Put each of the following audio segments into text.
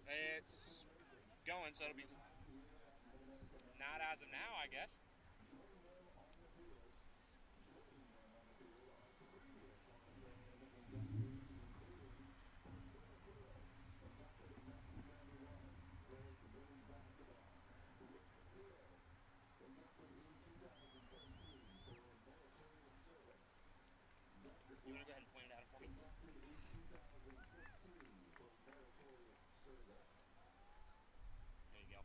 It's going, so it'll be not as of now, I guess. You want to go ahead and point it at him for me? There you go.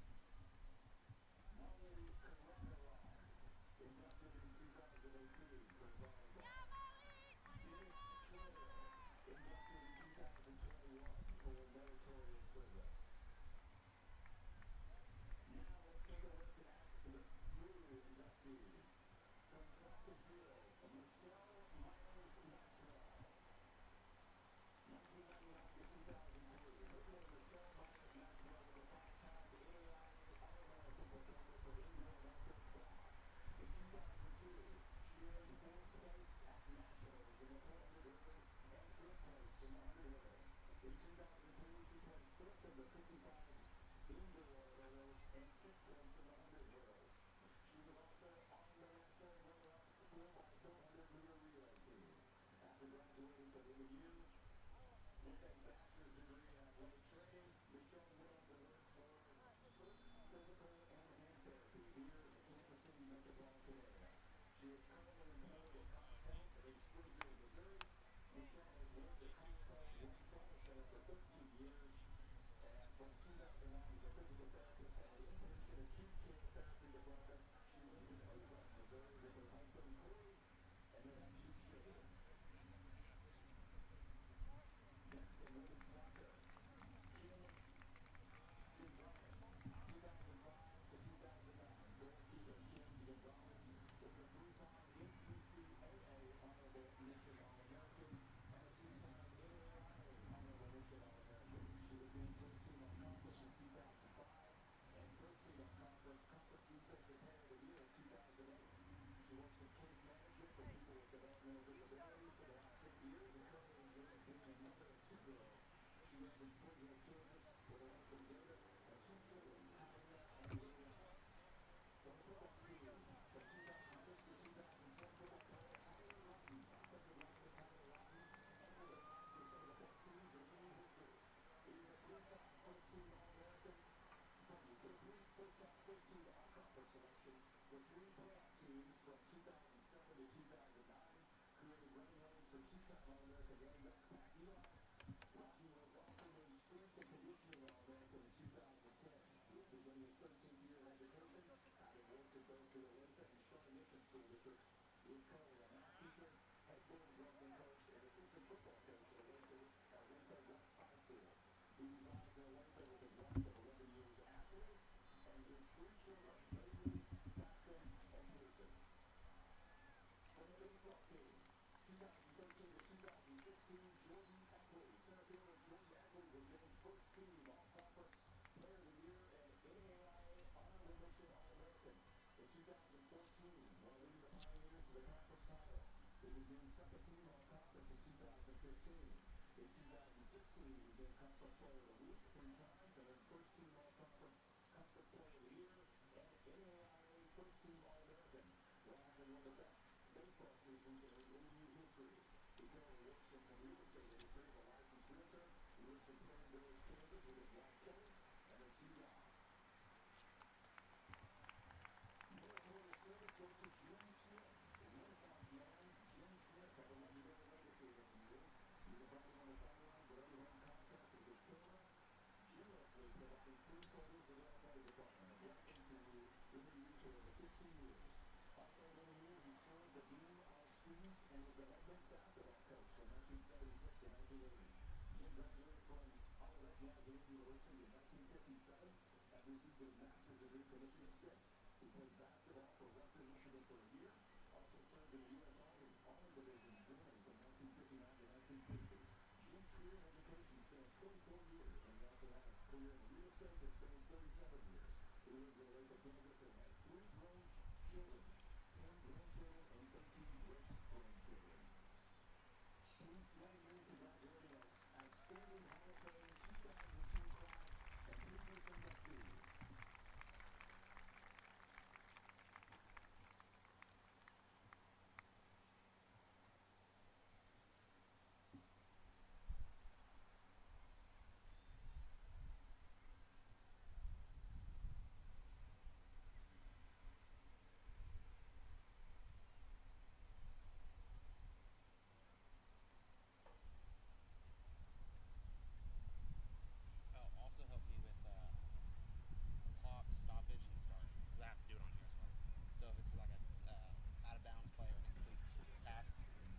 Also help me with clock, stoppage, and start. Because I have to do it on here as well. So if it's like a out of bounds play or an incomplete pass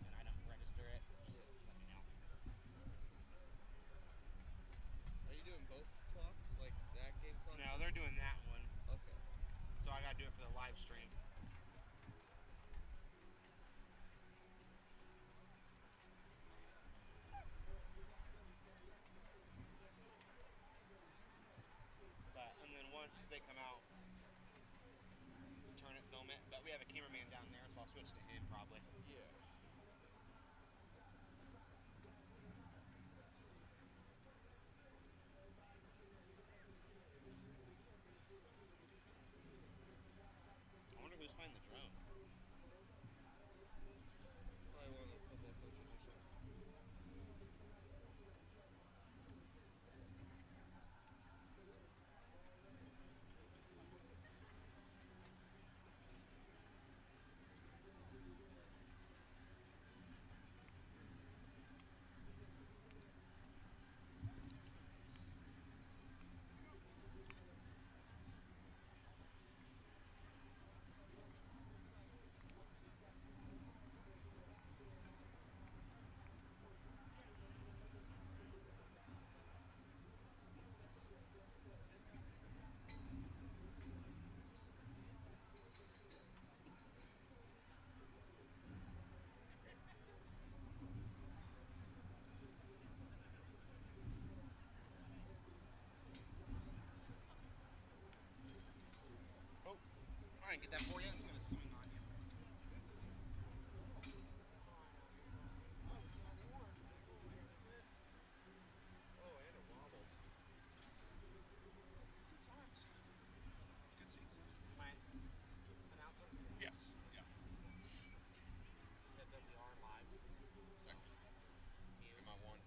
and I don't register it, just let me know. Are you doing both clocks? Like that game clock? No, they're doing that one. Okay. So I gotta do it for the live stream. And then once they come out, turn it, film it. But we have a cameraman down there, so I'll switch to him probably. Yeah. I wonder who's flying the drone. Probably one of the football coaches or something. Oh, I didn't get that for you. It's gonna swing on you. Oh, and it wobbles. Good times. Good seats. My announcer? Yes. Yeah. Says that we are live. Excellent. You. Am I one?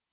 Okay.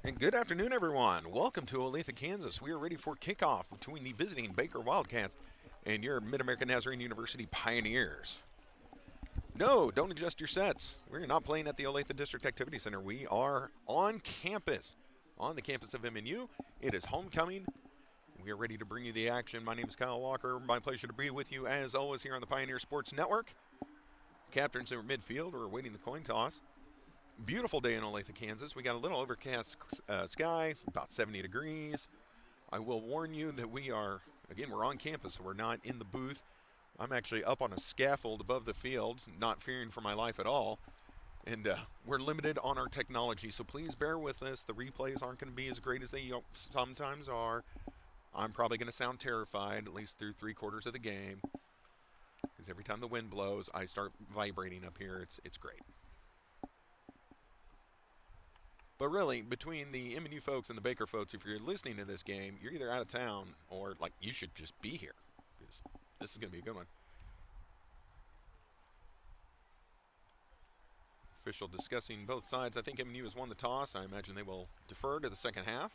And good afternoon, everyone. Welcome to Olathe, Kansas. We are ready for kickoff between the visiting Baker Wildcats and your Mid-American Nazarene University Pioneers. No, don't adjust your sets. We're not playing at the Olathe District Activity Center. We are on campus, on the campus of MNU. It is homecoming. We are ready to bring you the action. My name is Kyle Walker. My pleasure to be with you, as always, here on the Pioneer Sports Network. Captains in midfield are awaiting the coin toss. Beautiful day in Olathe, Kansas. We got a little overcast sky, about 70 degrees. I will warn you that we're on campus, so we're not in the booth. I'm actually up on a scaffold above the field, not fearing for my life at all. And we're limited on our technology, so please bear with us. The replays aren't going to be as great as they sometimes are. I'm probably going to sound terrified, at least through 3/4 of the game. Because every time the wind blows, I start vibrating up here. It's great. But really, between the MNU folks and the Baker folks, if you're listening to this game, you're either out of town or, you should just be here. Because this is going to be a good one. Official discussing both sides. I think MNU has won the toss. I imagine they will defer to the second half.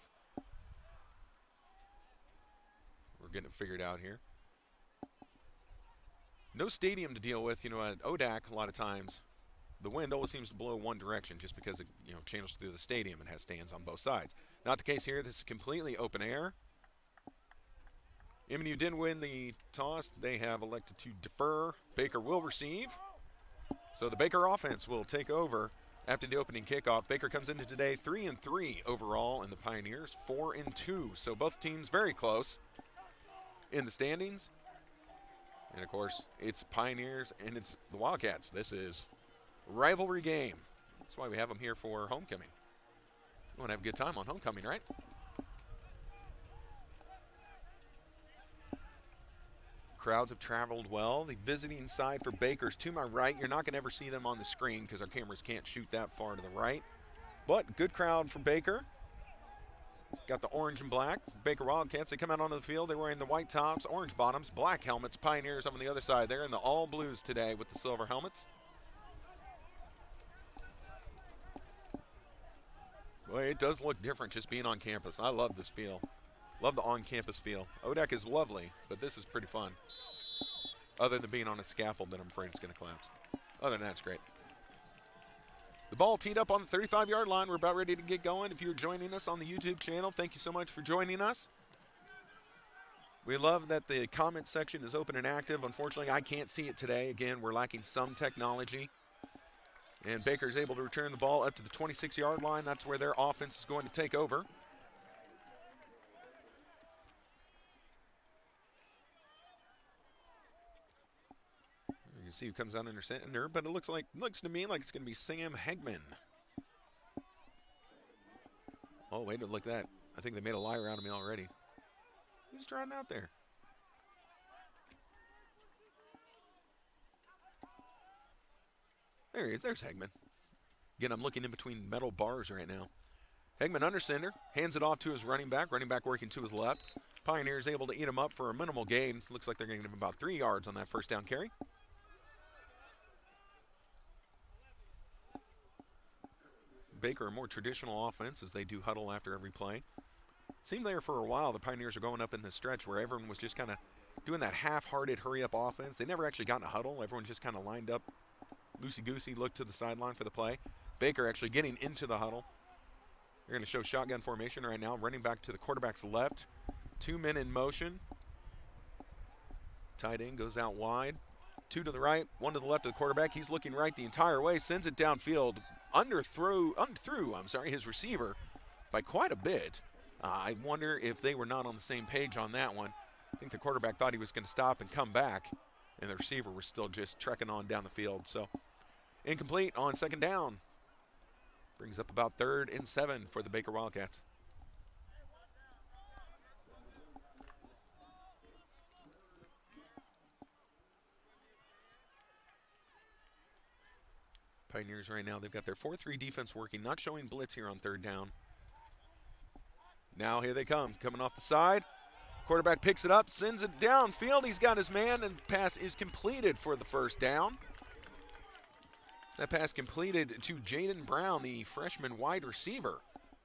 We're getting it figured out here. No stadium to deal with. At ODAC, a lot of times, the wind always seems to blow one direction just because it channels through the stadium and has stands on both sides. Not the case here. This is completely open air. MNU did win the toss. They have elected to defer. Baker will receive. So the Baker offense will take over after the opening kickoff. Baker comes into today 3-3 overall, and the Pioneers 4-2. So both teams very close in the standings. And, of course, it's Pioneers and it's the Wildcats. This is rivalry game. That's why we have them here for homecoming. We want to have a good time on homecoming, right? Crowds have traveled well. The visiting side for Baker's to my right. You're not going to ever see them on the screen because our cameras can't shoot that far to the right. But good crowd for Baker. Got the orange and black. Baker Wildcats, they come out onto the field. They're wearing the white tops, orange bottoms, black helmets. Pioneers on the other side. They're in the all blues today with the silver helmets. Boy, it does look different just being on campus. I love this feel. Love the on-campus feel. ODAC is lovely, but this is pretty fun. Other than being on a scaffold that I'm afraid it's going to collapse. Other than that, it's great. The ball teed up on the 35-yard line. We're about ready to get going. If you're joining us on the YouTube channel, thank you so much for joining us. We love that the comment section is open and active. Unfortunately, I can't see it today. Again, we're lacking some technology. And Baker's able to return the ball up to the 26-yard line. That's where their offense is going to take over. You can see who comes out under center, but it looks to me like it's going to be Sam Hegman. Oh, wait, look at that. I think they made a liar out of me already. Who's trotting out there? There he is. There's Hegman. Again, I'm looking in between metal bars right now. Hegman under center, hands it off to his running back. Running back working to his left. Pioneers able to eat him up for a minimal gain. Looks like they're going to give him about 3 yards on that first down carry. Baker, a more traditional offense as they do huddle after every play. Seemed there for a while the Pioneers are going up in this stretch where everyone was just kind of doing that half-hearted hurry-up offense. They never actually got in a huddle. Everyone just kind of lined up, loosey-goosey, looked to the sideline for the play. Baker actually getting into the huddle. They're going to show shotgun formation right now. Running back to the quarterback's left. 2 men in motion. Tight end goes out wide. 2 to the right, 1 to the left of the quarterback. He's looking right the entire way. Sends it downfield. Underthrew his receiver by quite a bit. I wonder if they were not on the same page on that one. I think the quarterback thought he was going to stop and come back, and the receiver was still just trekking on down the field. So incomplete on second down. Brings up about 3rd and 7 for the Baker Wildcats. Pioneers right now, they've got their 4-3 defense working, not showing blitz here on 3rd down. Now here they come, coming off the side. Quarterback picks it up, sends it downfield. He's got his man, and pass is completed for the first down. That pass completed to Jaden Brown, the freshman wide receiver,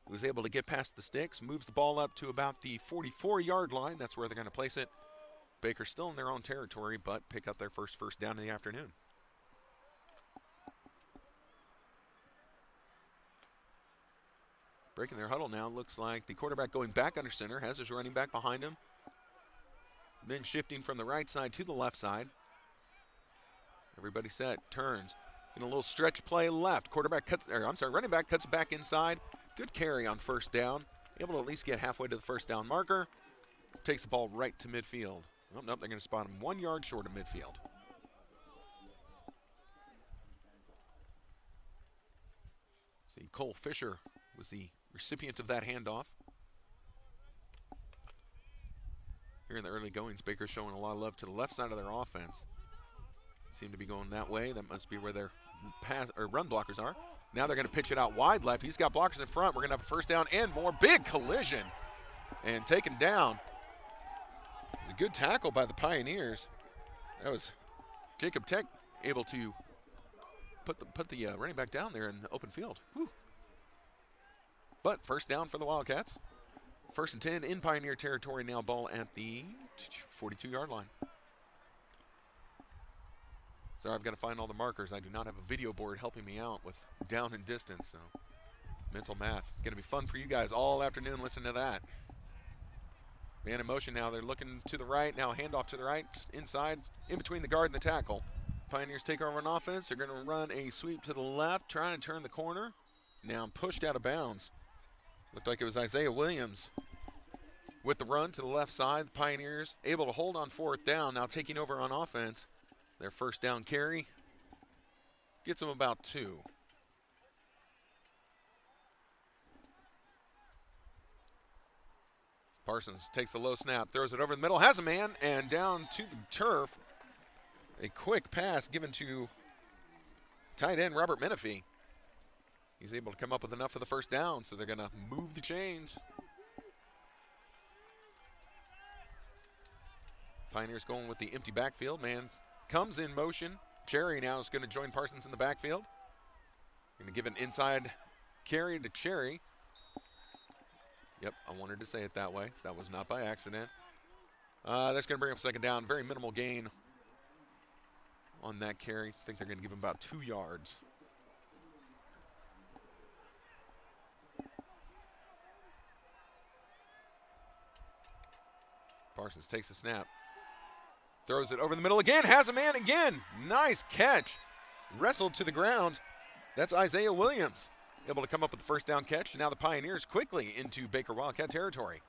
who was able to get past the sticks, moves the ball up to about the 44-yard line. That's where they're going to place it. Baker still in their own territory, but pick up their first down in the afternoon. Breaking their huddle now, looks like the quarterback going back under center, has his running back behind him. Then shifting from the right side to the left side. Everybody set, turns. In a little stretch play left. Running back cuts back inside. Good carry on first down. Able to at least get halfway to the first down marker. Takes the ball right to midfield. Oh, nope, they're going to spot him 1 yard short of midfield. See, Cole Fisher was the recipient of that handoff. Here in the early goings, Baker showing a lot of love to the left side of their offense. Seem to be going that way. That must be where their run blockers are. Now they're going to pitch it out wide left. He's got blockers in front. We're going to have a first down and more. Big collision and taken down. It was a good tackle by the Pioneers. That was Jacob Tech able to put the running back down there in the open field. Whew. But first down for the Wildcats. 1st and 10 in Pioneer territory now. Ball at the 42-yard line. Sorry, I've got to find all the markers. I do not have a video board helping me out with down and distance, so mental math. Going to be fun for you guys all afternoon. Listen to that. Man in motion now. They're looking to the right. Now handoff to the right, just inside, in between the guard and the tackle. Pioneers take over on offense. They're going to run a sweep to the left, trying to turn the corner. Now pushed out of bounds. Looked like it was Isaiah Williams with the run to the left side. The Pioneers able to hold on 4th down. Now taking over on offense. Their first down carry gets them about 2. Parsons takes the low snap, throws it over the middle, has a man, and down to the turf. A quick pass given to tight end Robert Menifee. He's able to come up with enough for the first down, so they're going to move the chains. Pioneers going with the empty backfield. Man comes in motion. Cherry now is going to join Parsons in the backfield. Going to give an inside carry to Cherry. Yep, I wanted to say it that way. That was not by accident. That's going to bring up second down. Very minimal gain on that carry. I think they're going to give him about 2 yards. Parsons takes a snap. Throws it over the middle again. Has a man again. Nice catch. Wrestled to the ground. That's Isaiah Williams. Able to come up with the first down catch. And now the Pioneers quickly into Baker Wildcat territory.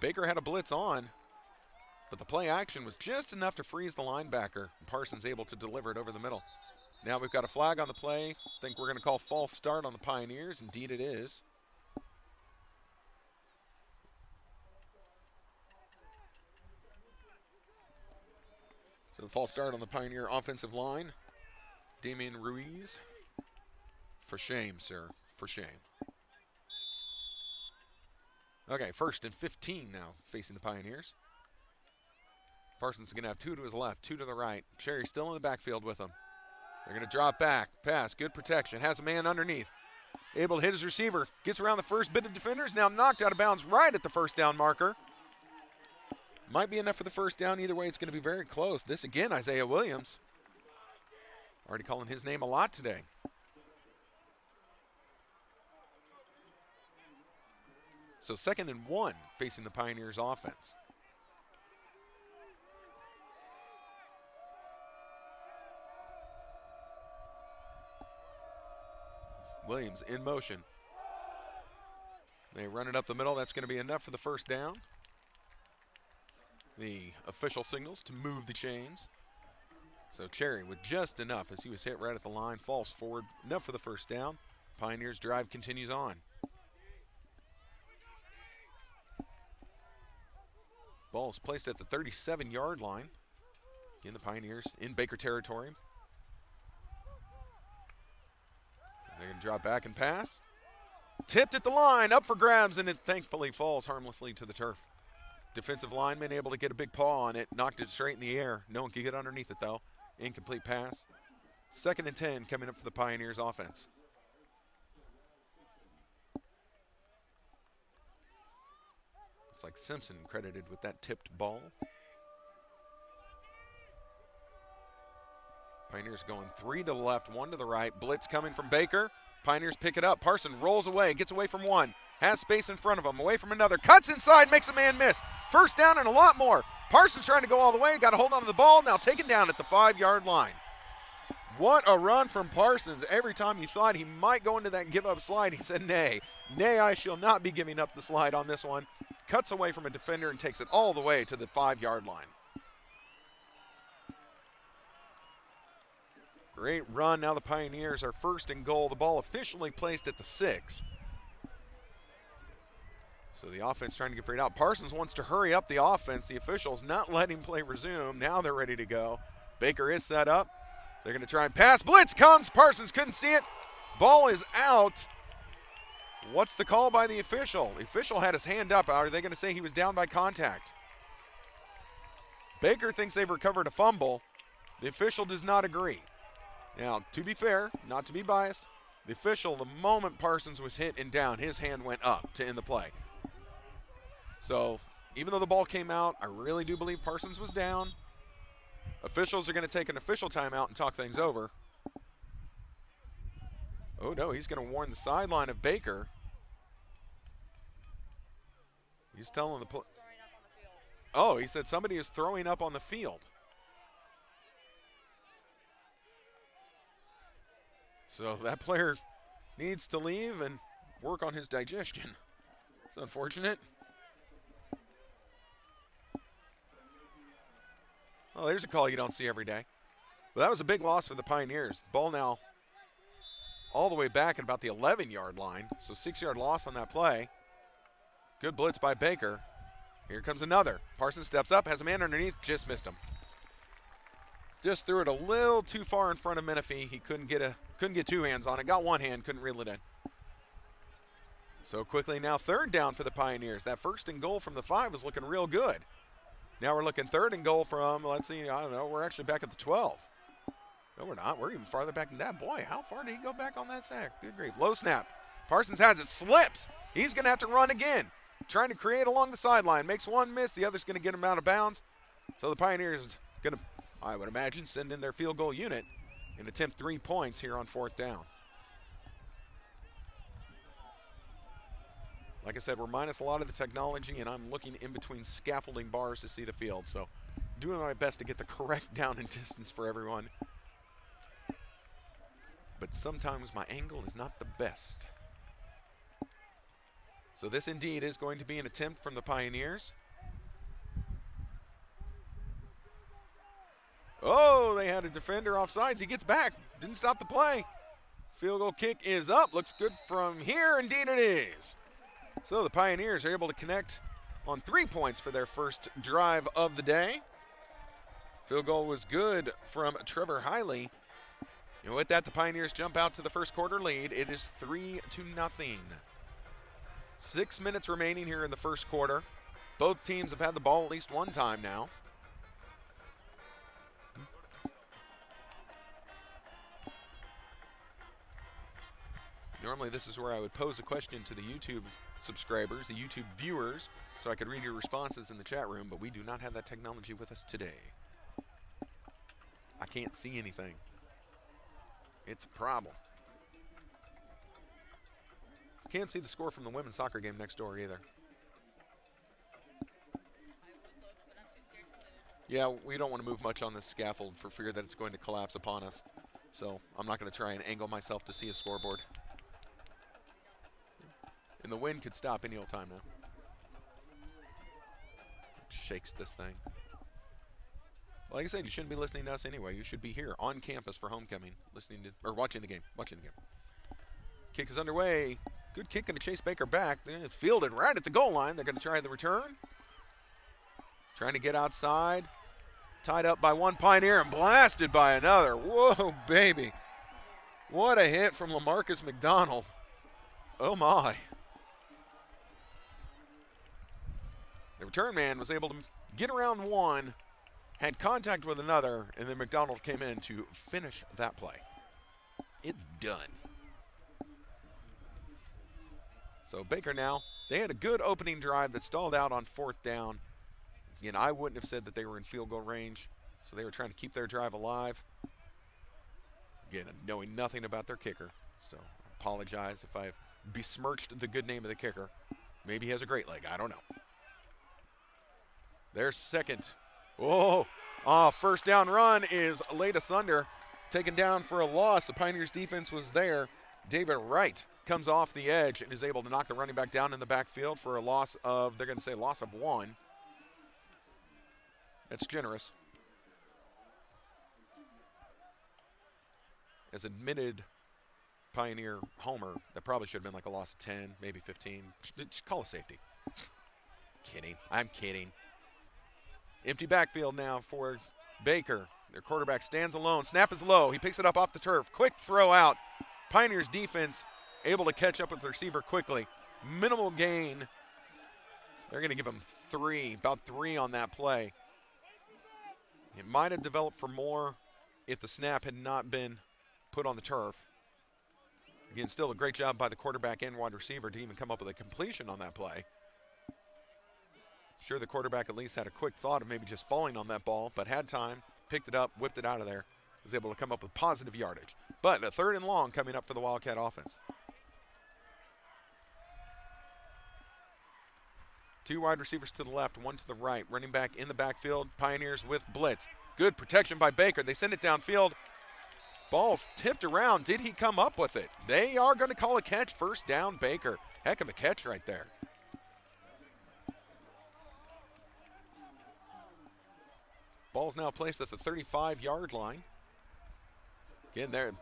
Baker had a blitz on, but the play action was just enough to freeze the linebacker. And Parsons able to deliver it over the middle. Now we've got a flag on the play. Think we're going to call false start on the Pioneers. Indeed it is. So the false start on the Pioneer offensive line. Damian Ruiz. For shame, sir. For shame. Okay, 1st and 15 now facing the Pioneers. Parsons is going to have 2 to his left, 2 to the right. Cherry still in the backfield with him. They're going to drop back. Pass. Good protection. Has a man underneath. Able to hit his receiver. Gets around the first bit of defenders. Now knocked out of bounds right at the first down marker. Might be enough for the first down. Either way, it's going to be very close. This again, Isaiah Williams. Already calling his name a lot today. So 2nd and 1 facing the Pioneers offense. Williams in motion. They run it up the middle. That's going to be enough for the first down. The official signals to move the chains. So Cherry with just enough as he was hit right at the line. Falls forward. Enough for the first down. Pioneers drive continues on. Ball is placed at the 37-yard line. Again, the Pioneers in Baker territory. They're going to drop back and pass. Tipped at the line, up for grabs, and it thankfully falls harmlessly to the turf. Defensive lineman able to get a big paw on it, knocked it straight in the air. No one could get underneath it, though. Incomplete pass. 2nd and 10 coming up for the Pioneers offense. Looks like Simpson credited with that tipped ball. Pioneers going 3 to the left, 1 to the right. Blitz coming from Baker. Pioneers pick it up. Parson rolls away, gets away from one. Has space in front of him, away from another. Cuts inside, makes a man miss. First down and a lot more. Parsons trying to go all the way. Got to hold on to the ball. Now taken down at the 5-yard line. What a run from Parsons. Every time you thought he might go into that give-up slide, he said, nay. Nay, I shall not be giving up the slide on this one. Cuts away from a defender and takes it all the way to the 5-yard line. Great run. Now the Pioneers are 1st and goal. The ball officially placed at the 6. So the offense trying to get freed out. Parsons wants to hurry up the offense. The officials not letting play resume. Now they're ready to go. Baker is set up. They're going to try and pass. Blitz comes. Parsons couldn't see it. Ball is out. What's the call by the official? The official had his hand up. Are they going to say he was down by contact? Baker thinks they've recovered a fumble. The official does not agree. Now, to be fair, not to be biased, the official, the moment Parsons was hit and down, his hand went up to end the play. So, even though the ball came out, I really do believe Parsons was down. Officials are going to take an official timeout and talk things over. Oh, no, he's going to warn the sideline of Baker. He's telling the play. Oh, he said somebody is throwing up on the field. So that player needs to leave and work on his digestion. It's unfortunate. Well, there's a call you don't see every day. But that was a big loss for the Pioneers. Ball now all the way back at about the 11-yard line. So 6-yard loss on that play. Good blitz by Baker. Here comes another. Parsons steps up, has a man underneath, just missed him. Just threw it a little too far in front of Menifee. He couldn't get 2 hands on it. Got 1 hand, couldn't reel it in. So quickly now 3rd down for the Pioneers. That 1st and goal from the 5 was looking real good. Now we're looking 3rd and goal from, let's see, I don't know, we're actually back at the 12. No, we're not. We're even farther back than that. Boy, how far did he go back on that sack? Good grief. Low snap. Parsons has it, slips. He's going to have to run again. Trying to create along the sideline. Makes one miss. The other's going to get him out of bounds. So the Pioneers going to I would imagine, send in their field goal unit and attempt 3 points here on 4th down. Like I said, we're minus a lot of the technology, and I'm looking in between scaffolding bars to see the field. So doing my best to get the correct down and distance for everyone. But sometimes my angle is not the best. So this indeed is going to be an attempt from the Pioneers. Oh, they had a defender offsides. He gets back. Didn't stop the play. Field goal kick is up. Looks good from here. Indeed it is. So the Pioneers are able to connect on 3 points for their first drive of the day. Field goal was good from Trevor Hiley. And with that, the Pioneers jump out to the first quarter lead. It is 3-0. 6 minutes remaining here in the first quarter. Both teams have had the ball at least one time now. Normally this is where I would pose a question to the YouTube subscribers, the YouTube viewers, so I could read your responses in the chat room, but we do not have that technology with us today. I can't see anything. It's a problem. Can't see the score from the women's soccer game next door either. Yeah, we don't want to move much on this scaffold for fear that it's going to collapse upon us. So I'm not going to try and angle myself to see a scoreboard. And the wind could stop any old time now. Shakes this thing. Like I said, you shouldn't be listening to us anyway. You should be here on campus for homecoming, listening to or watching the game. Kick is underway. Good kick, going to chase Baker back. Then it's fielded right at the goal line. They're going to try the return. Trying to get outside. Tied up by one Pioneer and blasted by another. Whoa, baby. What a hit from LaMarcus McDonald. Oh, my. The return man was able to get around one, had contact with another, and then McDonald came in to finish that play. It's done. So Baker now, they had a good opening drive that stalled out on 4th down. Again, I wouldn't have said that they were in field goal range, so they were trying to keep their drive alive. Again, knowing nothing about their kicker, so I apologize if I've besmirched the good name of the kicker. Maybe he has a great leg, I don't know. Their second. First down run is laid asunder. Taken down for a loss. The Pioneers defense was there. David Wright comes off the edge and is able to knock the running back down in the backfield for a loss of, they're going to say loss of 1. That's generous. As admitted Pioneer homer, that probably should have been like a loss of 10, maybe 15. Just call a safety. Kidding. I'm kidding. Empty backfield now for Baker. Their quarterback stands alone. Snap is low. He picks it up off the turf. Quick throw out. Pioneers defense able to catch up with the receiver quickly. Minimal gain. They're going to give him about three on that play. It might have developed for more if the snap had not been put on the turf. Again, still a great job by the quarterback and wide receiver to even come up with a completion on that play. Sure, the quarterback at least had a quick thought of maybe just falling on that ball, but had time, picked it up, whipped it out of there, was able to come up with positive yardage. But a 3rd and long coming up for the Wildcat offense. 2 wide receivers to the left, 1 to the right. Running back in the backfield, Pioneers with blitz. Good protection by Baker. They send it downfield. Ball's tipped around. Did he come up with it? They are going to call a catch. First down, Baker. Heck of a catch right there. Ball's now placed at the 35-yard line. Again,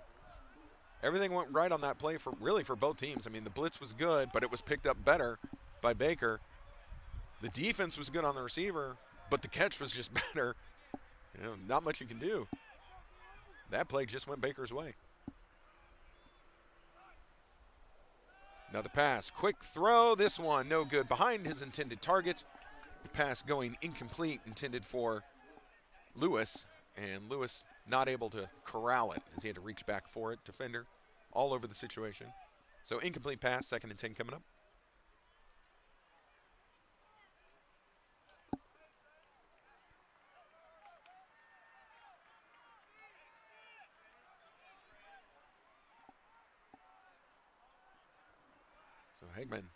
everything went right on that play for both teams. I mean, the blitz was good, but it was picked up better by Baker. The defense was good on the receiver, but the catch was just better. Not much you can do. That play just went Baker's way. Another pass. Quick throw. This one no good. Behind his intended target. The pass going incomplete, intended for Lewis, and Lewis not able to corral it as he had to reach back for it. Defender all over the situation. So incomplete pass, 2nd and 10 coming up. Friedman.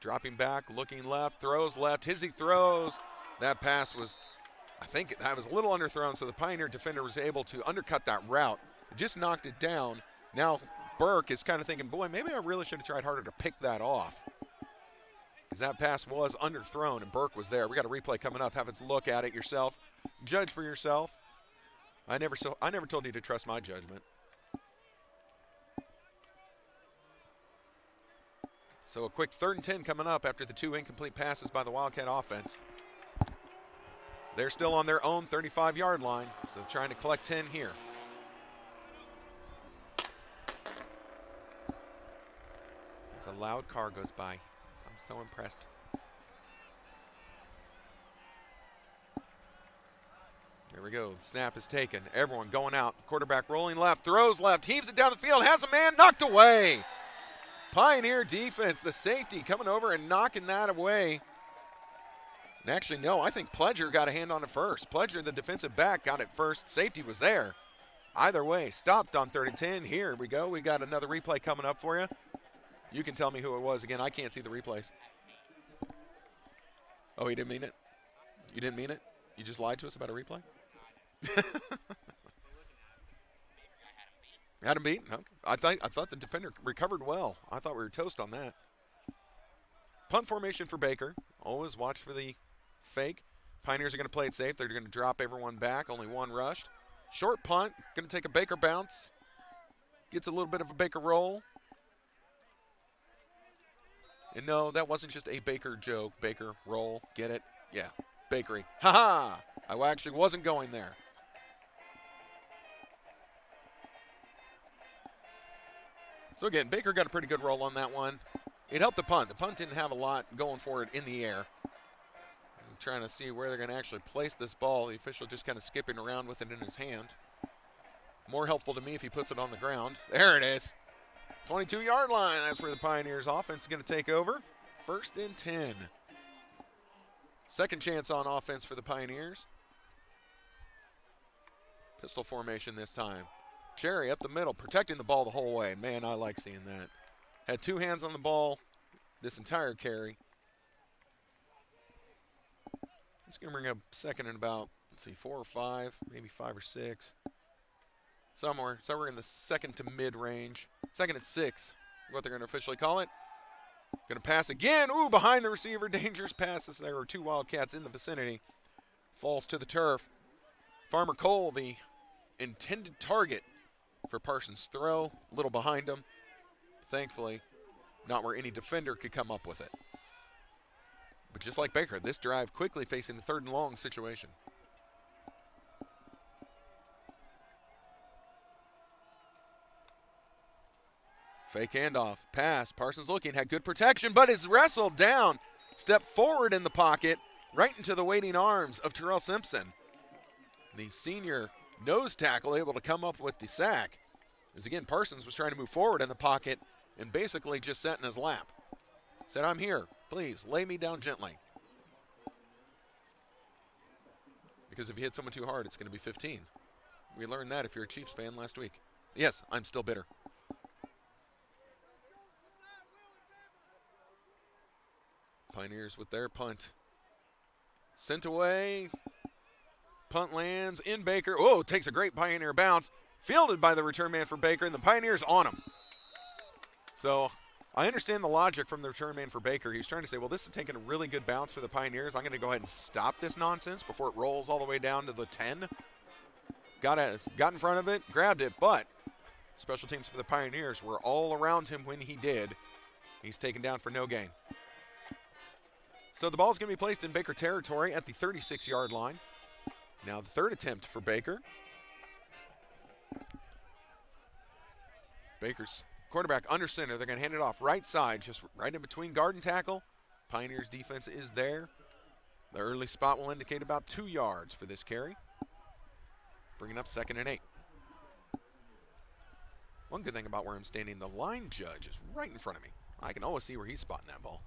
Dropping back, looking left, throws left. Hizzy throws. That pass was, I think that was a little underthrown, so the Pioneer defender was able to undercut that route. Just knocked it down. Now Burke is kind of thinking, boy, maybe I really should have tried harder to pick that off. Because that pass was underthrown, and Burke was there. We got a replay coming up. Have a look at it yourself. Judge for yourself. I never told you to trust my judgment. So a quick 3rd and 10 coming up after the 2 incomplete passes by the Wildcat offense. They're still on their own 35-yard line, so trying to collect 10 here. As a loud car goes by. I'm so impressed. There we go. The snap is taken. Everyone going out. Quarterback rolling left, throws left, heaves it down the field, has a man, knocked away. Pioneer defense, the safety coming over and knocking that away. And actually, no, I think Pledger got a hand on it first. Pledger, the defensive back, got it first. Safety was there. Either way, stopped on 3rd and 10. Here we go. We got another replay coming up for you. You can tell me who it was. Again, I can't see the replays. Oh, you didn't mean it? You didn't mean it? You just lied to us about a replay? Had him beat? Okay. I thought the defender recovered well. I thought we were toast on that. Punt formation for Baker. Always watch for the fake. Pioneers are going to play it safe. They're going to drop everyone back. Only one rushed. Short punt. Going to take a Baker bounce. Gets a little bit of a Baker roll. And no, that wasn't just a Baker joke. Baker roll. Get it? Yeah. Bakery. Ha-ha! I actually wasn't going there. So again, Baker got a pretty good roll on that one. It helped the punt. The punt didn't have a lot going for it in the air. I'm trying to see where they're going to actually place this ball. The official just kind of skipping around with it in his hand. More helpful to me if he puts it on the ground. There it is. 22-yard line. That's where the Pioneers offense is going to take over. 1st and 10. Second chance on offense for the Pioneers. Pistol formation this time. Cherry up the middle, protecting the ball the whole way. Man, I like seeing that. Had 2 hands on the ball this entire carry. It's going to bring up second and about, 4 or 5, maybe 5 or 6. Somewhere in the second to mid-range. 2nd and 6, what they're going to officially call it. Going to pass again. Ooh, behind the receiver. Dangerous passes. There were 2 Wildcats in the vicinity. Falls to the turf. Farmer Cole, the intended target for Parsons' throw. A little behind him. Thankfully, not where any defender could come up with it. But just like Baker, this drive quickly facing the 3rd and long situation. Fake handoff, pass. Parsons looking, had good protection, but is wrestled down. Step forward in the pocket, right into the waiting arms of Terrell Simpson. The senior nose tackle able to come up with the sack. As again, Parsons was trying to move forward in the pocket and basically just sat in his lap. Said, I'm here. Please, lay me down gently. Because if you hit someone too hard, it's going to be 15. We learned that if you're a Chiefs fan last week. Yes, I'm still bitter. Pioneers with their punt. Sent away. Punt lands in Baker. Oh, takes a great Pioneer bounce. Fielded by the return man for Baker, and the Pioneers on him. So I understand the logic from the return man for Baker. He was trying to say, well, this is taking a really good bounce for the Pioneers. I'm going to go ahead and stop this nonsense before it rolls all the way down to the 10. Got in front of it, grabbed it, but special teams for the Pioneers were all around him when he did. He's taken down for no gain. So the ball's going to be placed in Baker territory at the 36-yard line. Now the 3rd attempt for Baker. Baker's quarterback under center. They're going to hand it off right side, just right in between guard and tackle. Pioneers defense is there. The early spot will indicate about 2 yards for this carry. Bringing up 2nd and 8. One good thing about where I'm standing, the line judge is right in front of me. I can always see where he's spotting that ball.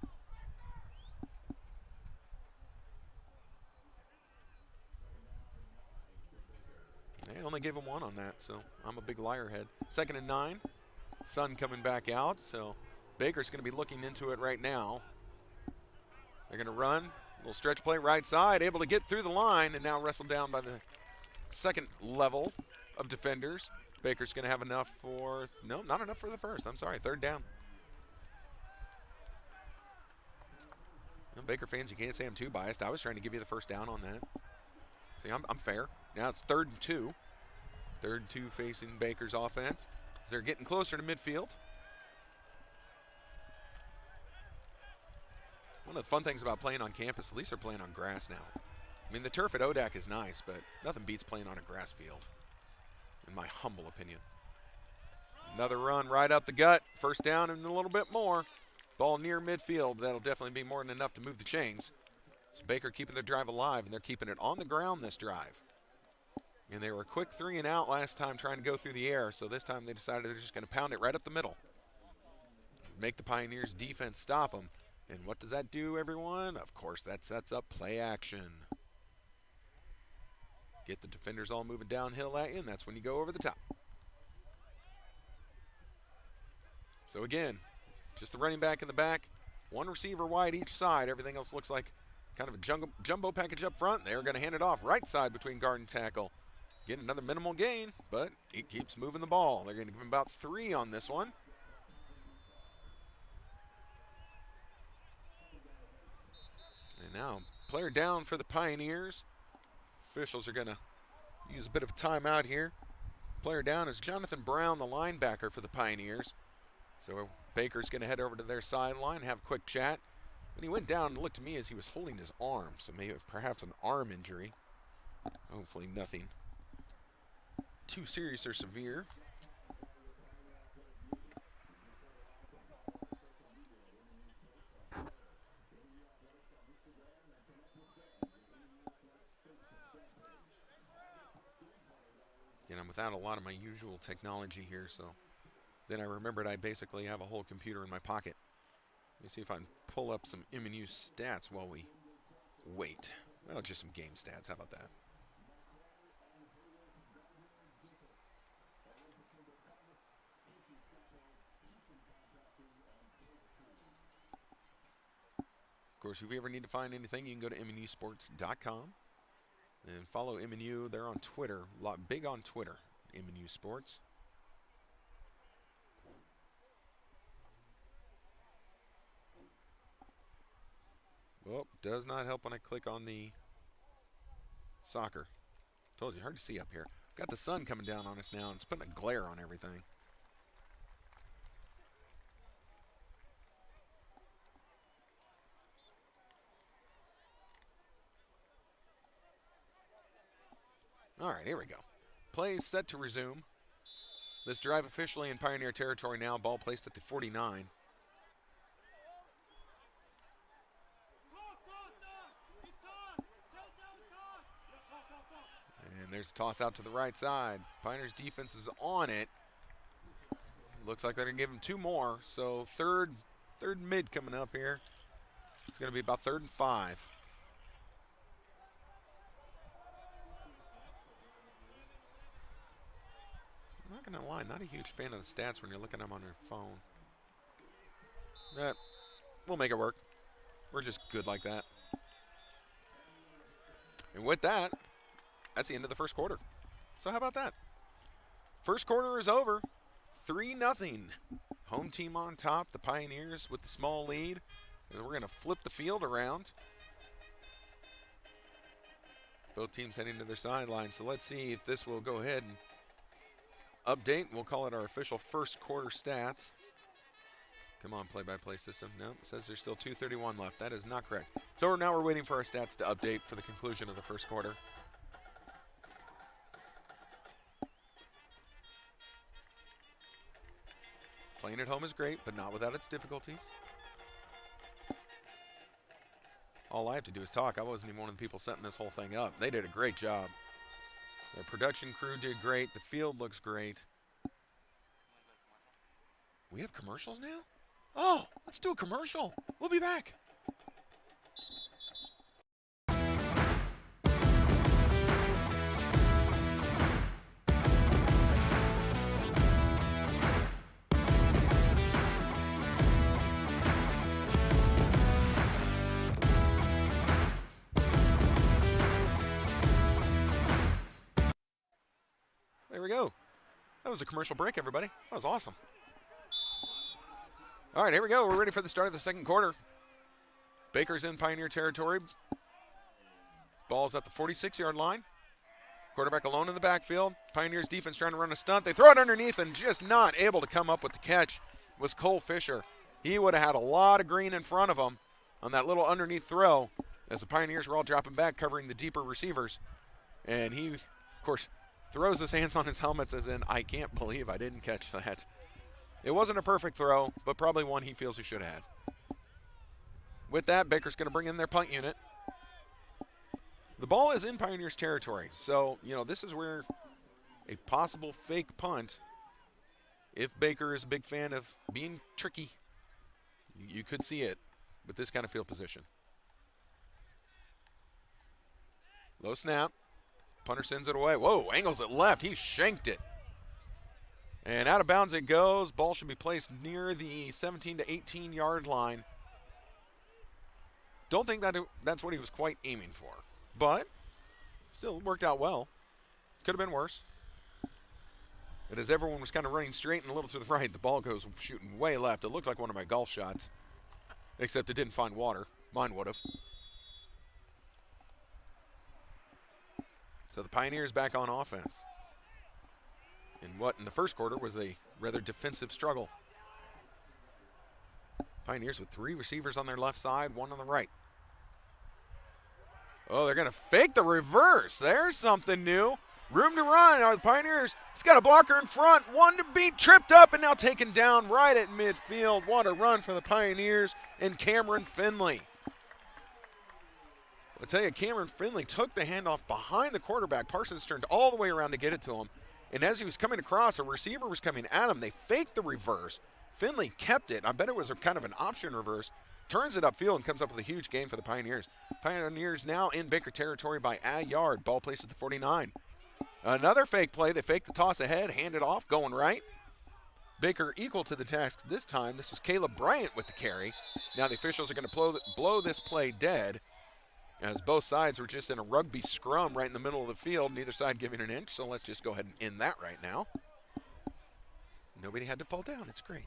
They only gave him 1 on that, so I'm a big liar head. 2nd and 9. Sun coming back out, so Baker's going to be looking into it right now. They're going to run. A little stretch play right side, able to get through the line, and now wrestled down by the second level of defenders. Baker's going to have enough for, no, not enough for the first. I'm sorry, third down. Well, Baker fans, you can't say I'm too biased. I was trying to give you the first down on that. See, I'm fair. Now it's 3rd and 2. 3rd and 2 facing Baker's offense as they're getting closer to midfield. One of the fun things about playing on campus, at least they're playing on grass now. I mean, the turf at ODAC is nice, but nothing beats playing on a grass field, in my humble opinion. Another run right up the gut. First down and a little bit more. Ball near midfield. That'll definitely be more than enough to move the chains. So Baker keeping their drive alive, and they're keeping it on the ground this drive. And they were a quick 3 and out last time trying to go through the air, so this time they decided they're just going to pound it right up the middle. Make the Pioneers defense stop them. And what does that do, everyone? Of course, that sets up play action. Get the defenders all moving downhill at you, and that's when you go over the top. So again, just the running back in the back, one receiver wide each side. Everything else looks like kind of a jumbo package up front. They're going to hand it off right side between guard and tackle. Get another minimal gain, but he keeps moving the ball. They're going to give him about 3 on this one. And now, player down for the Pioneers. Officials are going to use a bit of timeout here. Player down is Jonathan Brown, the linebacker for the Pioneers. So Baker's going to head over to their sideline, have a quick chat. When he went down, it looked to me as he was holding his arm, so maybe perhaps an arm injury. Hopefully nothing too serious or severe. And I'm without a lot of my usual technology here, so then I remembered I basically have a whole computer in my pocket. Let me see if I can pull up some MNU stats while we wait. Well, just some game stats. How about that? Of course, if you ever need to find anything, you can go to MNUsports.com and follow MNU. They're on Twitter, big on Twitter, MNU Sports. Well, does not help when I click on the soccer. Told you, hard to see up here. Got the sun coming down on us now, and it's putting a glare on everything. All right, here we go. Play is set to resume. This drive officially in Pioneer territory now. Ball placed at the 49. And there's a toss out to the right side. Pioneers defense is on it. Looks like they're going to give him 2 more. So third mid coming up here. It's going to be about 3rd and 5. I'm not going to lie, not a huge fan of the stats when you're looking at them on your phone. We'll make it work. We're just good like that. And with that, that's the end of the first quarter. So how about that? First quarter is over. 3-0. Home team on top. The Pioneers with the small lead. And we're going to flip the field around. Both teams heading to their sideline. So let's see if this will go ahead and update. We'll call it our official first quarter stats. Come on, play-by-play system. No, it says there's still 2:31 left. That is not correct. So now we're waiting for our stats to update for the conclusion of the first quarter. Playing at home is great, but not without its difficulties. All I have to do is talk. I wasn't even one of the people setting this whole thing up. They did a great job. Their production crew did great. The field looks great. We have commercials now? Oh, let's do a commercial. We'll be back. we go. That was a commercial break, everybody. That was awesome. All right, here we go. We're ready for the start of the second quarter. Baker's in Pioneer territory. Ball's at the 46-yard line. Quarterback alone in the backfield. Pioneers defense trying to run a stunt. They throw it underneath and just not able to come up with the catch was Cole Fisher. He would have had a lot of green in front of him on that little underneath throw as the Pioneers were all dropping back covering the deeper receivers. And he, of course, throws his hands on his helmets as in, I can't believe I didn't catch that. It wasn't a perfect throw, but probably one he feels he should have had. With that, Baker's going to bring in their punt unit. The ball is in Pioneers territory, so, this is where a possible fake punt, if Baker is a big fan of being tricky, you could see it with this kind of field position. Low snap. Punter sends it away. Whoa, angles it left. He shanked it. And out of bounds it goes. Ball should be placed near the 17 to 18-yard line. Don't think that's what he was quite aiming for. But still worked out well. Could have been worse. But as everyone was kind of running straight and a little to the right, the ball goes shooting way left. It looked like one of my golf shots, except it didn't find water. Mine would have. So the Pioneers back on offense. In what in the first quarter was a rather defensive struggle. Pioneers with 3 receivers on their left side, 1 on the right. Oh, they're going to fake the reverse. There's something new. Room to run. Are the Pioneers? It's got a blocker in front. One to beat, tripped up, and now taken down right at midfield. What a run for the Pioneers and Cameron Finley. I'll tell you, Cameron Finley took the handoff behind the quarterback. Parsons turned all the way around to get it to him. And as he was coming across, a receiver was coming at him. They faked the reverse. Finley kept it. I bet it was a kind of an option reverse. Turns it upfield and comes up with a huge gain for the Pioneers. Pioneers now in Baker territory by a yard. Ball placed at the 49. Another fake play. They fake the toss ahead, hand it off, going right. Baker equal to the task this time. This was Caleb Bryant with the carry. Now the officials are going to blow this play dead as both sides were just in a rugby scrum right in the middle of the field, neither side giving an inch. So let's just go ahead and end that right now. Nobody had to fall down. It's great.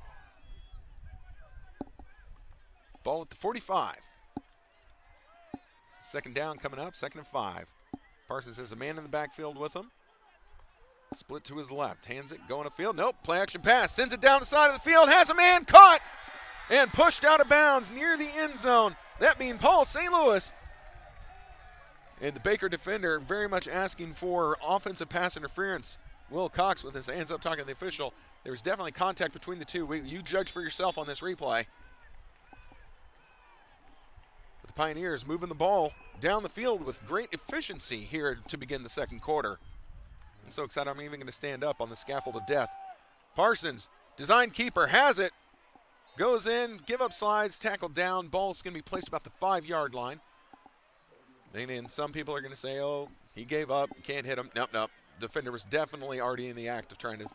Ball at the 45. Second down coming up, 2nd and 5. Parsons has a man in the backfield with him. Split to his left, hands it, going to field. Nope, play action pass, sends it down the side of the field, has a man caught and pushed out of bounds near the end zone. That being Paul St. Louis. And the Baker defender very much asking for offensive pass interference. Will Cox with his hands up talking to the official. There was definitely contact between the two. You judge for yourself on this replay. The Pioneers moving the ball down the field with great efficiency here to begin the second quarter. I'm so excited I'm even going to stand up on the scaffold of death. Parsons, design keeper, has it. Goes in, give up slides, tackled down. Ball's going to be placed about the 5-yard line. And some people are going to say, oh, he gave up, can't hit him. Nope. Defender was definitely already in the act of trying to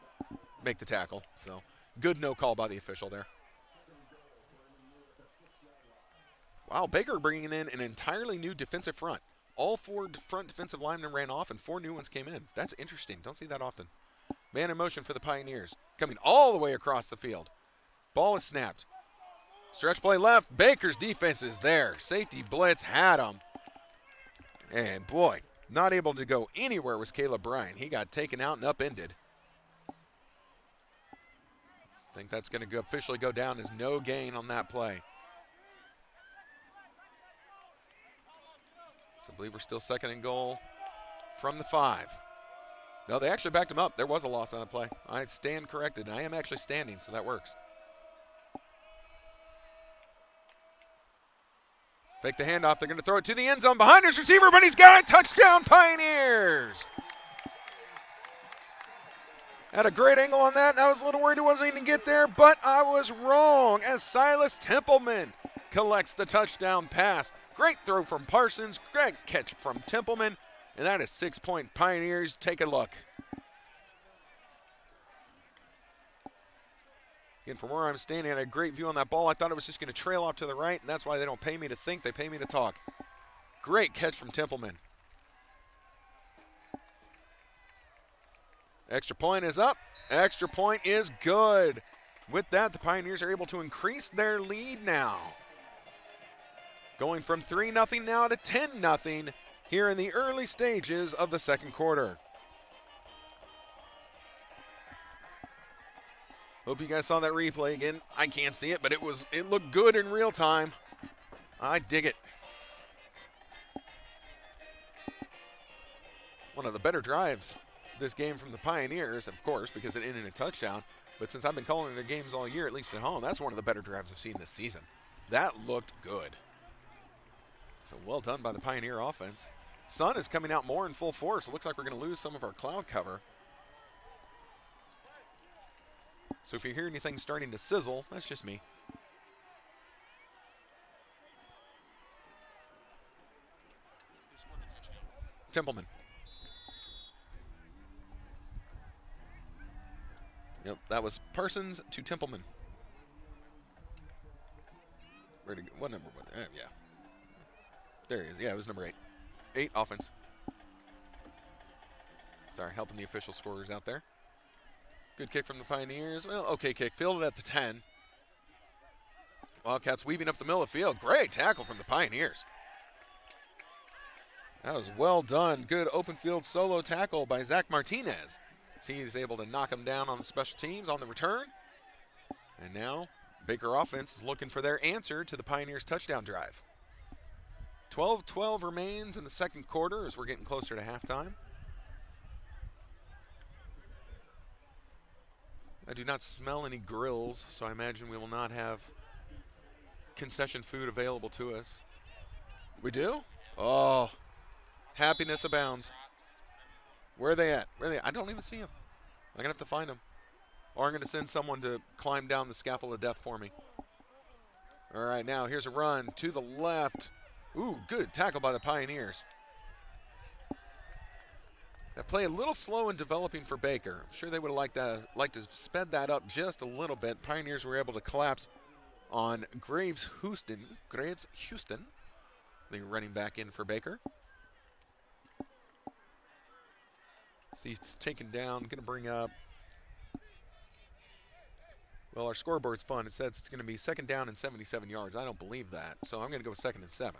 make the tackle. So good no call by the official there. Wow, Baker bringing in an entirely new defensive front. All 4 front defensive linemen ran off and 4 new ones came in. That's interesting. Don't see that often. Man in motion for the Pioneers. Coming all the way across the field. Ball is snapped. Stretch play left. Baker's defense is there. Safety blitz had him. And boy, not able to go anywhere was Caleb Bryant. He got taken out and upended. I think that's going to officially go down as no gain on that play. So I believe we're still 2nd and goal from the 5. No, they actually backed him up. There was a loss on that play. I stand corrected. I am actually standing, so that works. Fake the handoff. They're going to throw it to the end zone behind his receiver, but he's got it. Touchdown, Pioneers. Had a great angle on that, and I was a little worried he wasn't going to get there, but I was wrong as Silas Templeman collects the touchdown pass. Great throw from Parsons, great catch from Templeman, and that is 6-point Pioneers. Take a look. Again, from where I'm standing, I had a great view on that ball. I thought it was just going to trail off to the right, and that's why they don't pay me to think, they pay me to talk. Great catch from Templeman. Extra point is up. Extra point is good. With that, the Pioneers are able to increase their lead now. Going from 3-0 now to 10-0 here in the early stages of the second quarter. Hope you guys saw that replay again. I can't see it, but it looked good in real time. I dig it. One of the better drives this game from the Pioneers, of course, because it ended in a touchdown. But since I've been calling their games all year, at least at home, that's one of the better drives I've seen this season. That looked good. So well done by the Pioneer offense. Sun is coming out more in full force. It looks like we're going to lose some of our cloud cover. So if you hear anything starting to sizzle, that's just me. Who scored the touchdown? Templeman. Yep, that was Parsons to Templeman. What number was it? Yeah. There he is. Yeah, it was number 8. 8 offense. Sorry, helping the official scorers out there. Good kick from the Pioneers. Well, okay kick. Fielded at the 10. Wildcats weaving up the middle of the field. Great tackle from the Pioneers. That was well done. Good open field solo tackle by Zach Martinez. See, he's able to knock him down on the special teams on the return. And now Baker offense is looking for their answer to the Pioneers' touchdown drive. 12-12 remains in the second quarter as we're getting closer to halftime. I do not smell any grills, so I imagine we will not have concession food available to us. We do? Oh, happiness abounds. Where are they at? I don't even see them. I'm going to have to find them. Or I'm going to send someone to climb down the scaffold of death for me. All right, now here's a run to the left. Ooh, good tackle by the Pioneers. That play a little slow in developing for Baker. I'm sure they would have liked to sped that up just a little bit. Pioneers were able to collapse on Graves Houston, the running back in for Baker. So he's taken down, going to bring up. Well, our scoreboard's fun. It says it's going to be second down and 77 yards. I don't believe that, so I'm going to go second and 7.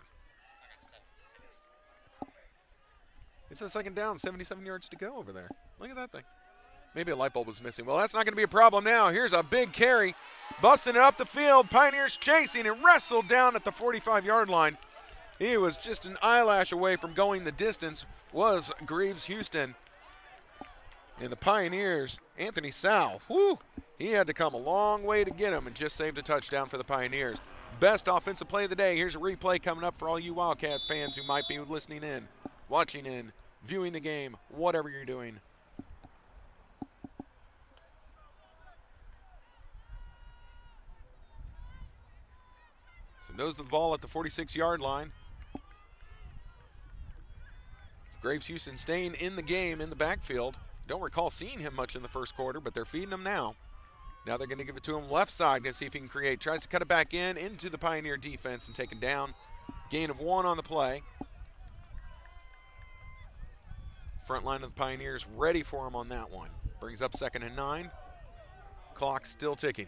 It's a second down, 77 yards to go over there. Look at that thing. Maybe a light bulb was missing. Well, that's not going to be a problem now. Here's a big carry. Busting it up the field. Pioneers chasing and wrestled down at the 45-yard line. He was just an eyelash away from going the distance, was Graves Houston. And the Pioneers, Anthony Sow, he had to come a long way to get him and just saved a touchdown for the Pioneers. Best offensive play of the day. Here's a replay coming up for all you Wildcat fans who might be listening in, watching in, viewing the game, whatever you're doing. So nose of the ball at the 46-yard line. Graves Houston staying in the game in the backfield. Don't recall seeing him much in the first quarter, but they're feeding him now. Now they're going to give it to him left side. Going to see if he can create. Tries to cut it back into the Pioneer defense and taken down. Gain of 1 on the play. Front line of the Pioneers ready for him on that one. Brings up 2nd and 9. Clock still ticking.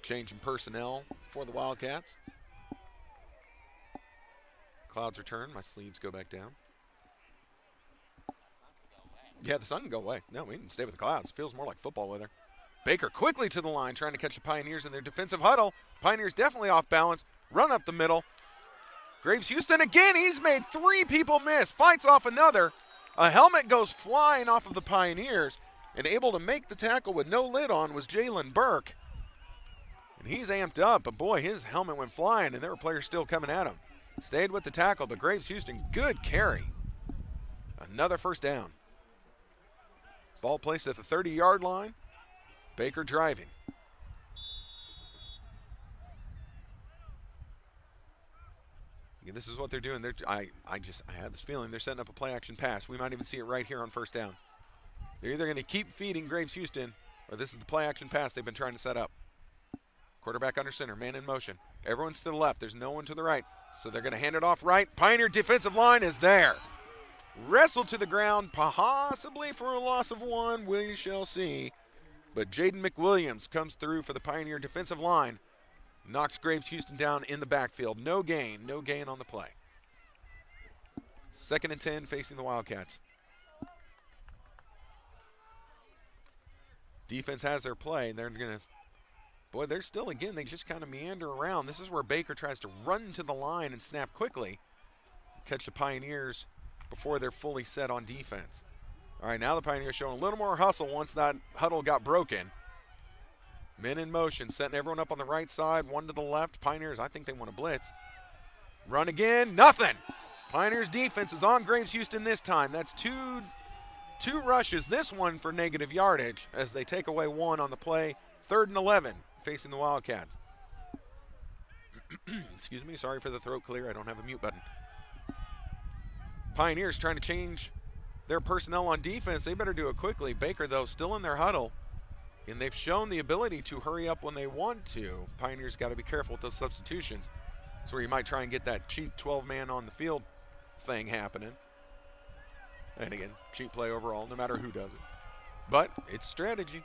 Change in personnel for the Wildcats. Clouds return. My sleeves go back down. Yeah, the sun can go away. No, we can stay with the Clouds. Feels more like football weather. Baker quickly to the line, trying to catch the Pioneers in their defensive huddle. Pioneers definitely off balance. Run up the middle. Graves Houston again. He's made 3 people miss. Fights off another. A helmet goes flying off of the Pioneers. And able to make the tackle with no lid on was Jalen Burke. And he's amped up. But boy, his helmet went flying, and there were players still coming at him. Stayed with the tackle, but Graves Houston, good carry. Another first down. Ball placed at the 30-yard line. Baker driving. Yeah, this is what they're doing. I had this feeling they're setting up a play-action pass. We might even see it right here on first down. They're either going to keep feeding Graves Houston, or this is the play-action pass they've been trying to set up. Quarterback under center, man in motion. Everyone's to the left. There's no one to the right. So they're going to hand it off right. Pioneer defensive line is there. Wrestled to the ground, possibly for a loss of 1. We shall see. But Jaden McWilliams comes through for the Pioneer defensive line. Knocks Graves Houston down in the backfield. No gain on the play. 2nd and 10 facing the Wildcats. Defense has their play, and they're going to, boy, they're still, again, they just kind of meander around. This is where Baker tries to run to the line and snap quickly. Catch the Pioneers before they're fully set on defense. All right, now the Pioneers showing a little more hustle once that huddle got broken. Men in motion, setting everyone up on the right side, 1 to the left. Pioneers, I think they want to blitz. Run again, nothing. Pioneers defense is on Graves Houston this time. That's two rushes, this one for negative yardage as they take away 1 on the play. 3rd and 11 facing the Wildcats. Excuse me, sorry for the throat clear. I don't have a mute button. Pioneers trying to change their personnel on defense. They better do it quickly. Baker, though, still in their huddle, and they've shown the ability to hurry up when they want to. Pioneers got to be careful with those substitutions. That's where you might try and get that cheap 12-man on the field thing happening. And again, cheap play overall, no matter who does it. But it's strategy.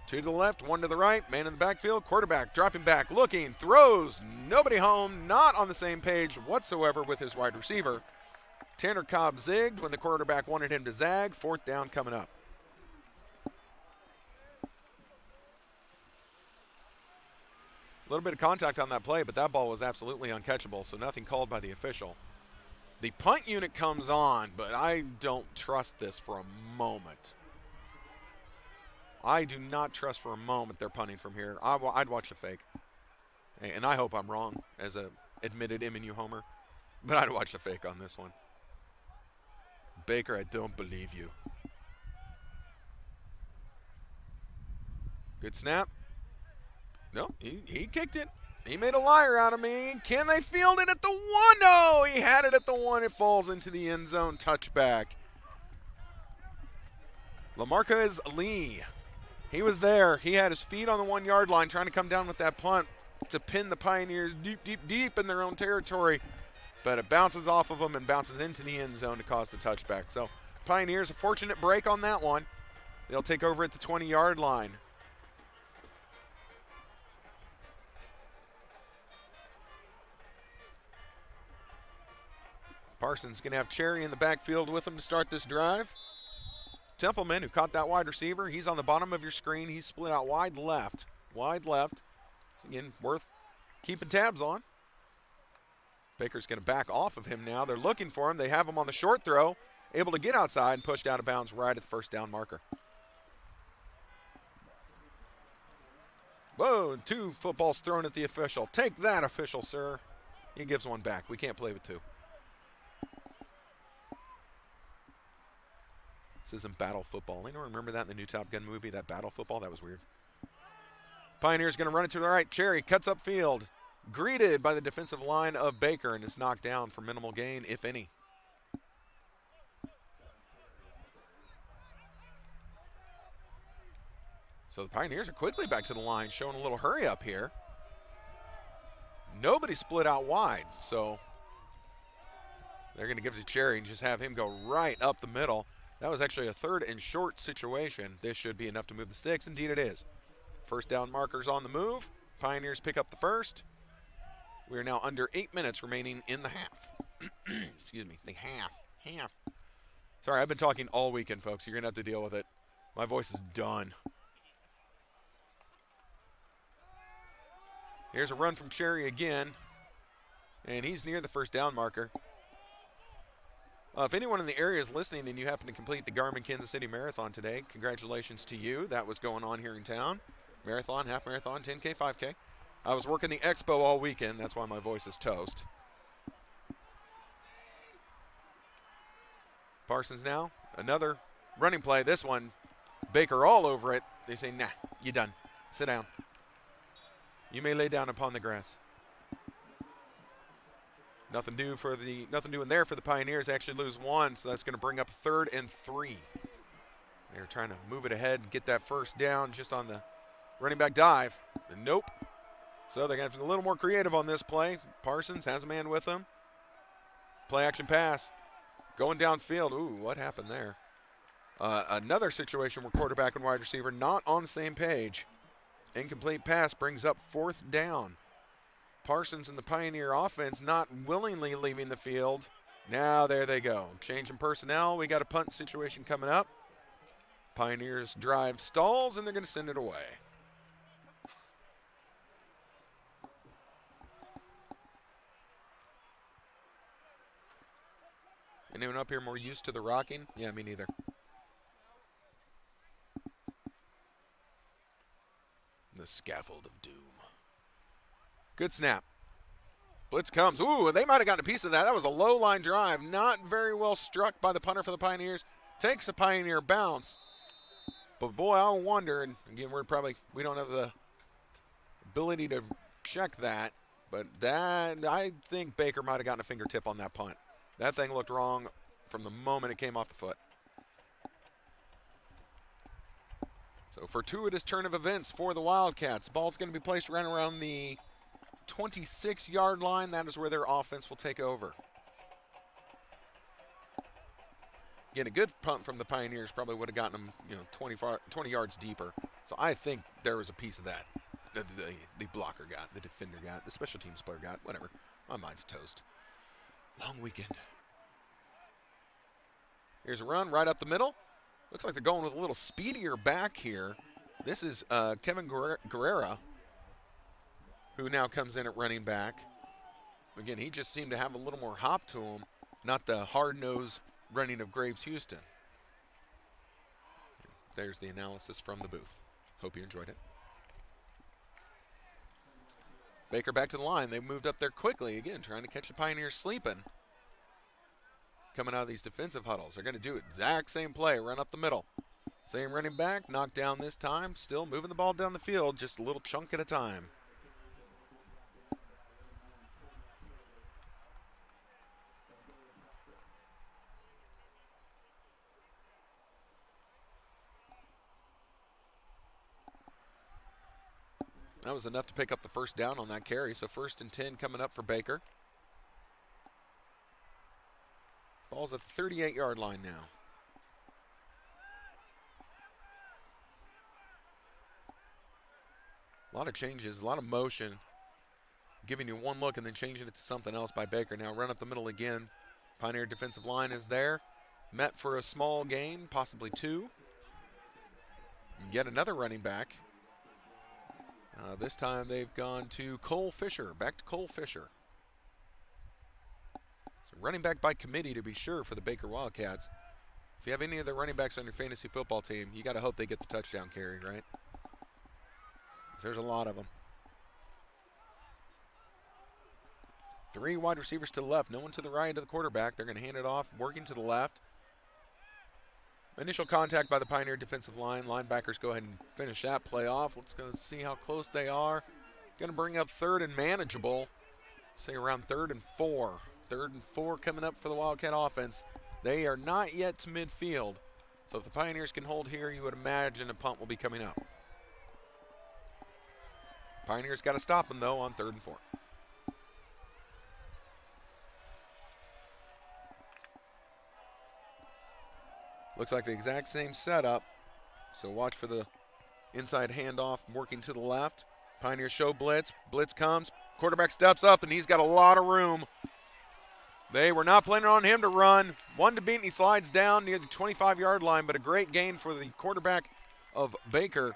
2 to the left, 1 to the right. Man in the backfield, quarterback dropping back, looking, throws, nobody home, not on the same page whatsoever with his wide receiver. Tanner Cobb zigged when the quarterback wanted him to zag. 4th down coming up. A little bit of contact on that play, but that ball was absolutely uncatchable, so nothing called by the official. The punt unit comes on, but I don't trust this for a moment. I do not trust for a moment they're punting from here. I'd watch the fake. And I hope I'm wrong as a admitted MNU homer. But I'd watch the fake on this one. Baker, I don't believe you. Good snap. No, he kicked it. He made a liar out of me. Can they field it at the 1? No, he had it at the 1. It falls into the end zone. Touchback. LaMarcus Lee. He was there. He had his feet on the 1-yard line trying to come down with that punt to pin the Pioneers deep in their own territory. But it bounces off of them and bounces into the end zone to cause the touchback. So Pioneers, a fortunate break on that one. They'll take over at the 20-yard line. Parsons going to have Cherry in the backfield with him to start this drive. Templeman, who caught that wide receiver, he's on the bottom of your screen. He's split out wide left. Wide left. So again, worth keeping tabs on. Baker's going to back off of him now. They're looking for him. They have him on the short throw, able to get outside and pushed out of bounds right at the 1st down marker. Whoa, 2 footballs thrown at the official. Take that, official, sir. He gives 1 back. We can't play with 2. This isn't battle football. Anyone remember that in the new Top Gun movie, that battle football? That was weird. Pioneers going to run it to the right. Cherry cuts upfield. Greeted by the defensive line of Baker and is knocked down for minimal gain, if any. So the Pioneers are quickly back to the line, showing a little hurry up here. Nobody split out wide, so they're going to give it to Cherry and just have him go right up the middle. That was actually a 3rd and short situation. This should be enough to move the sticks. Indeed it is. 1st down markers on the move. Pioneers pick up the 1st. We are now under 8 minutes remaining in the half. Excuse me, the half. Sorry, I've been talking all weekend, folks. You're going to have to deal with it. My voice is done. Here's a run from Cherry again. And he's near the 1st down marker. If anyone in the area is listening and you happen to complete the Garmin Kansas City Marathon today, congratulations to you. That was going on here in town. Marathon, half marathon, 10K, 5K. I was working the expo all weekend. That's why my voice is toast. Parsons now, another running play. This one, Baker all over it. They say, nah, you done. Sit down. You may lay down upon the grass. Nothing doing there for the Pioneers. They actually lose 1, so that's going to bring up 3rd and 3. They're trying to move it ahead and get that 1st down just on the running back dive. And nope. So they're going to have to be a little more creative on this play. Parsons has a man with him. Play action pass. Going downfield. Ooh, what happened there? Another situation where quarterback and wide receiver not on the same page. Incomplete pass brings up 4th down. Parsons and the Pioneer offense not willingly leaving the field. Now there they go. Changing personnel. We got a punt situation coming up. Pioneers drive stalls, and they're going to send it away. Anyone up here more used to the rocking? Yeah, me neither. The scaffold of doom. Good snap. Blitz comes. Ooh, they might have gotten a piece of that. That was a low line drive. Not very well struck by the punter for the Pioneers. Takes a Pioneer bounce. But boy, I wonder, and again, we don't have the ability to check that, but I think Baker might have gotten a fingertip on that punt. That thing looked wrong from the moment it came off the foot. So fortuitous turn of events for the Wildcats. Ball's going to be placed right around the 26-yard line. That is where their offense will take over. Again, a good punt from the Pioneers probably would have gotten them, 20 yards deeper. So I think there was a piece of that. The blocker got, the defender got, the special teams player got, whatever. My mind's toast. Long weekend. Here's a run right up the middle. Looks like they're going with a little speedier back here. This is Kevin Guerrera, who now comes in at running back. Again, he just seemed to have a little more hop to him, not the hard-nosed running of Graves Houston. There's the analysis from the booth. Hope you enjoyed it. Baker back to the line. They moved up there quickly. Again, trying to catch the Pioneers sleeping. Coming out of these defensive huddles. They're going to do exact same play. Run up the middle. Same running back. Knocked down this time. Still moving the ball down the field. Just a little chunk at a time. That was enough to pick up the first down on that carry. So 1st and 10 coming up for Baker. Ball's at the 38-yard line now. A lot of changes, a lot of motion. Giving you one look and then changing it to something else by Baker. Now run up the middle again. Pioneer defensive line is there. Met for a small gain, possibly 2. Yet another running back. This time they've gone to Cole Fisher. Back to Cole Fisher. So running back by committee to be sure for the Baker Wildcats. If you have any of the running backs on your fantasy football team, you got to hope they get the touchdown carry, right? 'Cause there's a lot of them. 3 wide receivers to the left. No one to the right of the quarterback. They're going to hand it off, working to the left. Initial contact by the Pioneer defensive line. Linebackers go ahead and finish that play off. Let's go see how close they are. Going to bring up 3rd and manageable. Say around 3rd and 4. 3rd and 4 coming up for the Wildcat offense. They are not yet to midfield. So if the Pioneers can hold here, you would imagine a punt will be coming up. Pioneers got to stop them, though, on 3rd and 4. Looks like the exact same setup. So watch for the inside handoff working to the left. Pioneers show blitz. Blitz comes. Quarterback steps up, and he's got a lot of room. They were not planning on him to run. 1 to beat, and he slides down near the 25-yard line, but a great gain for the quarterback of Baker.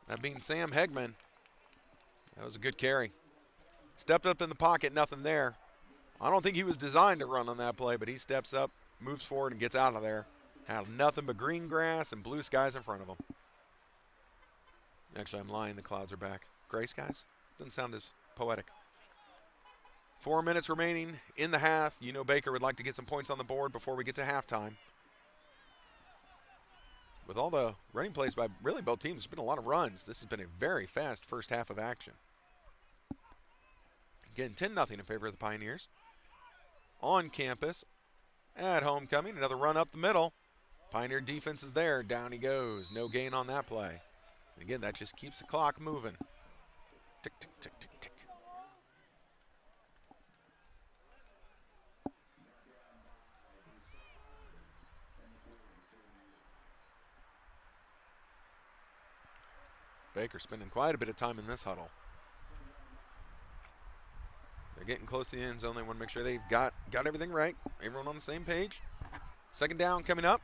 That being Sam Hegman. That was a good carry. Stepped up in the pocket, nothing there. I don't think he was designed to run on that play, but he steps up, moves forward, and gets out of there. Had nothing but green grass and blue skies in front of him. Actually, I'm lying. The clouds are back. Gray skies? Doesn't sound as poetic. 4 minutes remaining in the half. You know Baker would like to get some points on the board before we get to halftime. With all the running plays by really both teams, there's been a lot of runs. This has been a very fast first half of action. Again, 10-0 in favor of the Pioneers. On campus at homecoming, another run up the middle. Pioneer defense is there. Down he goes. No gain on that play. And again, that just keeps the clock moving. Tick, tick, tick, tick, tick. Baker spending quite a bit of time in this huddle. They're getting close to the end zone. They want to make sure they've got everything right. Everyone on the same page. Second down coming up.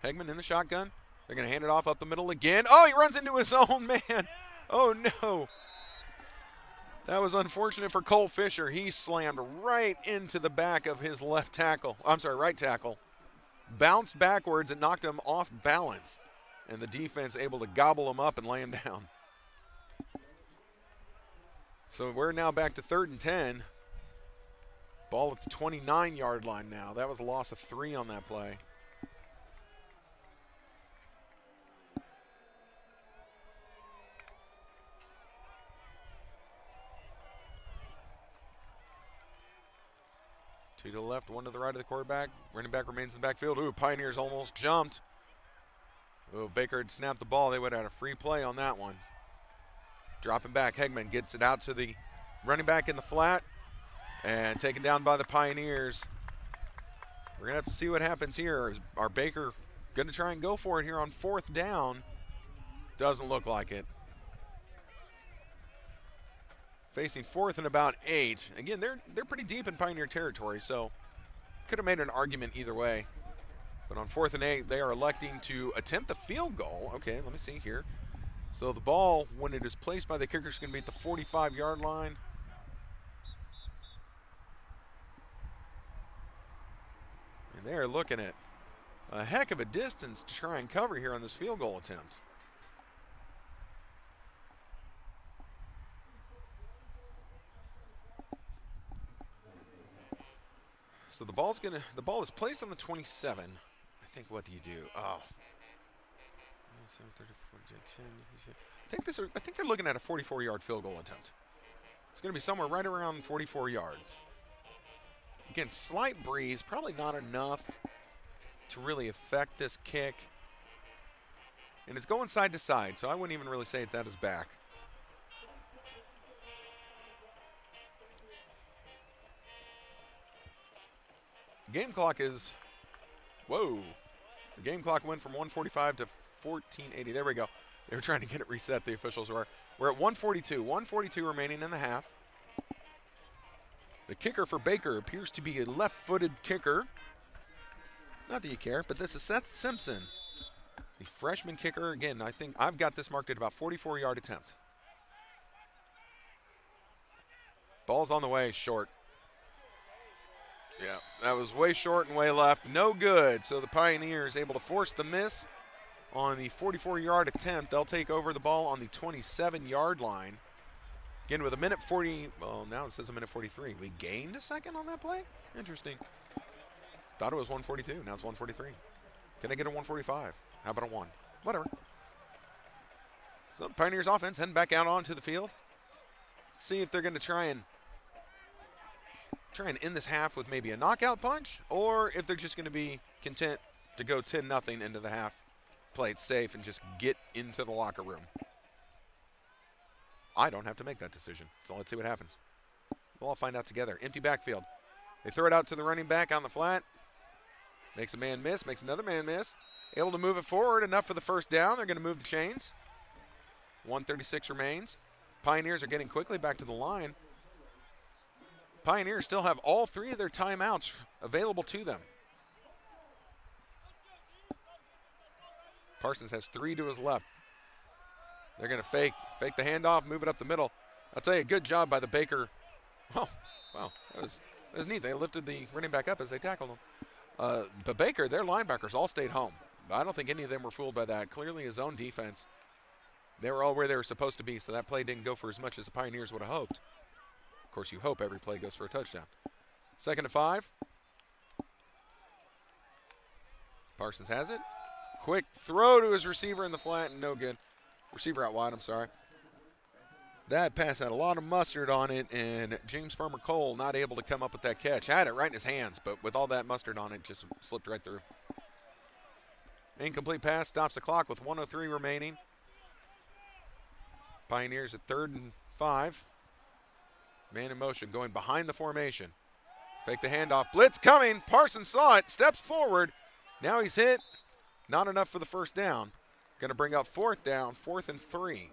Hegman in the shotgun. They're going to hand it off up the middle again. Oh, he runs into his own man. Oh, no. That was unfortunate for Cole Fisher. He slammed right into the back of his right tackle. Bounced backwards and knocked him off balance. And the defense able to gobble him up and lay him down. So we're now back to 3rd and 10. Ball at the 29-yard line now. That was a loss of 3 on that play. Two to the left, one to the right of the quarterback. Running back remains in the backfield. Ooh, Pioneers almost jumped. Ooh, Baker had snapped the ball. They would have had a free play on that one. Dropping back, Hegman gets it out to the running back in the flat and taken down by the Pioneers. We're going to have to see what happens here. Are Baker going to try and go for it here on 4th down? Doesn't look like it. Facing 4th and about 8. Again, they're pretty deep in Pioneer territory, so could have made an argument either way. But on 4th and 8, they are electing to attempt the field goal. Okay, let me see here. So the ball, when it is placed by the kicker, is going to be at the 45-yard line. And they are looking at a heck of a distance to try and cover here on this field goal attempt. So the ball is placed on the 27. I think, what do you do? Oh. I think they're looking at a 44-yard field goal attempt. It's going to be somewhere right around 44 yards. Again, slight breeze, probably not enough to really affect this kick. And it's going side to side, so I wouldn't even really say it's at his back. Game clock is, whoa. The game clock went from 1:45 to 14:80. There we go. They were trying to get it reset, the officials were. We're at 1:42. 1:42 remaining in the half. The kicker for Baker appears to be a left-footed kicker. Not that you care, but this is Seth Simpson, the freshman kicker. Again, I think I've got this marked at about 44-yard attempt. Ball's on the way, short. Yeah, that was way short and way left. No good. So the Pioneers able to force the miss on the 44-yard attempt. They'll take over the ball on the 27-yard line. Again, with a minute 40. Well, now it says a minute 43. We gained a second on that play? Interesting. Thought it was 1:42. Now it's 1:43. Can I get a 1:45? How about a 1? Whatever. So the Pioneers offense heading back out onto the field. See if they're going to try and end this half with maybe a knockout punch, or if they're just going to be content to go 10-0 into the half, play it safe, and just get into the locker room. I don't have to make that decision, so let's see what happens. We'll all find out together. Empty backfield. They throw it out to the running back on the flat. Makes a man miss, makes another man miss. Able to move it forward, enough for the first down. They're going to move the chains. 1:36 remains. Pioneers are getting quickly back to the line. Pioneers still have all 3 of their timeouts available to them. Parsons has 3 to his left. They're going to fake the handoff, move it up the middle. I'll tell you, good job by the Baker. Oh, wow, that was neat. They lifted the running back up as they tackled him. But Baker, their linebackers all stayed home. I don't think any of them were fooled by that. Clearly his own defense, they were all where they were supposed to be, so that play didn't go for as much as the Pioneers would have hoped. Of course, you hope every play goes for a touchdown. 2nd and 5. Parsons has it. Quick throw to his receiver in the flat, and no good. Receiver out wide, I'm sorry. That pass had a lot of mustard on it, and James Farmer Cole not able to come up with that catch. Had it right in his hands, but with all that mustard on it, just slipped right through. Incomplete pass stops the clock with 1:03 remaining. Pioneers at 3rd and 5. Man in motion, going behind the formation. Fake the handoff. Blitz coming. Parsons saw it. Steps forward. Now he's hit. Not enough for the first down. Going to bring up 4th down. 4th and 3.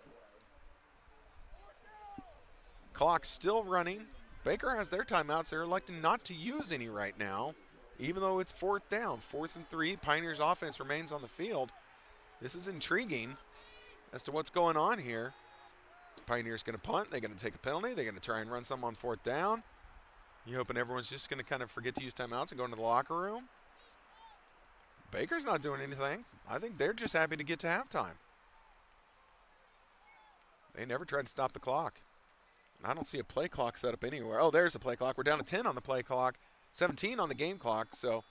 Clock still running. Baker has their timeouts. They're electing not to use any right now, even though it's 4th down. 4th and 3. Pioneers offense remains on the field. This is intriguing as to what's going on here. Pioneers going to punt. They're going to take a penalty. They're going to try and run some on 4th down. You hoping everyone's just going to kind of forget to use timeouts and go into the locker room? Baker's not doing anything. I think they're just happy to get to halftime. They never tried to stop the clock. I don't see a play clock set up anywhere. Oh, there's a play clock. We're down to 10 on the play clock, 17 on the game clock. So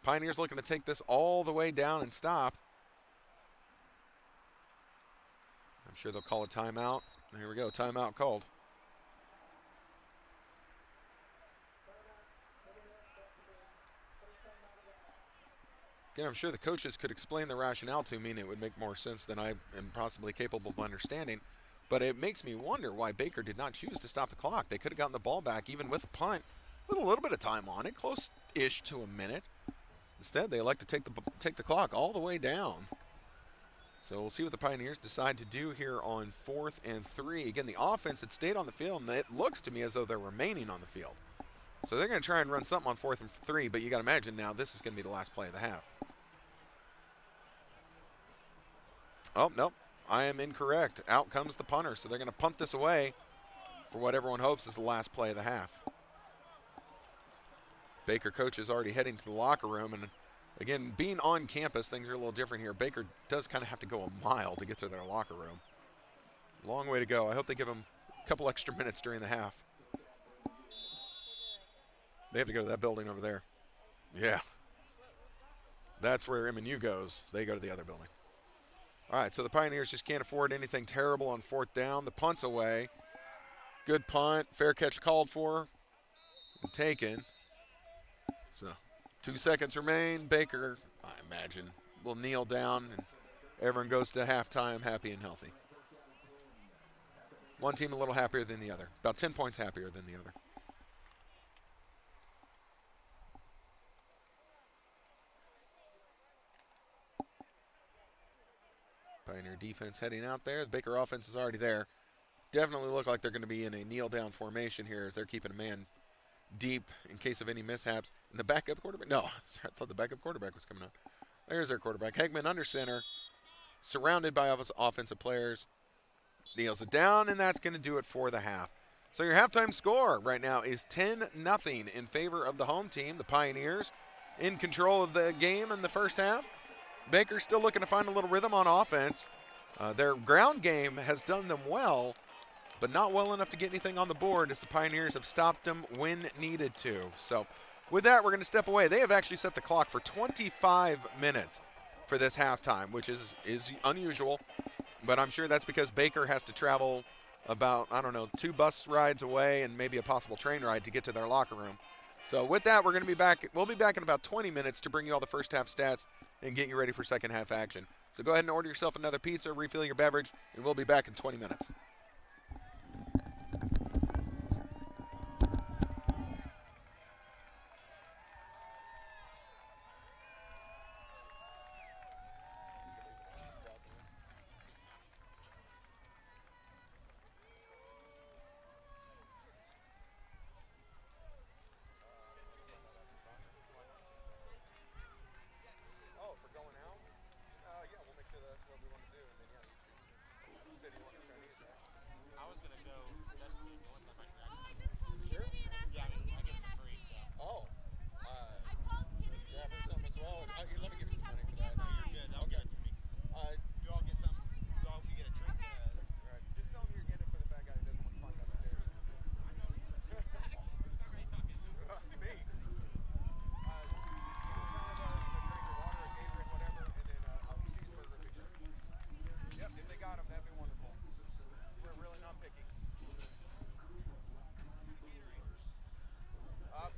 Pioneers looking to take this all the way down and stop. I'm sure they'll call a timeout. Here we go, timeout called. Again, I'm sure the coaches could explain the rationale to me, and it would make more sense than I am possibly capable of understanding. But it makes me wonder why Baker did not choose to stop the clock. They could have gotten the ball back even with a punt with a little bit of time on it, close-ish to a minute. Instead, they elect to take the clock all the way down. So we'll see what the Pioneers decide to do here on 4th and 3. Again, the offense had stayed on the field, and it looks to me as though they're remaining on the field. So they're going to try and run something on 4th and 3, but you got to imagine now this is going to be the last play of the half. Oh, nope. I am incorrect. Out comes the punter, so they're going to punt this away for what everyone hopes is the last play of the half. Baker coach is already heading to the locker room, and again, being on campus, things are a little different here. Baker does kind of have to go a mile to get to their locker room. Long way to go. I hope they give him a couple extra minutes during the half. They have to go to that building over there. Yeah. That's where MNU goes. They go to the other building. All right, so the Pioneers just can't afford anything terrible on 4th down. The punt's away. Good punt. Fair catch called for and taken. So 2 seconds remain. Baker, I imagine, will kneel down, and everyone goes to halftime happy and healthy. One team a little happier than the other. About 10 points happier than the other. Pioneer defense heading out there. The Baker offense is already there. Definitely look like they're going to be in a kneel-down formation here as they're keeping a man deep in case of any mishaps. And the backup quarterback? No, sorry, I thought the backup quarterback was coming out. There's their quarterback. Hegman under center, surrounded by offensive players. Kneels it down, and that's going to do it for the half. So your halftime score right now is 10-0 in favor of the home team, the Pioneers, in control of the game in the first half. Baker's still looking to find a little rhythm on offense. Their ground game has done them well, but not well enough to get anything on the board as the Pioneers have stopped them when needed to. So with that, we're going to step away. They have actually set the clock for 25 minutes for this halftime, which is unusual, but I'm sure that's because Baker has to travel about, 2 bus rides away and maybe a possible train ride to get to their locker room. So with that, we're going to be back. We'll be back in about 20 minutes to bring you all the first half stats and get you ready for second half action. So go ahead and order yourself another pizza, refill your beverage, and we'll be back in 20 minutes. I was gonna go substitute. Melissa might grab something. Sure? Yeah, I get it for free, so. Oh. Grab her something as well. Here, let me give you some money for that. No, you're good. They'll get it to me. You all get some. You all get a drink. Right. Just tell me you're getting it for the fat guy who doesn't want to climb down the stairs. I know. Who's talking? Me. You drink your water, a Gatorade, whatever, and then a cheeseburger pizza. Yep, if they got them, that'd be wonderful. We're really not picky.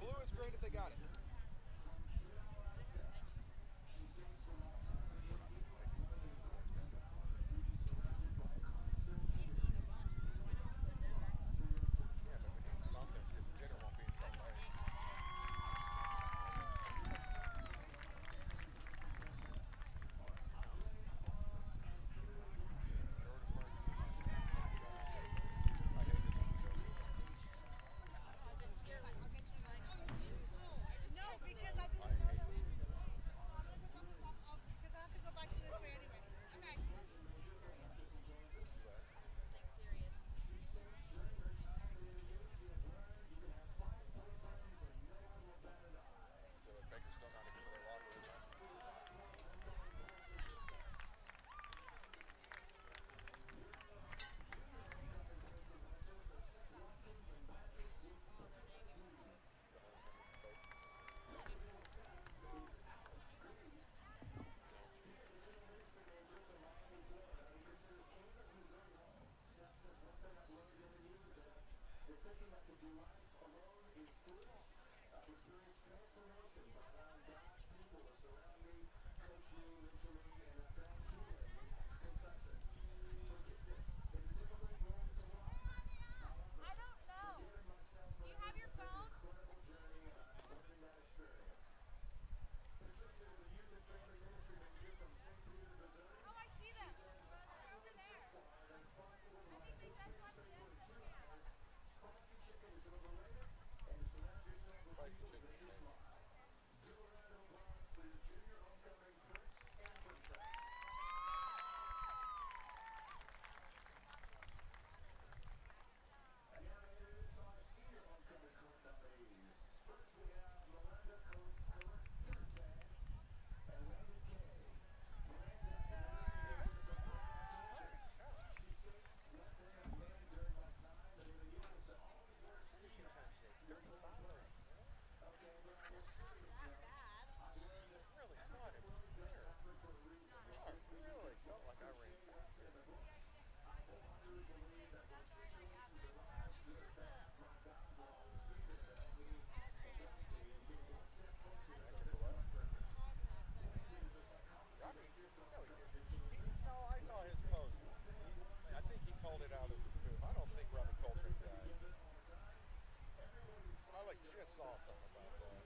Blue is great if they got it. Yeah, but we need something because dinner won't be until late. I hate this one. Spicy chicken is amazing. Finishing time today, 35. Really thought it was better. I really felt like I ran faster than actor for what? Robbie? No, he didn't. No, I saw his post. I think he called it out as a spoof. I don't think Robbie Coltrane died. I just saw something about that.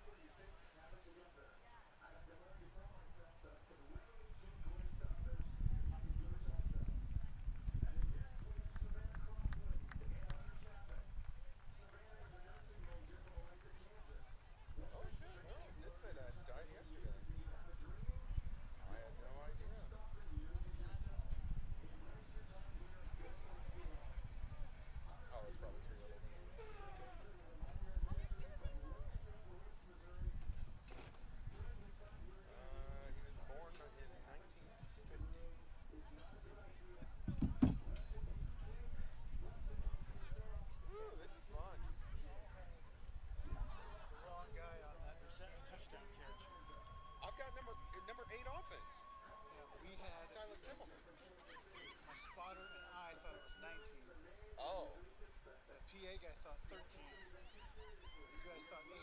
Oh shit! Well, it did say that. He died yesterday. I had no idea. Oh, it's probably too early. He was born in 1950. Ooh, this is fun. The wrong guy on that touchdown catch. I've got number 8 offense. Yeah, we had Silas Timmelman. my spotter and I thought it was 19. Oh, The PA guy thought 13. You guys thought 8.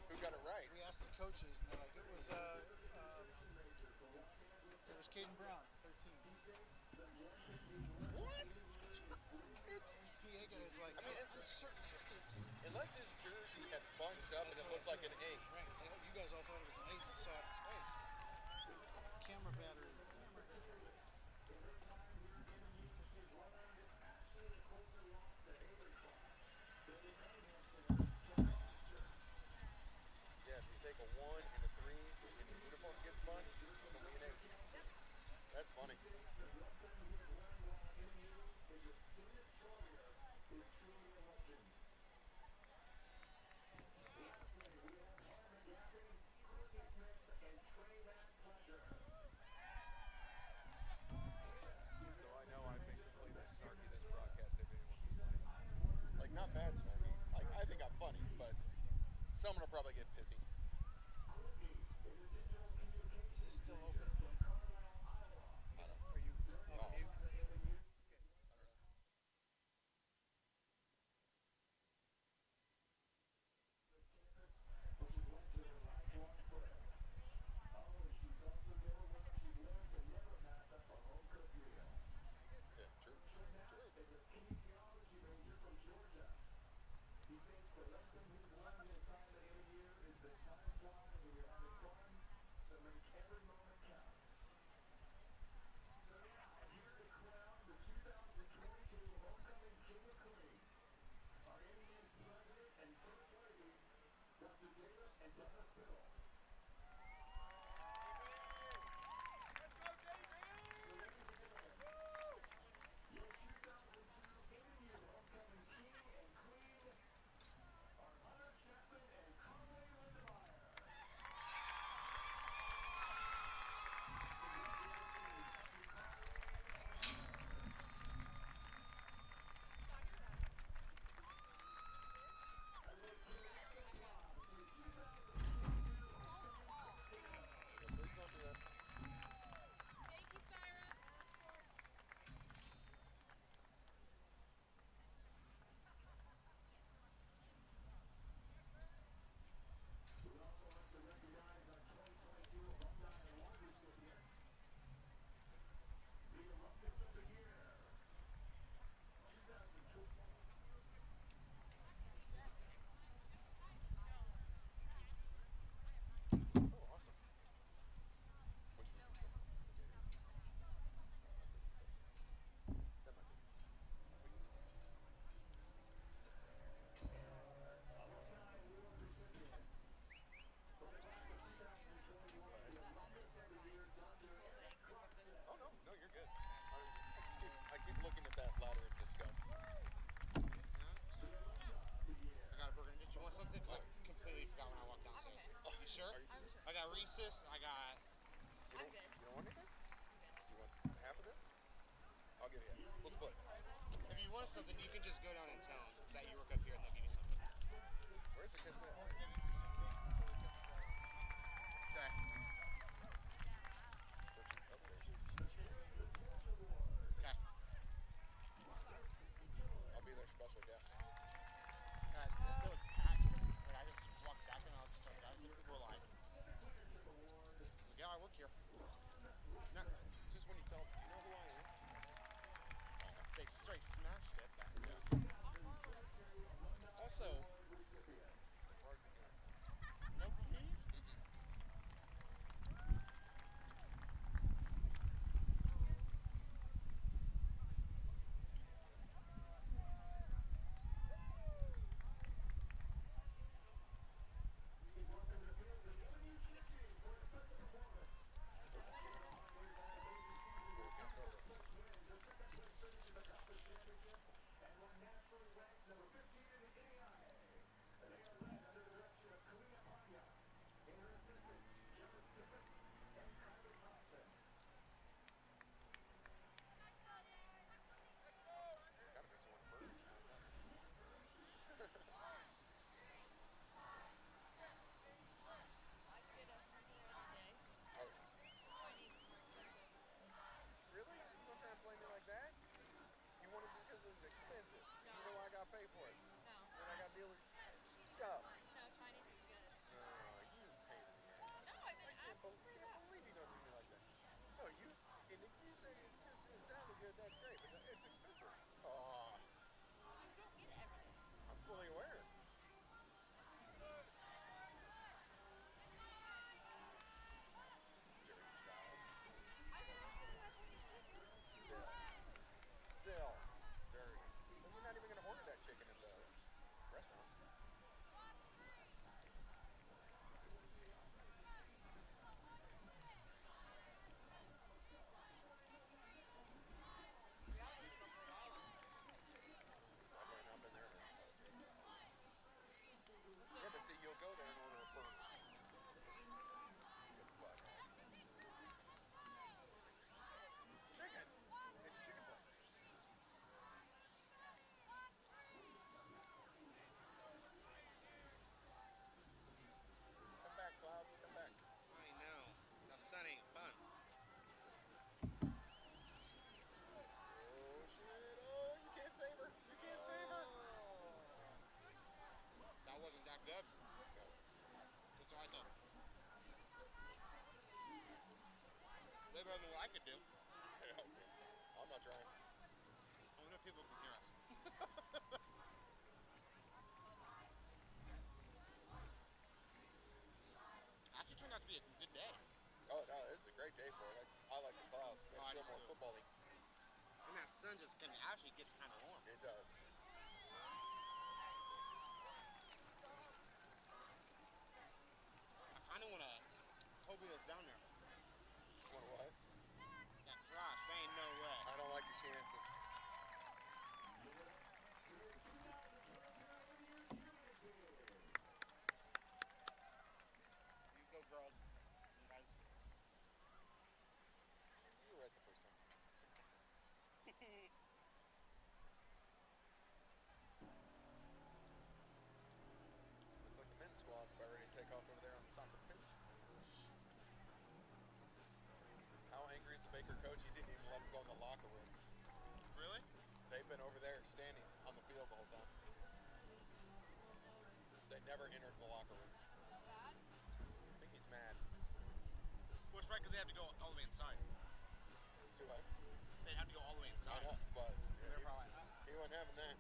who got it right? We asked the coaches, and they're like, it was Caden Brown, 13. What? It's PA guy was like, I mean, I'm certain it was 13. unless his jersey had bunched up and it looked like an 8. Right. You guys all thought it was an 8 and saw it twice. Camera battery. Yeah, if you take a 1 and a 3 and your uniform gets bunched, it's gonna be an 8. That's funny. So I know I've been completely snarky this broadcast if anyone complains. Like, not bad snarky. Like, I think I'm funny, but someone will probably get pissy. This is still open. I don't know. Are you Oh. mute? Yeah, true. assists. I got. I'm good. You don't want anything? Do you want half of this? I'll give you it. We'll split. If you want something, you can just go down and tell them that you work up here and they'll give you something. Where's the cassette? Okay. Okay. I'll be their special guest. It was packed. Like I just walked back and I'll just start driving. Some people were like, yeah, I work here. No, Just when you tell them, do you know who I am? they straight smashed it. Also, no keys? Gotta be someone burnt. Oh, really? You gonna try and play me like that? You want it just because it's expensive? No. You know I gotta pay for it. No. Then I gotta deal with stuff. No, Chinese is good. You pain in the ass. No, I've been I can't, asking for can't that. believe you don't do me like that. No, you. And if you say it sounded good, that's great, but it's expensive. Oh, You don't get everything. I'm fully aware. Dirty child. Still dirty. Well, you're not even gonna order that chicken at the restaurant. I've already not been there in a long time. Yeah, but see, you'll go there and order a burger. Get the fuck out. Chicken. It's a chicken place. Come back, Clouds. Come back. I know. The sun ain't fun. Oh, shit. Oh, you can't save her. You can't save her. That wasn't that good. That's what I thought. Way better than what I could do. I'm not trying. I wonder if people can hear us. Actually turned out to be a good day. Oh, no, this is a great day for it. I like the Clouds. They Oh, I feel do more too. football-y. And that sun just actually gets kind of warm. It does. I kind of want to Kobe us down there. Want what? That trash, there ain't no way. I don't like your chances. You go, girls. You guys. You were right the first time. Looks like the men's squad's about ready to take off over there on the soccer pitch. How angry is the Baker coach? He didn't even let him go in the locker room. Really? They've been over there standing on the field the whole time. They never entered the locker room. So bad? I think he's mad. Well, it's right because they have to go all the way inside. Do I? They have to go all the way I inside. know, but They're probably. he wasn't having that.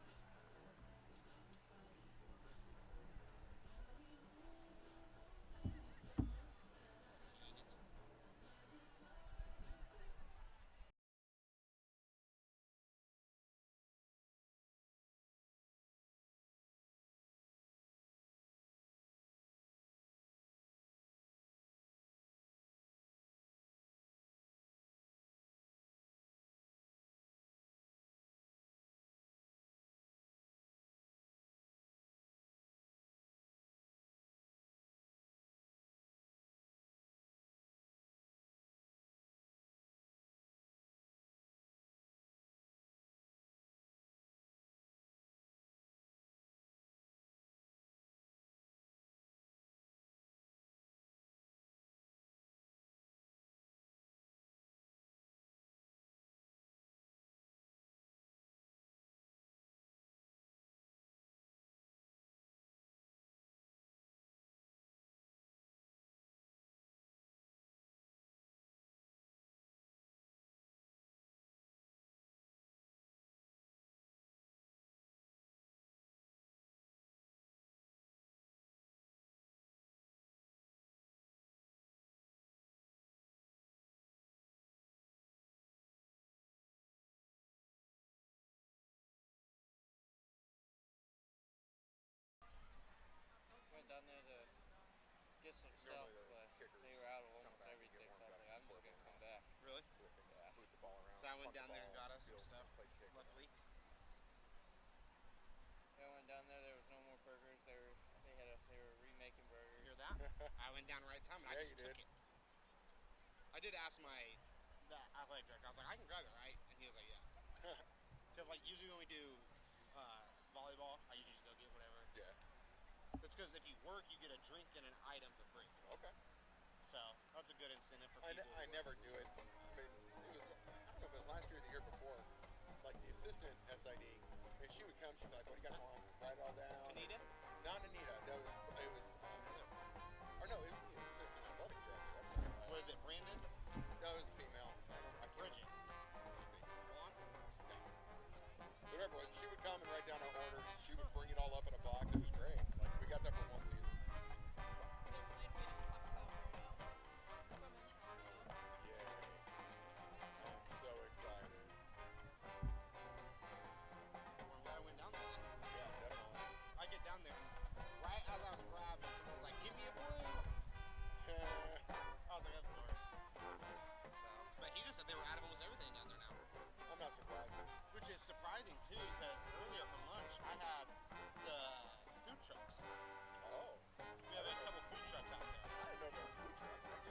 went down there and got us some stuff. Place kicked. Luckily. I went down there. There was no more burgers. They were remaking burgers. You hear that? I went down right time and I Yeah, just you took did. it. I did ask the athletic director. I was like, I can grab it, right? And he was like, yeah. Because like usually when we do volleyball, I usually just go get whatever. Yeah. That's because if you work, you get a drink and an item for free. Okay. So that's a good incentive for I people. I never do it. I mean, it was, I don't know if it was last year or the year before, like the assistant SID, and she would come, she'd be like, what do you guys want? Write it all down. Anita? Not Anita. It was, or no, it was the assistant athletic director. I'm sorry. Was it Brandon? No, it was a female. I can't Bridget? remember. Blonde? No. Whatever it was, she would come and write down our orders. She would bring it all up in a box. It was great. Like, we got that for one season. Yay. I'm so excited. Well, I'm glad I went down there then. Yeah, definitely. I get down there and right as I was grabbing, someone was like, give me a blue. I was like, of course. So, but he just said they were out of almost everything down there now. I'm not surprised. Which is surprising too, because earlier for lunch I had the food trucks. Oh, We have a couple food trucks out there. I didn't know there were food trucks. Like,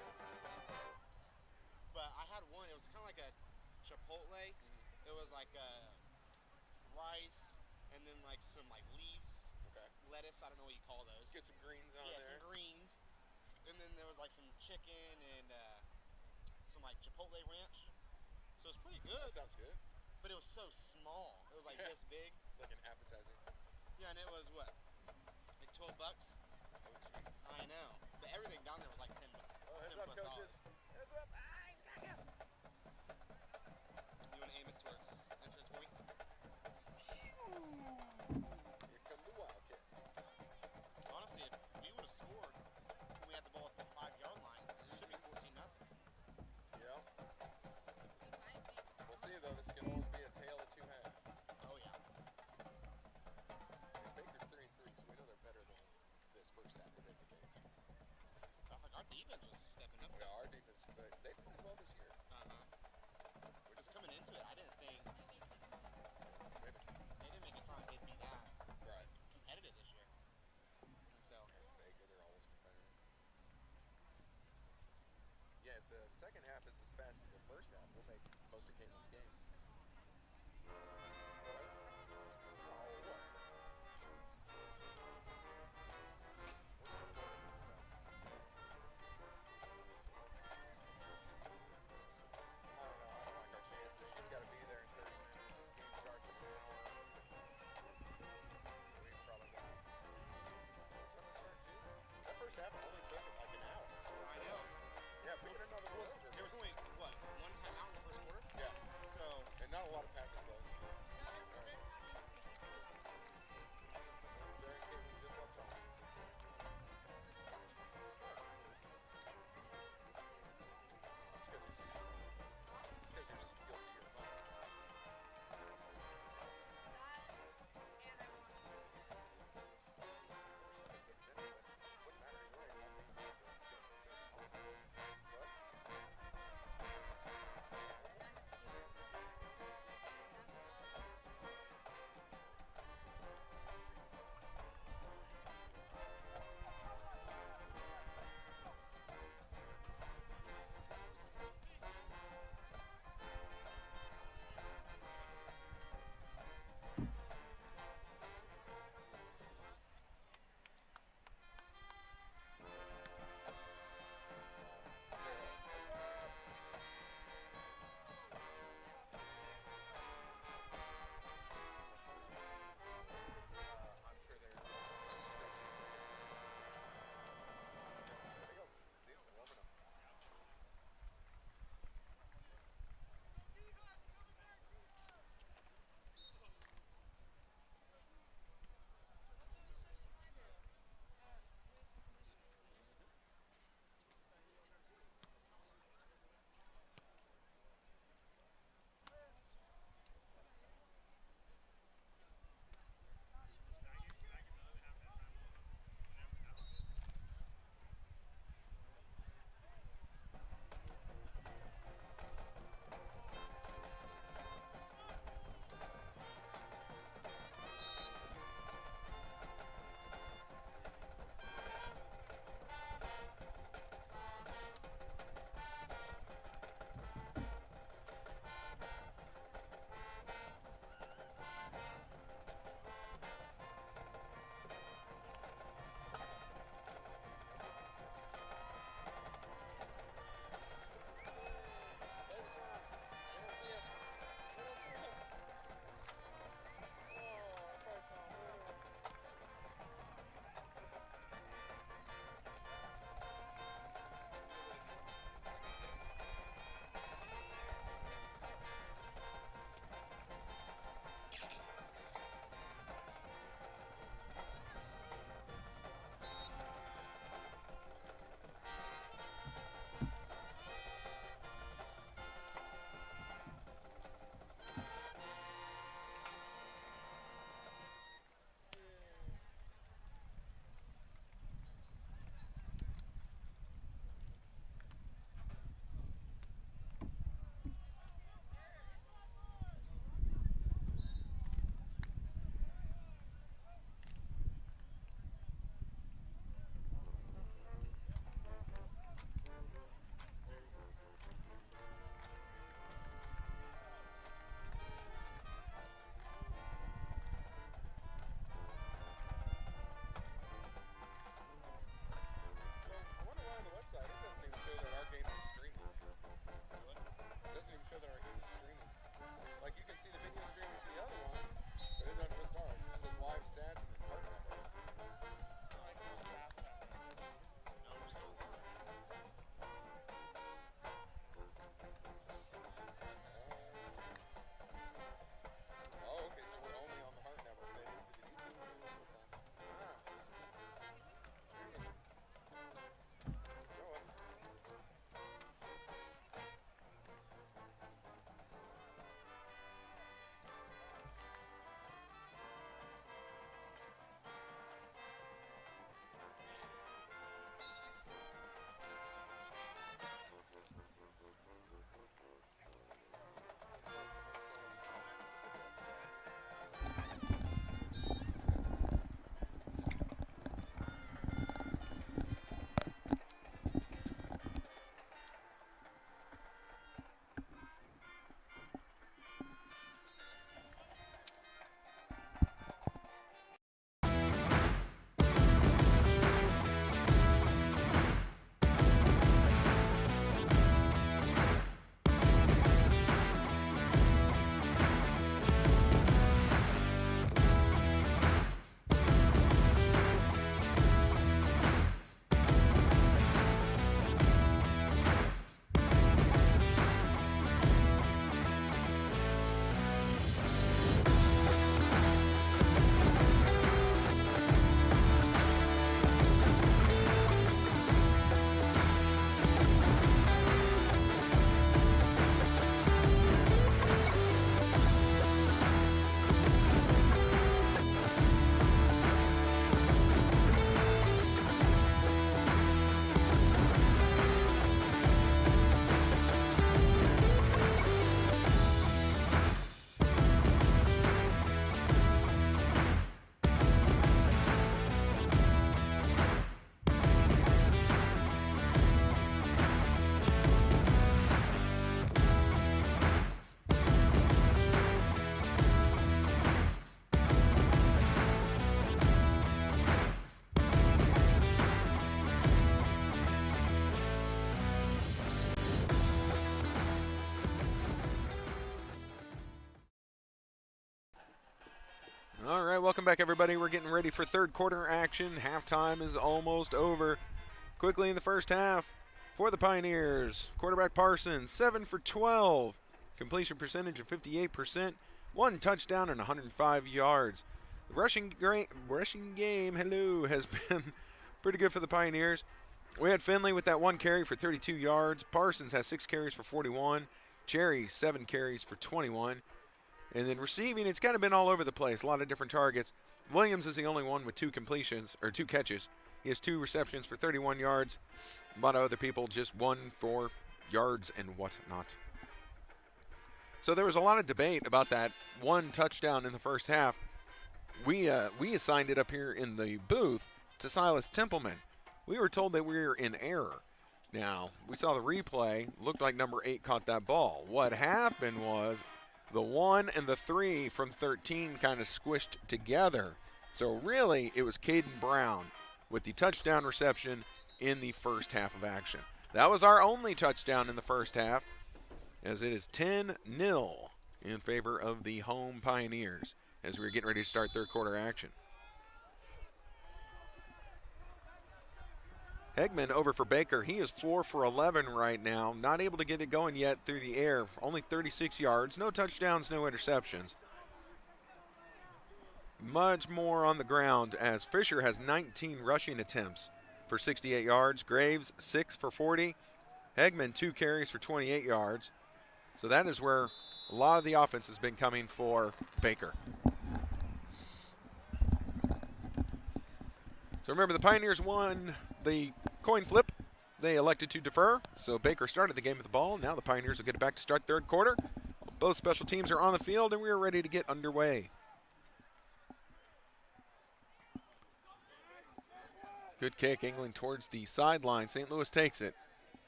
But I had one, it was kind of like a Chipotle. It was like rice and then like some like leaves, okay. lettuce, I don't know what you call those. Get some greens on Yeah, there. some greens. And then there was like some chicken and some like Chipotle ranch. So it was pretty good, That sounds good. but it was so small. It was like Yeah. this big. It's like an appetizer. Yeah, and it was what? Like $12? Oh, jeez. I know. But everything down there was like 10 bucks. Oh, heads 10 up, plus coaches. dollars. Heads up. Ah, he's got to go. You want to aim it towards entrance for me? Here come the Wildcats. Honestly, if we would have scored when we had the ball at the 5-yard line, it should be 14-0. Yeah. We'll see, though. This can always be a tale of two halves. Oh, yeah. And Baker's 3-3, so we know they're better than this first half of the game. I think our defense was stepping up. Yeah, our defense, but they played well this year. We're just coming into it. I didn't think Maybe. they didn't make it sound like they'd be that Right. competitive this year. And so, It's Baker. They're always competitive. Yeah, if the second half is as fast as the first half, we'll make most of Caitlin's game. I don't know. I don't like our chances. She's got to be there in 30 minutes. Game starts in an hour. welcome back, everybody. We're getting ready for third quarter action. Halftime is almost over. Quickly in the first half for the Pioneers. Quarterback Parsons, 7 for 12. Completion percentage of 58%. 1 touchdown and 105 yards. The rushing game, has been pretty good for the Pioneers. We had Finley with that 1 carry for 32 yards. Parsons has 6 carries for 41. Cherry, 7 carries for 21. And then receiving, it's kind of been all over the place. A lot of different targets. Williams is the only one with 2 completions, or 2 catches. He has 2 receptions for 31 yards. A lot of other people just 1 for yards and whatnot. So there was a lot of debate about that 1 touchdown in the first half. We assigned it up here in the booth to Silas Templeman. We were told that we were in error. Now, we saw the replay. Looked like number 8 caught that ball. What happened was the 1 and the 3 from 13 kind of squished together. So really, it was Caden Brown with the touchdown reception in the first half of action. That was our only touchdown in the first half, as it is 10-0 in favor of the home Pioneers as we're getting ready to start third quarter action. Hegman over for Baker. He is 4 for 11 right now. Not able to get it going yet through the air. Only 36 yards. No touchdowns, no interceptions. Much more on the ground as Fisher has 19 rushing attempts for 68 yards. Graves, 6 for 40. Hegman, 2 carries for 28 yards. So that is where a lot of the offense has been coming for Baker. So remember, the Pioneers won the coin flip. They elected to defer, so Baker started the game with the ball. Now the Pioneers will get it back to start third quarter. Both special teams are on the field, and we are ready to get underway. Good kick, angling towards the sideline. St. Louis takes it.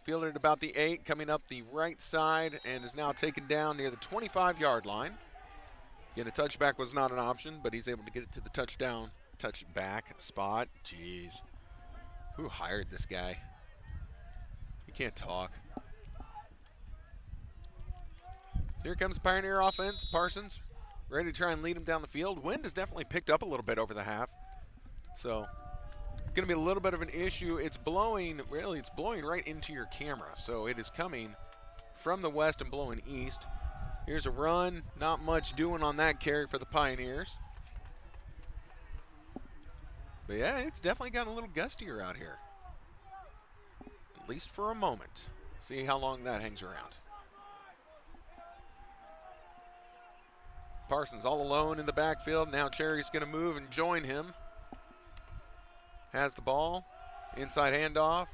Fielded about the 8, coming up the right side, and is now taken down near the 25-yard line. Again, a touchback was not an option, but he's able to get it to the touchback spot. Jeez. Who hired this guy? He can't talk. Here comes the Pioneer offense. Parsons ready to try and lead him down the field. Wind has definitely picked up a little bit over the half. So it's going to be a little bit of an issue. It's blowing right into your camera. So it is coming from the west and blowing east. Here's a run. Not much doing on that carry for the Pioneers. But yeah, it's definitely gotten a little gustier out here. At least for a moment. See how long that hangs around. Parsons all alone in the backfield. Now Cherry's going to move and join him. Has the ball. Inside handoff.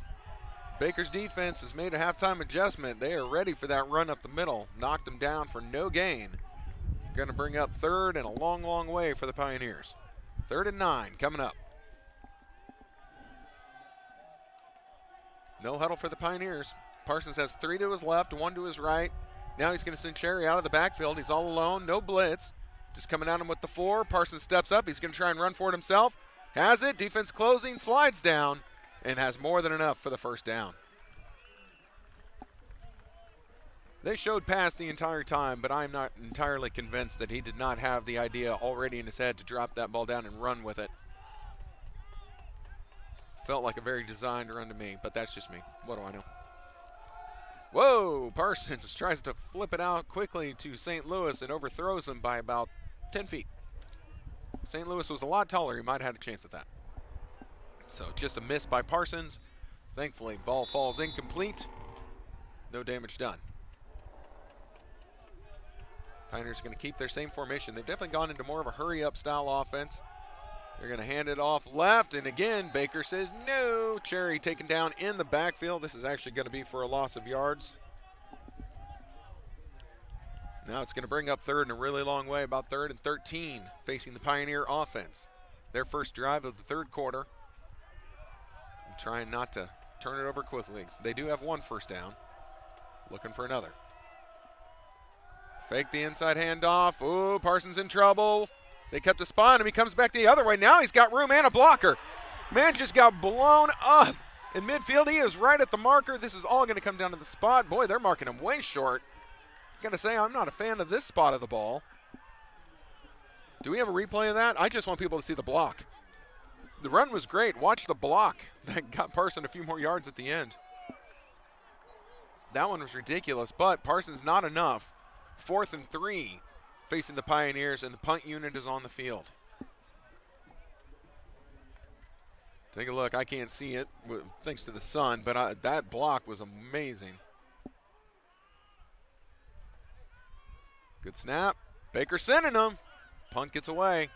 Baker's defense has made a halftime adjustment. They are ready for that run up the middle. Knocked them down for no gain. Going to bring up third and a long, long way for the Pioneers. 3rd and 9 coming up. No huddle for the Pioneers. Parsons has 3 to his left, 1 to his right. Now he's going to send Cherry out of the backfield. He's all alone, no blitz. Just coming at him with the 4. Parsons steps up. He's going to try and run for it himself. Has it. Defense closing, slides down, and has more than enough for the first down. They showed pass the entire time, but I'm not entirely convinced that he did not have the idea already in his head to drop that ball down and run with it. Felt like a very designed run to me, but that's just me. What do I know? Whoa! Parsons tries to flip it out quickly to St. Louis and overthrows him by about 10 feet. St. Louis was a lot taller. He might have had a chance at that. So just a miss by Parsons. Thankfully, ball falls incomplete. No damage done. Pioneers going to keep their same formation. They've definitely gone into more of a hurry-up style offense. They're going to hand it off left, and again, Baker says no. Cherry taken down in the backfield. This is actually going to be for a loss of yards. Now it's going to bring up third in a really long way, about 3rd and 13, facing the Pioneer offense. Their first drive of the third quarter. I'm trying not to turn it over quickly. They do have 1 first down. Looking for another. Fake the inside handoff. Ooh, Parsons in trouble. They kept the spot on him. He comes back the other way. Now he's got room and a blocker. Man just got blown up in midfield. He is right at the marker. This is all going to come down to the spot. Boy, they're marking him way short. Got to say, I'm not a fan of this spot of the ball. Do we have a replay of that? I just want people to see the block. The run was great. Watch the block that got Parson a few more yards at the end. That one was ridiculous, but Parsons not enough. 4th and 3 facing the Pioneers, and the punt unit is on the field. Take a look. I can't see it thanks to the sun, but that block was amazing. Good snap. Baker sending them. Punt gets away.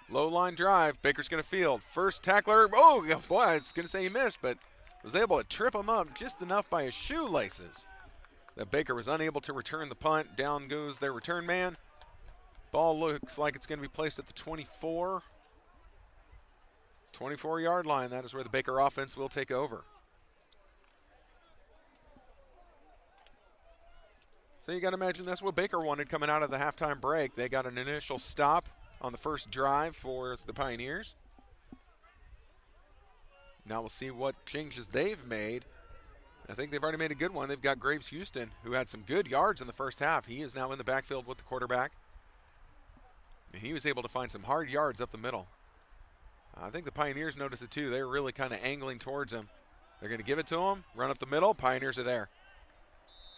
Low line drive. Baker's going to field. First tackler. Oh, boy, I was going to say he missed, but was able to trip him up just enough by his shoelaces that Baker was unable to return the punt. Down goes their return man. Ball looks like it's going to be placed at the 24. 24-yard line. That is where the Baker offense will take over. So you got to imagine that's what Baker wanted coming out of the halftime break. They got an initial stop on the first drive for the Pioneers. Now we'll see what changes they've made. I think they've already made a good one. They've got Graves Houston, who had some good yards in the first half. He is now in the backfield with the quarterback. And he was able to find some hard yards up the middle. I think the Pioneers noticed it too. They were really kind of angling towards him. They're going to give it to him, run up the middle. Pioneers are there.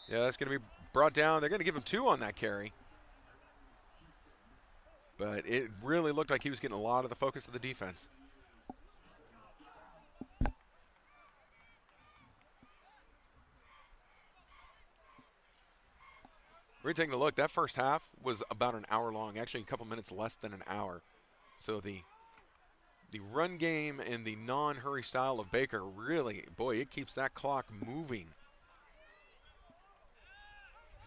Yeah, that's going to be brought down. They're going to give him 2 on that carry. But it really looked like he was getting a lot of the focus of the defense. We're taking a look. That first half was about an hour long, actually a couple minutes less than an hour. So the run game and the non-hurry style of Baker really, boy, it keeps that clock moving.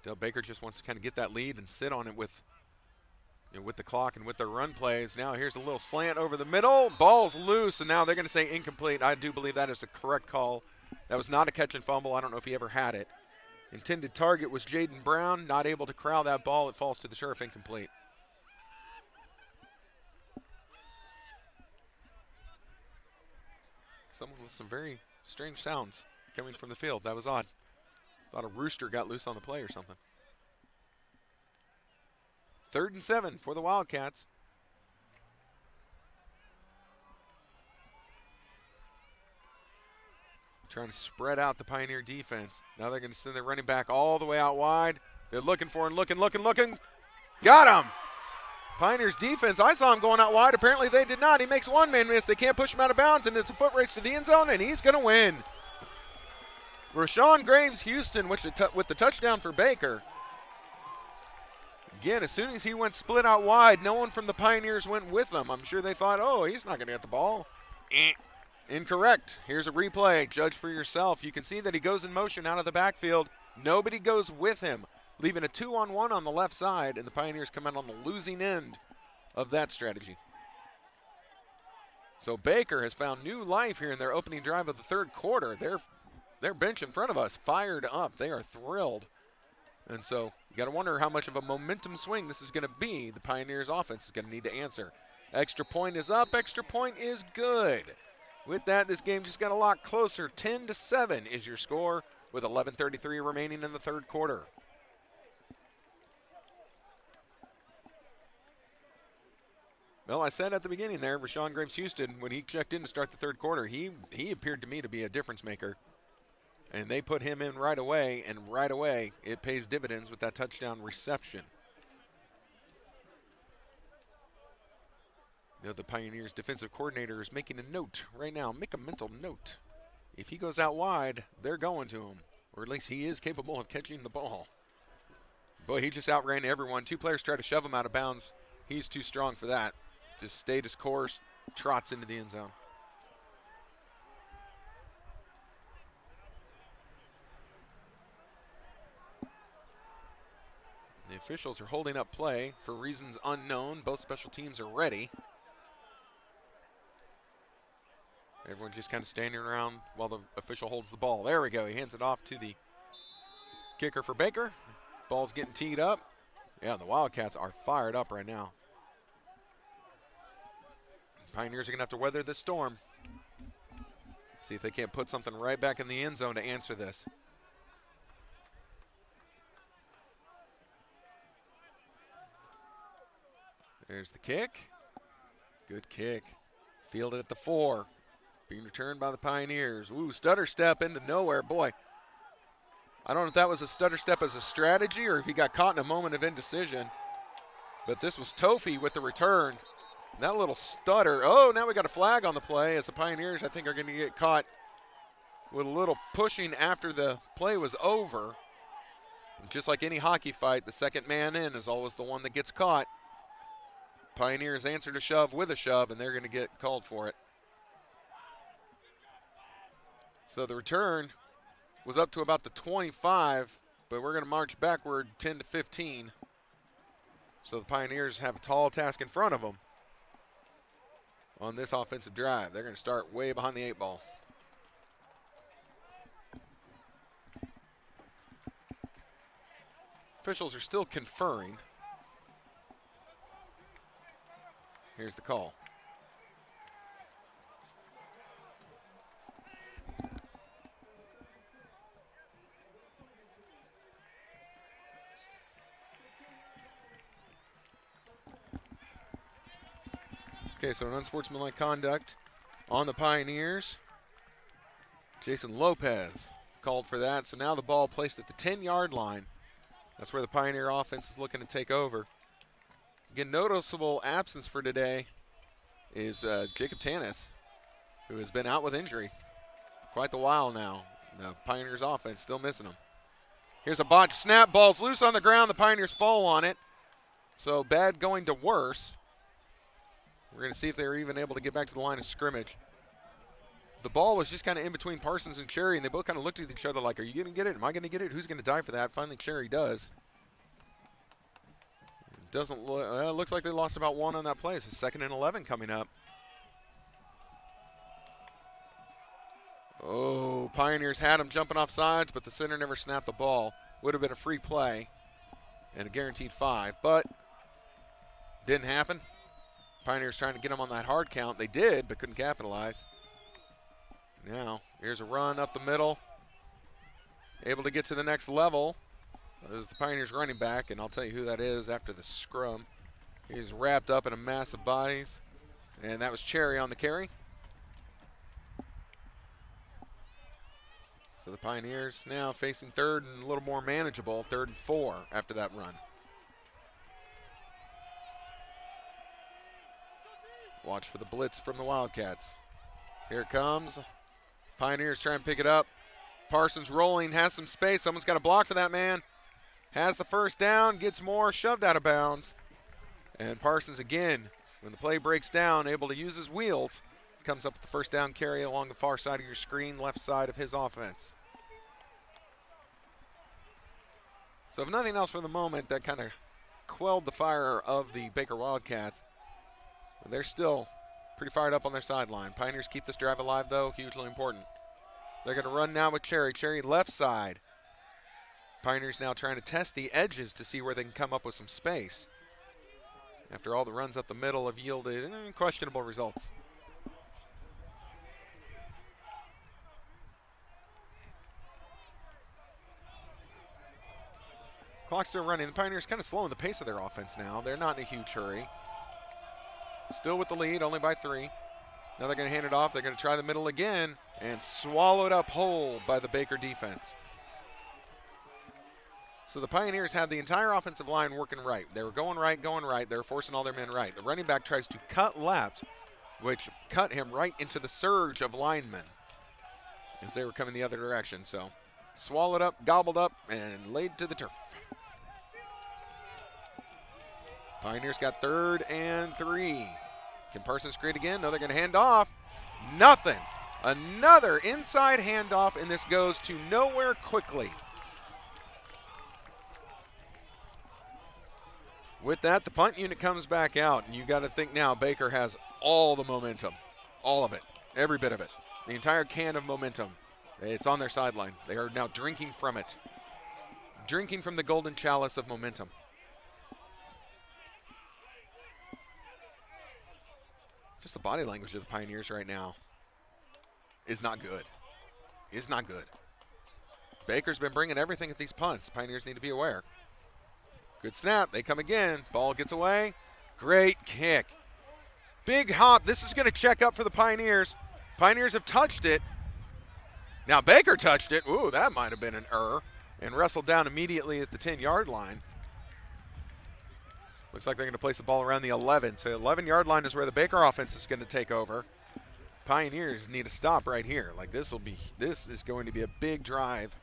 Still, Baker just wants to kind of get that lead and sit on it with the clock and with their run plays. Now here's a little slant over the middle. Ball's loose, and now they're going to say incomplete. I do believe that is a correct call. That was not a catch and fumble. I don't know if he ever had it. Intended target was Jaden Brown. Not able to corral that ball. It falls to the Sheriff incomplete. Someone with some very strange sounds coming from the field. That was odd. Thought a rooster got loose on the play or something. 3rd and 7 for the Wildcats. Trying to spread out the Pioneer defense. Now they're going to send their running back all the way out wide. They're looking for him, looking. Got him! Pioneers defense, I saw him going out wide. Apparently they did not. He makes one man miss. They can't push him out of bounds, and it's a foot race to the end zone, and he's going to win. Rashawn Graves Houston with the touchdown for Baker. Again, as soon as he went split out wide, no one from the Pioneers went with him. I'm sure they thought, oh, he's not going to get the ball. Incorrect. Here's a replay. Judge for yourself. You can see that he goes in motion out of the backfield. Nobody goes with him, leaving a 2-on-1 on the left side, and the Pioneers come out on the losing end of that strategy. So Baker has found new life here in their opening drive of the third quarter. Their bench in front of us fired up. They are thrilled. And so you got to wonder how much of a momentum swing this is going to be. The Pioneers offense is going to need to answer. Extra point is up. Extra point is good. With that, this game just got a lot closer. 10-7 is your score with 11:33 remaining in the third quarter. Well, I said at the beginning there, Rashawn Graves Houston, when he checked in to start the third quarter, he appeared to me to be a difference maker. And they put him in right away, and right away it pays dividends with that touchdown reception. You know, the Pioneers defensive coordinator is making a note right now. Make a mental note. If he goes out wide, they're going to him. Or at least he is capable of catching the ball. Boy, he just outran everyone. 2 players try to shove him out of bounds. He's too strong for that. Just stayed his course, trots into the end zone. The officials are holding up play for reasons unknown. Both special teams are ready. Everyone's just kind of standing around while the official holds the ball. There we go. He hands it off to the kicker for Baker. Ball's getting teed up. Yeah, the Wildcats are fired up right now. Pioneers are going to have to weather this storm. See if they can't put something right back in the end zone to answer this. There's the kick. Good kick. Fielded at the 4. Being returned by the Pioneers. Ooh, stutter step into nowhere. Boy, I don't know if that was a stutter step as a strategy or if he got caught in a moment of indecision. But this was Tofi with the return. That little stutter. Oh, now we got a flag on the play as the Pioneers, I think, are going to get caught with a little pushing after the play was over. Just like any hockey fight, the second man in is always the one that gets caught. Pioneers answered a shove with a shove, and they're going to get called for it. So the return was up to about the 25, but we're going to march backward 10 to 15. So the Pioneers have a tall task in front of them on this offensive drive. They're going to start way behind the 8 ball. Officials are still conferring. Here's the call. Okay, so an unsportsmanlike conduct on the Pioneers. Jason Lopez called for that. So now the ball placed at the 10-yard line. That's where the Pioneer offense is looking to take over. Again, noticeable absence for today is Jacob Tanis, who has been out with injury quite the while now. The Pioneers offense still missing him. Here's a botch snap. Ball's loose on the ground. The Pioneers fall on it. So bad going to worse. We're going to see if they were even able to get back to the line of scrimmage. The ball was just kind of in between Parsons and Cherry, and they both kind of looked at each other like, are you going to get it? Am I going to get it? Who's going to die for that? Finally, Cherry does. Doesn't look, it looks like they lost about one on that play. It's 2nd and 11 coming up. Oh, Pioneers had him jumping off sides, but the center never snapped the ball. Would have been a free play and a guaranteed 5, but didn't happen. Pioneers trying to get him on that hard count. They did, but couldn't capitalize. Now, here's a run up the middle. Able to get to the next level. This is the Pioneers running back, and I'll tell you who that is after the scrum. He's wrapped up in a mass of bodies, and that was Cherry on the carry. So the Pioneers now facing 3rd and a little more manageable, 3rd and 4 after that run. Watch for the blitz from the Wildcats. Here it comes. Pioneers try and pick it up. Parsons rolling, has some space. Someone's got a block for that man. Has the first down, gets more, shoved out of bounds. And Parsons again, when the play breaks down, able to use his wheels, comes up with the first down carry along the far side of your screen, left side of his offense. So if nothing else for the moment, that kind of quelled the fire of the Baker Wildcats. They're still pretty fired up on their sideline. Pioneers keep this drive alive, though, hugely important. They're going to run now with Cherry. Cherry left side. Pioneers now trying to test the edges to see where they can come up with some space. After all the runs up the middle have yielded questionable results. Clock's still running. The Pioneers kind of slowing the pace of their offense now. They're not in a huge hurry. Still with the lead, only by 3. Now they're going to hand it off. They're going to try the middle again and swallowed up whole by the Baker defense. So the Pioneers had the entire offensive line working right. They were going right, going right. They were forcing all their men right. The running back tries to cut left, which cut him right into the surge of linemen as they were coming the other direction. So swallowed up, gobbled up, and laid to the turf. Pioneers got 3rd and 3. Can Parsons create again? No, they're going to hand off. Nothing. Another inside handoff, and this goes to nowhere quickly. With that, the punt unit comes back out, and you got to think now Baker has all the momentum. All of it. Every bit of it. The entire can of momentum. It's on their sideline. They are now drinking from it. Drinking from the golden chalice of momentum. Just the body language of the Pioneers right now is not good. Is not good. Baker's been bringing everything at these punts. Pioneers need to be aware. Good snap. They come again. Ball gets away. Great kick. Big hop. This is going to check up for the Pioneers. Pioneers have touched it. Now Baker touched it. Ooh, that might have been an error. And wrestled down immediately at the 10-yard line. Looks like they're going to place the ball around the 11. So 11-yard line is where the Baker offense is going to take over. Pioneers need to stop right here. Like this is going to be a big drive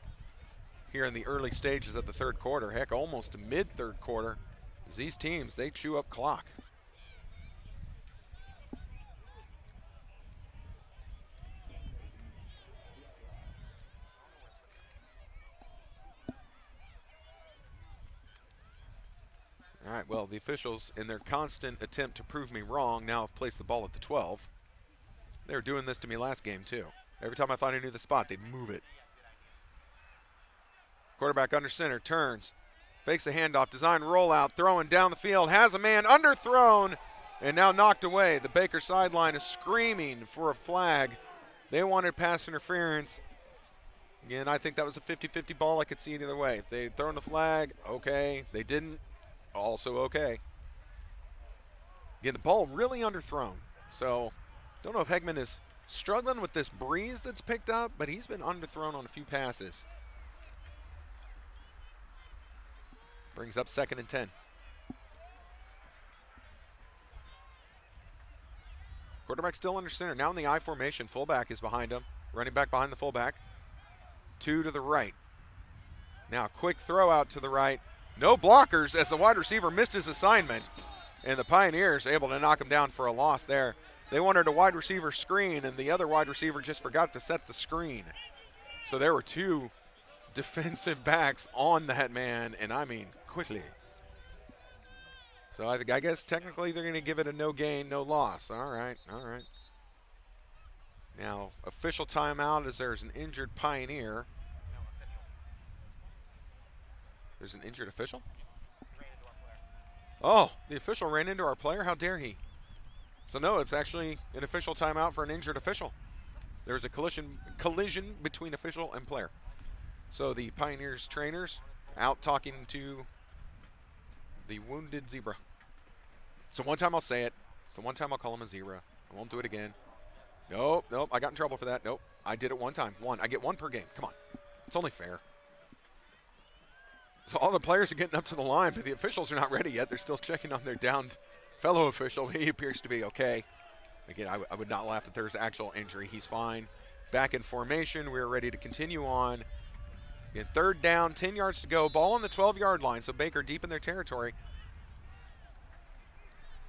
here in the early stages of the third quarter. Heck, almost to mid-third quarter. As these teams, they chew up clock. All right, well, the officials, in their constant attempt to prove me wrong, now have placed the ball at the 12. They were doing this to me last game, too. Every time I thought I knew the spot, they'd move it. Quarterback under center, turns, fakes a handoff, design rollout, throwing down the field, has a man underthrown, and now knocked away. The Baker sideline is screaming for a flag. They wanted pass interference. Again, I think that was a 50-50 ball. I could see it either way. If they'd thrown the flag, okay. They didn't, also okay. Again, the ball really underthrown. So, don't know if Hegman is struggling with this breeze that's picked up, but he's been underthrown on a few passes. Brings up 2nd and 10. Quarterback still under center. Now in the I formation. Fullback is behind him. Running back behind the fullback. 2 to the right. Now quick throw out to the right. No blockers as the wide receiver missed his assignment. And the Pioneers able to knock him down for a loss there. They wanted a wide receiver screen, and the other wide receiver just forgot to set the screen. So there were 2 defensive backs on that man, and I mean quickly. So I guess technically they're going to give it a no gain, no loss. All right. Now, official timeout as there's an injured Pioneer. There's an injured official? Oh, the official ran into our player? How dare he? So no, it's actually an official timeout for an injured official. There was a collision between official and player. So the Pioneers trainers out talking to the wounded zebra. So one time I'll say it. So one time I'll call him a zebra. I won't do it again. Nope. I got in trouble for that. Nope. I did it one time. I get 1 per game. Come on. It's only fair. So all the players are getting up to the line, but the officials are not ready yet. They're still checking on their downed fellow official. He appears to be okay. Again, I would not laugh if there's actual injury. He's fine. Back in formation. We're ready to continue on. Again, 3rd down, 10 yards to go. Ball on the 12-yard line, so Baker deep in their territory.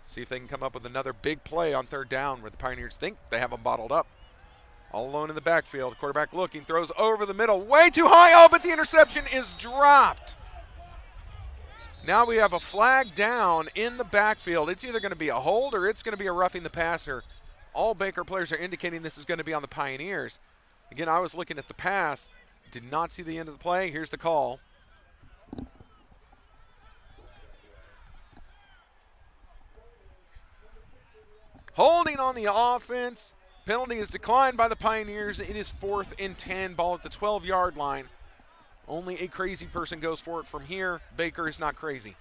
See if they can come up with another big play on 3rd down where the Pioneers think they have them bottled up. All alone in the backfield. Quarterback looking, throws over the middle. Way too high. Oh, but the interception is dropped. Now we have a flag down in the backfield. It's either going to be a hold or it's going to be a roughing the passer. All Baker players are indicating this is going to be on the Pioneers. Again, I was looking at the pass. Did not see the end of the play. Here's the call. Holding on the offense. Penalty is declined by the Pioneers. It is 4th and 10. Ball at the 12-yard line. Only a crazy person goes for it from here. Baker is not crazy.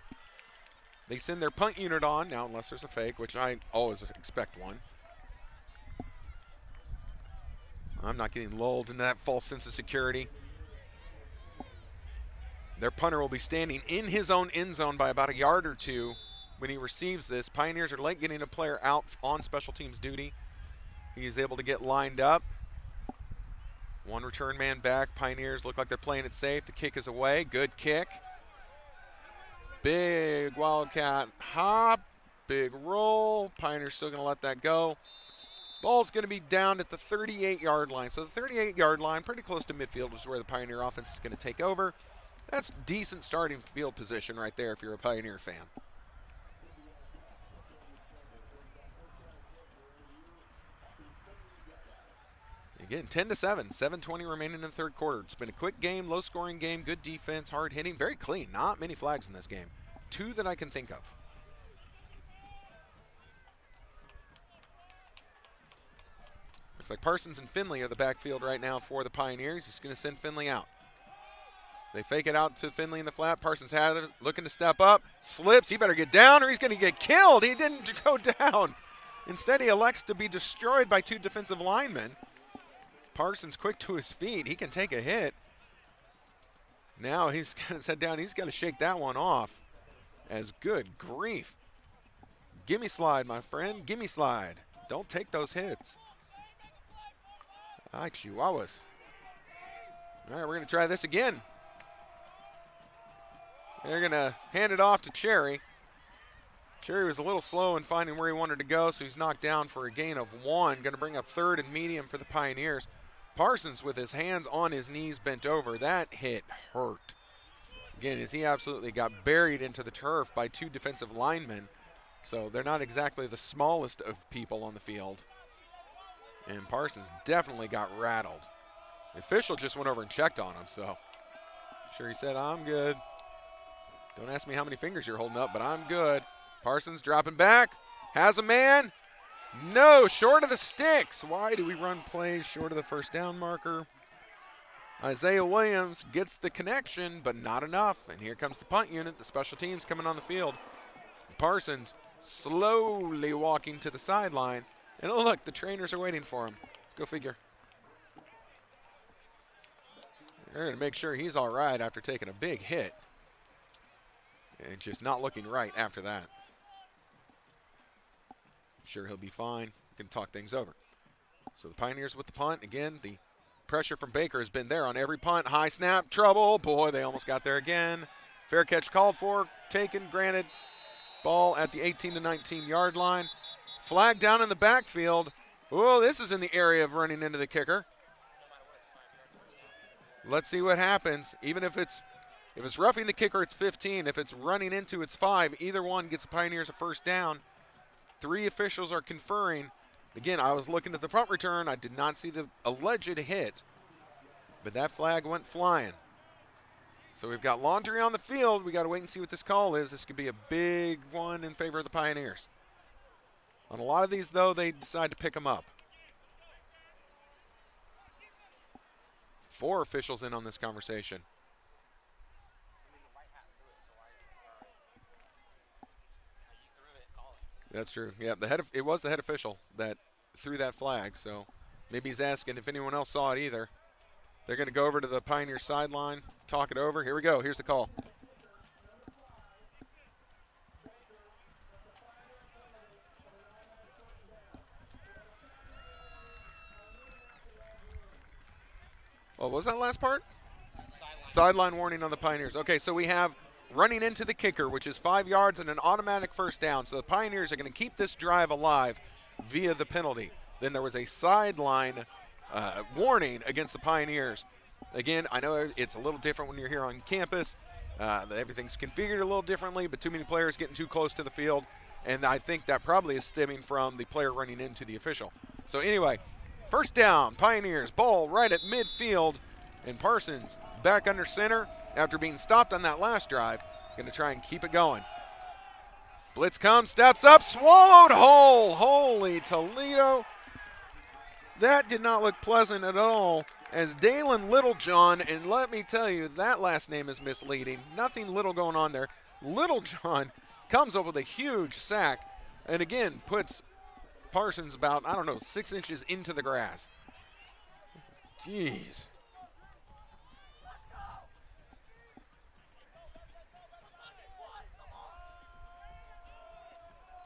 They send their punt unit on, now unless there's a fake, which I always expect one. I'm not getting lulled into that false sense of security. Their punter will be standing in his own end zone by about a yard or 2 when he receives this. Pioneers are late getting a player out on special teams duty. He is able to get lined up. 1 return man back. Pioneers look like they're playing it safe. The kick is away. Good kick. Big Wildcat hop. Big roll. Pioneers still going to let that go. Ball's going to be down at the 38-yard line. So the 38-yard line, pretty close to midfield, is where the Pioneer offense is going to take over. That's decent starting field position right there if you're a Pioneer fan. Again, 10-7, 7:20 remaining in the third quarter. It's been a quick game, low-scoring game, good defense, hard hitting, very clean. Not many flags in this game. 2 that I can think of. Looks like Parsons and Finley are the backfield right now for the Pioneers. He's going to send Finley out. They fake it out to Finley in the flat. Parsons has it, looking to step up. Slips. He better get down or he's going to get killed. He didn't go down. Instead, he elects to be destroyed by 2 defensive linemen. Parsons quick to his feet. He can take a hit. Now he's got his head down. He's got to shake that one off. As good grief. Gimme slide, my friend. Gimme slide. Don't take those hits. I like Chihuahuas. All right, we're going to try this again. They're going to hand it off to Cherry. Cherry was a little slow in finding where he wanted to go, so he's knocked down for a gain of 1. Going to bring up 3rd and medium for the Pioneers. Parsons with his hands on his knees bent over. That hit hurt. Again, as he absolutely got buried into the turf by 2 defensive linemen. So they're not exactly the smallest of people on the field. And Parsons definitely got rattled. The official just went over and checked on him, so I'm sure he said, I'm good. Don't ask me how many fingers you're holding up, but I'm good. Parsons dropping back. Has a man. No, short of the sticks. Why do we run plays short of the first down marker? Isaiah Williams gets the connection, but not enough. And here comes the punt unit, the special teams coming on the field. Parsons slowly walking to the sideline. And oh, look, the trainers are waiting for him. Go figure. They're going to make sure he's all right after taking a big hit. And just not looking right after that. Sure, he'll be fine. Can talk things over. So the Pioneers with the punt. Again, the pressure from Baker has been there on every punt. High snap, trouble. Boy, they almost got there again. Fair catch called for, taken, granted. Ball at the 18 to 19 yard line. Flag down in the backfield. Oh, this is in the area of running into the kicker. Let's see what happens. Even if it's roughing the kicker, it's 15. If it's running into, it's 5. Either one gets the Pioneers a first down. 3 officials are conferring. Again, I was looking at the punt return. I did not see the alleged hit, but that flag went flying. So we've got laundry on the field. We got to wait and see what this call is. This could be a big one in favor of the Pioneers. On a lot of these, though, they decide to pick them up. 4 officials in on this conversation. That's true. Yeah, it was the head official that threw that flag, so maybe he's asking if anyone else saw it either. They're going to go over to the Pioneer sideline, talk it over. Here we go. Here's the call. What was that last part? Sideline warning on the Pioneers. Okay, so we have running into the kicker, which is 5 yards and an automatic first down. So the Pioneers are going to keep this drive alive via the penalty. Then there was a sideline warning against the Pioneers. Again, I know it's a little different when you're here on campus. Everything's configured a little differently, but too many players getting too close to the field. And I think that probably is stemming from the player running into the official. So anyway, first down, Pioneers, ball right at midfield. And Parsons back under center after being stopped on that last drive. Going to try and keep it going. Blitz comes, steps up, swallowed whole. Holy Toledo. That did not look pleasant at all. As Dalen Littlejohn, and let me tell you, that last name is misleading. Nothing little going on there. Littlejohn comes up with a huge sack and again puts Parsons about, 6 inches into the grass. Jeez.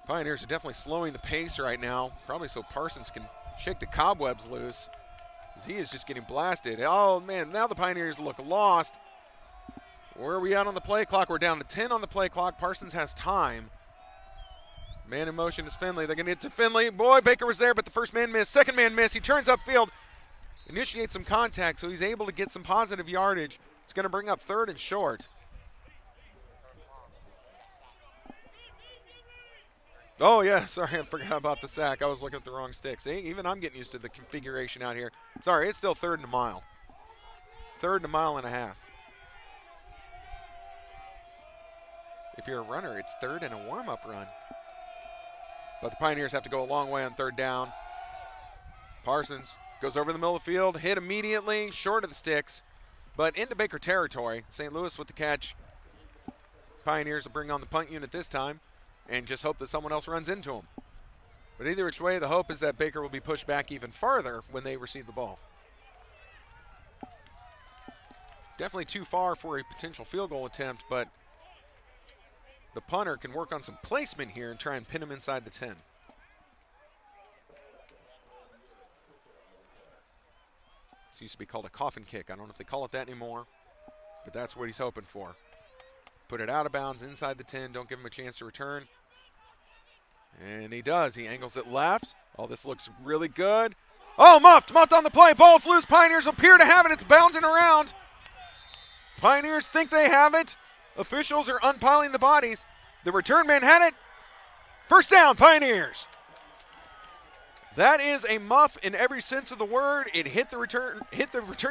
Pioneers are definitely slowing the pace right now, probably so Parsons can shake the cobwebs loose, as he is just getting blasted. Oh, man, now the Pioneers look lost. Where are we at on the play clock? We're down to 10 on the play clock. Parsons has time. Man in motion is Finley. They're going to get to Finley. Boy, Baker was there, but the first man missed. Second man missed. He turns upfield, initiates some contact, so he's able to get some positive yardage. It's going to bring up 3rd and short. Oh, yeah, sorry, I forgot about the sack. I was looking at the wrong stick. See, even I'm getting used to the configuration out here. Sorry, it's still 3rd and a mile. 3rd and a mile and a half. If you're a runner, it's 3rd and a warm-up run. But the Pioneers have to go a long way on 3rd down. Parsons goes over the middle of the field, hit immediately, short of the sticks. but into Baker territory. St. Louis with the catch. Pioneers will bring on the punt unit this time and just hope that someone else runs into them. But either which way, the hope is that Baker will be pushed back even farther when they receive the ball. Definitely too far for a potential field goal attempt, but the punter can work on some placement here and try and pin him inside the 10. This used to be called a coffin kick. I don't know if they call it that anymore, but that's what he's hoping for. Put it out of bounds inside the 10. Don't give him a chance to return. And he does. He angles it left. Oh, this looks really good. Oh, muffed on the play. Ball's loose. Pioneers appear to have it. It's bouncing around. Pioneers think they have it. Officials are unpiling the bodies. The return man had it. First down, Pioneers. That is a muff in every sense of the word. It hit the return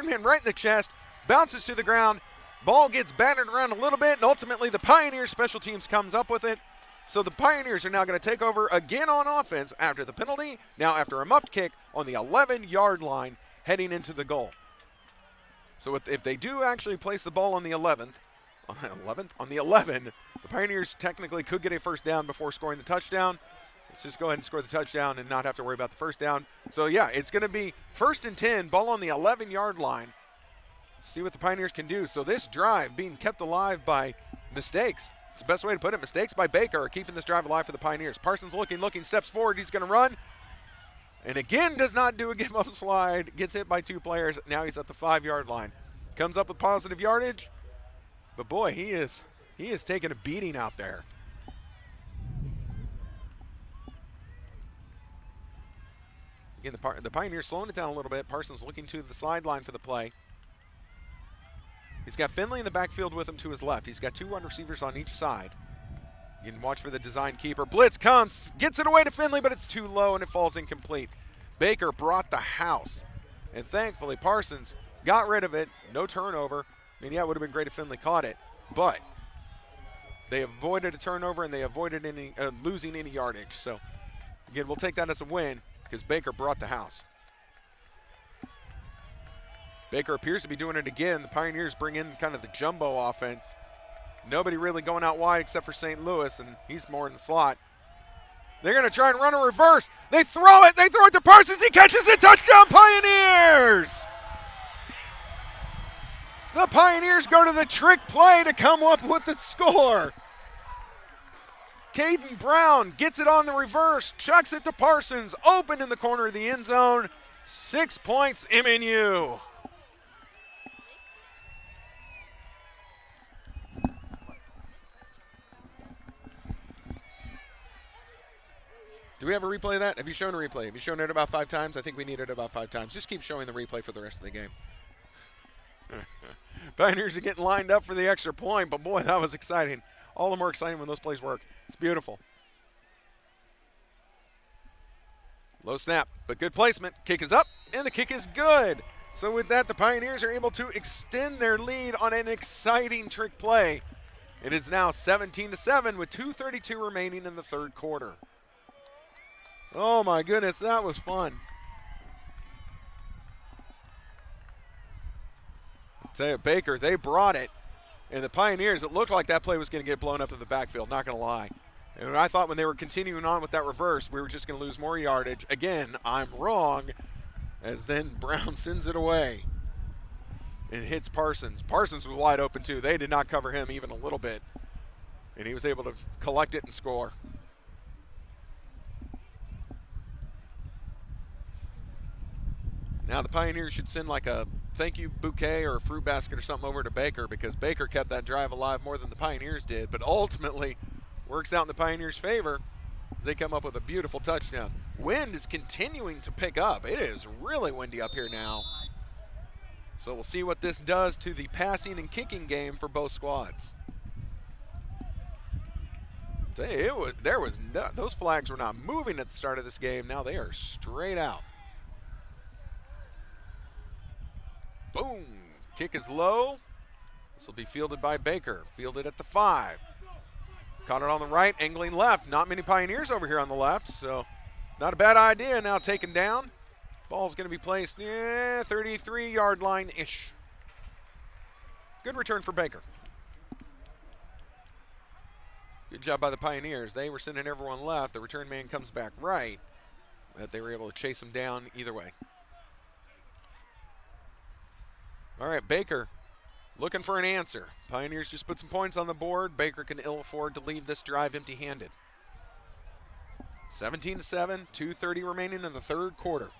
man right in the chest, bounces to the ground. Ball gets battered around a little bit, and ultimately the Pioneers special teams comes up with it. So the Pioneers are now going to take over again on offense after the penalty, now after a muffed kick on the 11-yard line heading into the goal. So if they do actually place the ball on the 11, the Pioneers technically could get a first down before scoring the touchdown. Let's just go ahead and score the touchdown and not have to worry about the first down. So yeah, it's going to be 1st and 10, ball on the 11-yard line. See what the Pioneers can do. So this drive being kept alive by mistakes. It's the best way to put it. Mistakes by Baker are keeping this drive alive for the Pioneers. Parsons looking, steps forward. He's going to run. And again, does not do a give-up slide. Gets hit by 2 players. Now he's at the 5-yard line. Comes up with positive yardage. But boy, he is taking a beating out there. Again, the Pioneers slowing it down a little bit. Parsons looking to the sideline for the play. He's got Finley in the backfield with him to his left. He's got 2 wide receivers on each side. You can watch for the design keeper. Blitz comes, gets it away to Finley, but it's too low and it falls incomplete. Baker brought the house. And thankfully, Parsons got rid of it. No turnover. I mean, yeah, it would have been great if Finley caught it. But they avoided a turnover and they avoided losing any yardage. So, again, we'll take that as a win because Baker brought the house. Baker appears to be doing it again. The Pioneers bring in kind of the jumbo offense. Nobody really going out wide except for St. Louis, and he's more in the slot. They're going to try and run a reverse. They throw it to Parsons. He catches it. Touchdown, Pioneers! The Pioneers go to the trick play to come up with the score. Caden Brown gets it on the reverse, chucks it to Parsons, open in the corner of the end zone. 6 points, MNU. Do we have a replay of that? Have you shown a replay? Have you shown it about 5 times? I think we need it about 5 times. Just keep showing the replay for the rest of the game. Pioneers are getting lined up for the extra point, but boy, that was exciting. All the more exciting when those plays work. It's beautiful. Low snap, but good placement. Kick is up, and the kick is good. So with that, the Pioneers are able to extend their lead on an exciting trick play. It is now 17-7 with 2:32 remaining in the 3rd quarter. Oh my goodness, that was fun. I'll tell you, Baker, they brought it. And the Pioneers, it looked like that play was going to get blown up to the backfield, not going to lie. And I thought when they were continuing on with that reverse, we were just going to lose more yardage. Again, I'm wrong, as then Brown sends it away. And hits Parsons. Parsons was wide open too. They did not cover him even a little bit. And he was able to collect it and score. Now the Pioneers should send like a thank you bouquet or a fruit basket or something over to Baker because Baker kept that drive alive more than the Pioneers did, but ultimately works out in the Pioneers' favor as they come up with a beautiful touchdown. Wind is continuing to pick up. It is really windy up here now. So we'll see what this does to the passing and kicking game for both squads. Those flags were not moving at the start of this game. Now they are straight out. Boom. Kick is low. This will be fielded by Baker. Fielded at the 5. Caught it on the right, angling left. Not many Pioneers over here on the left, so not a bad idea. Now taken down. Ball's going to be placed 33-yard line-ish. Good return for Baker. Good job by the Pioneers. They were sending everyone left. The return man comes back right, but they were able to chase him down either way. All right, Baker looking for an answer. Pioneers just put some points on the board. Baker can ill afford to leave this drive empty-handed. 17-7, 2:30 remaining in the third quarter.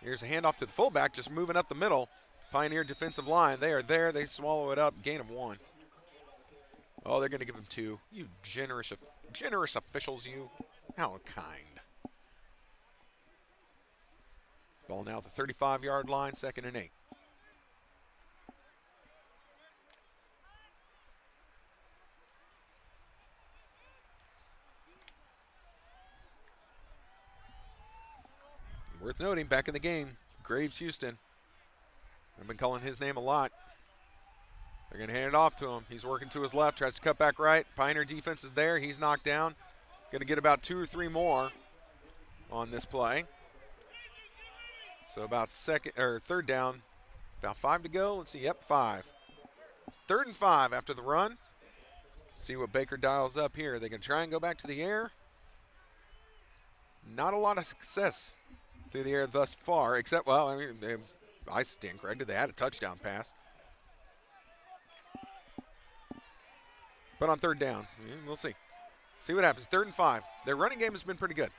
Here's a handoff to the fullback, just moving up the middle. Pioneer defensive line, they are there. They swallow it up, gain of 1. Oh, they're going to give him 2. You generous officials, you. How kind. Ball now at the 35-yard line, 2nd and 8. Worth noting, back in the game, Graves Houston. I've been calling his name a lot. They're going to hand it off to him. He's working to his left, tries to cut back right. Pioneer defense is there. He's knocked down. Going to get about 2 or 3 more on this play. So about third down. About 5 to go. Let's see. Yep, 5. 3rd and 5 after the run. See what Baker dials up here. They can try and go back to the air. Not a lot of success through the air thus far, except, well, I mean, I stand corrected. They had a touchdown pass. But on 3rd down, we'll see. See what happens. 3rd and 5. Their running game has been pretty good.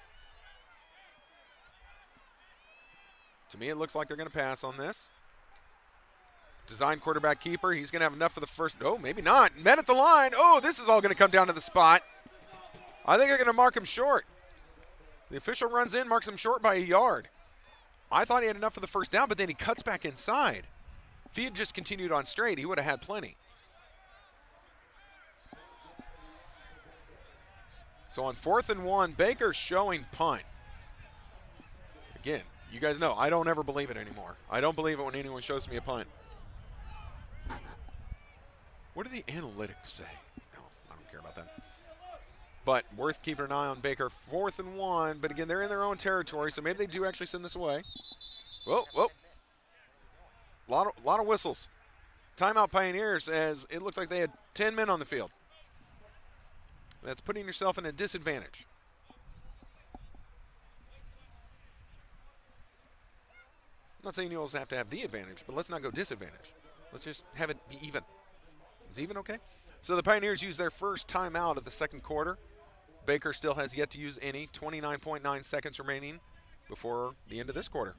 To me, it looks like they're going to pass on this. Design quarterback keeper. He's going to have enough for the first. Oh, maybe not. Men at the line. Oh, this is all going to come down to the spot. I think they're going to mark him short. The official runs in, marks him short by a yard. I thought he had enough for the first down, but then he cuts back inside. If he had just continued on straight, he would have had plenty. So on 4th and 1, Baker's showing punt. Again, you guys know, I don't ever believe it anymore. I don't believe it when anyone shows me a punt. What do the analytics say? No, I don't care about that. But worth keeping an eye on Baker. 4th and 1, but again, they're in their own territory, so maybe they do actually send this away. Whoa, whoa. Lot of whistles. Timeout Pioneers, as it looks like they had 10 men on the field. That's putting yourself in a disadvantage. I'm not saying you always have to have the advantage, but let's not go disadvantage. Let's just have it be even. Is even okay? So the Pioneers use their first timeout of the second quarter. Baker still has yet to use any. 29.9 seconds remaining before the end of this quarter.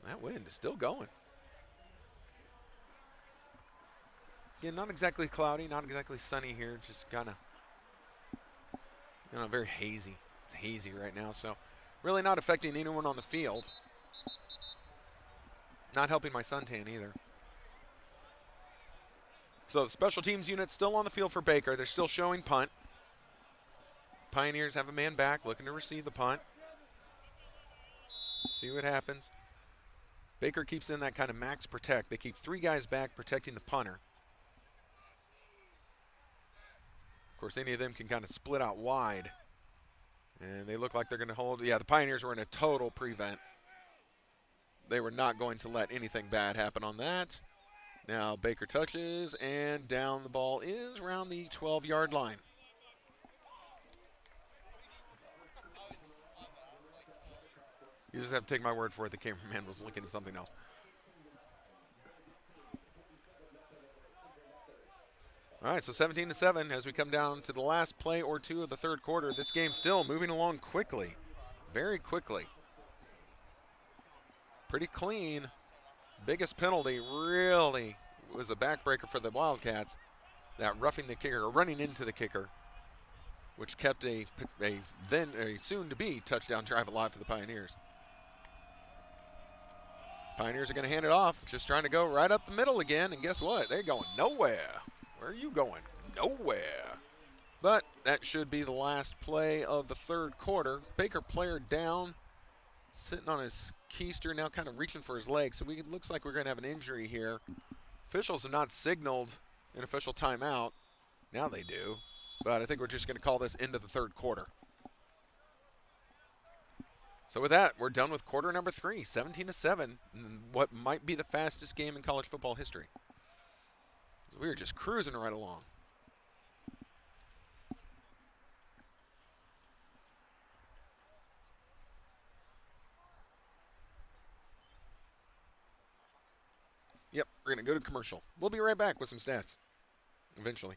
That wind is still going. Again, not exactly cloudy, not exactly sunny here. Just kind of, very hazy. It's hazy right now, so really not affecting anyone on the field. Not helping my suntan either. So the special teams unit still on the field for Baker. They're still showing punt. Pioneers have a man back looking to receive the punt. Let's see what happens. Baker keeps in that kind of max protect. They keep 3 guys back protecting the punter. Of course, any of them can kind of split out wide. And they look like they're going to hold. Yeah, the Pioneers were in a total prevent. They were not going to let anything bad happen on that. Now Baker touches, and down the ball is around the 12-yard line. You just have to take my word for it. The cameraman was looking at something else. All right, so 17-7 as we come down to the last play or 2 of the third quarter. This game still moving along quickly, very quickly. Pretty clean. Biggest penalty really was a backbreaker for the Wildcats. That roughing the kicker, or running into the kicker, which kept a soon-to-be touchdown drive alive for the Pioneers. Pioneers are going to hand it off, just trying to go right up the middle again, and guess what? They're going nowhere. Where are you going? Nowhere. But that should be the last play of the third quarter. Baker player down, sitting on his keister, now kind of reaching for his leg. So it looks like we're going to have an injury here. Officials have not signaled an official timeout. Now they do. But I think we're just going to call this into the third quarter. So with that, we're done with quarter number 3, 17-7, what might be the fastest game in college football history. We're just cruising right along. Yep, we're going to go to commercial. We'll be right back with some stats eventually.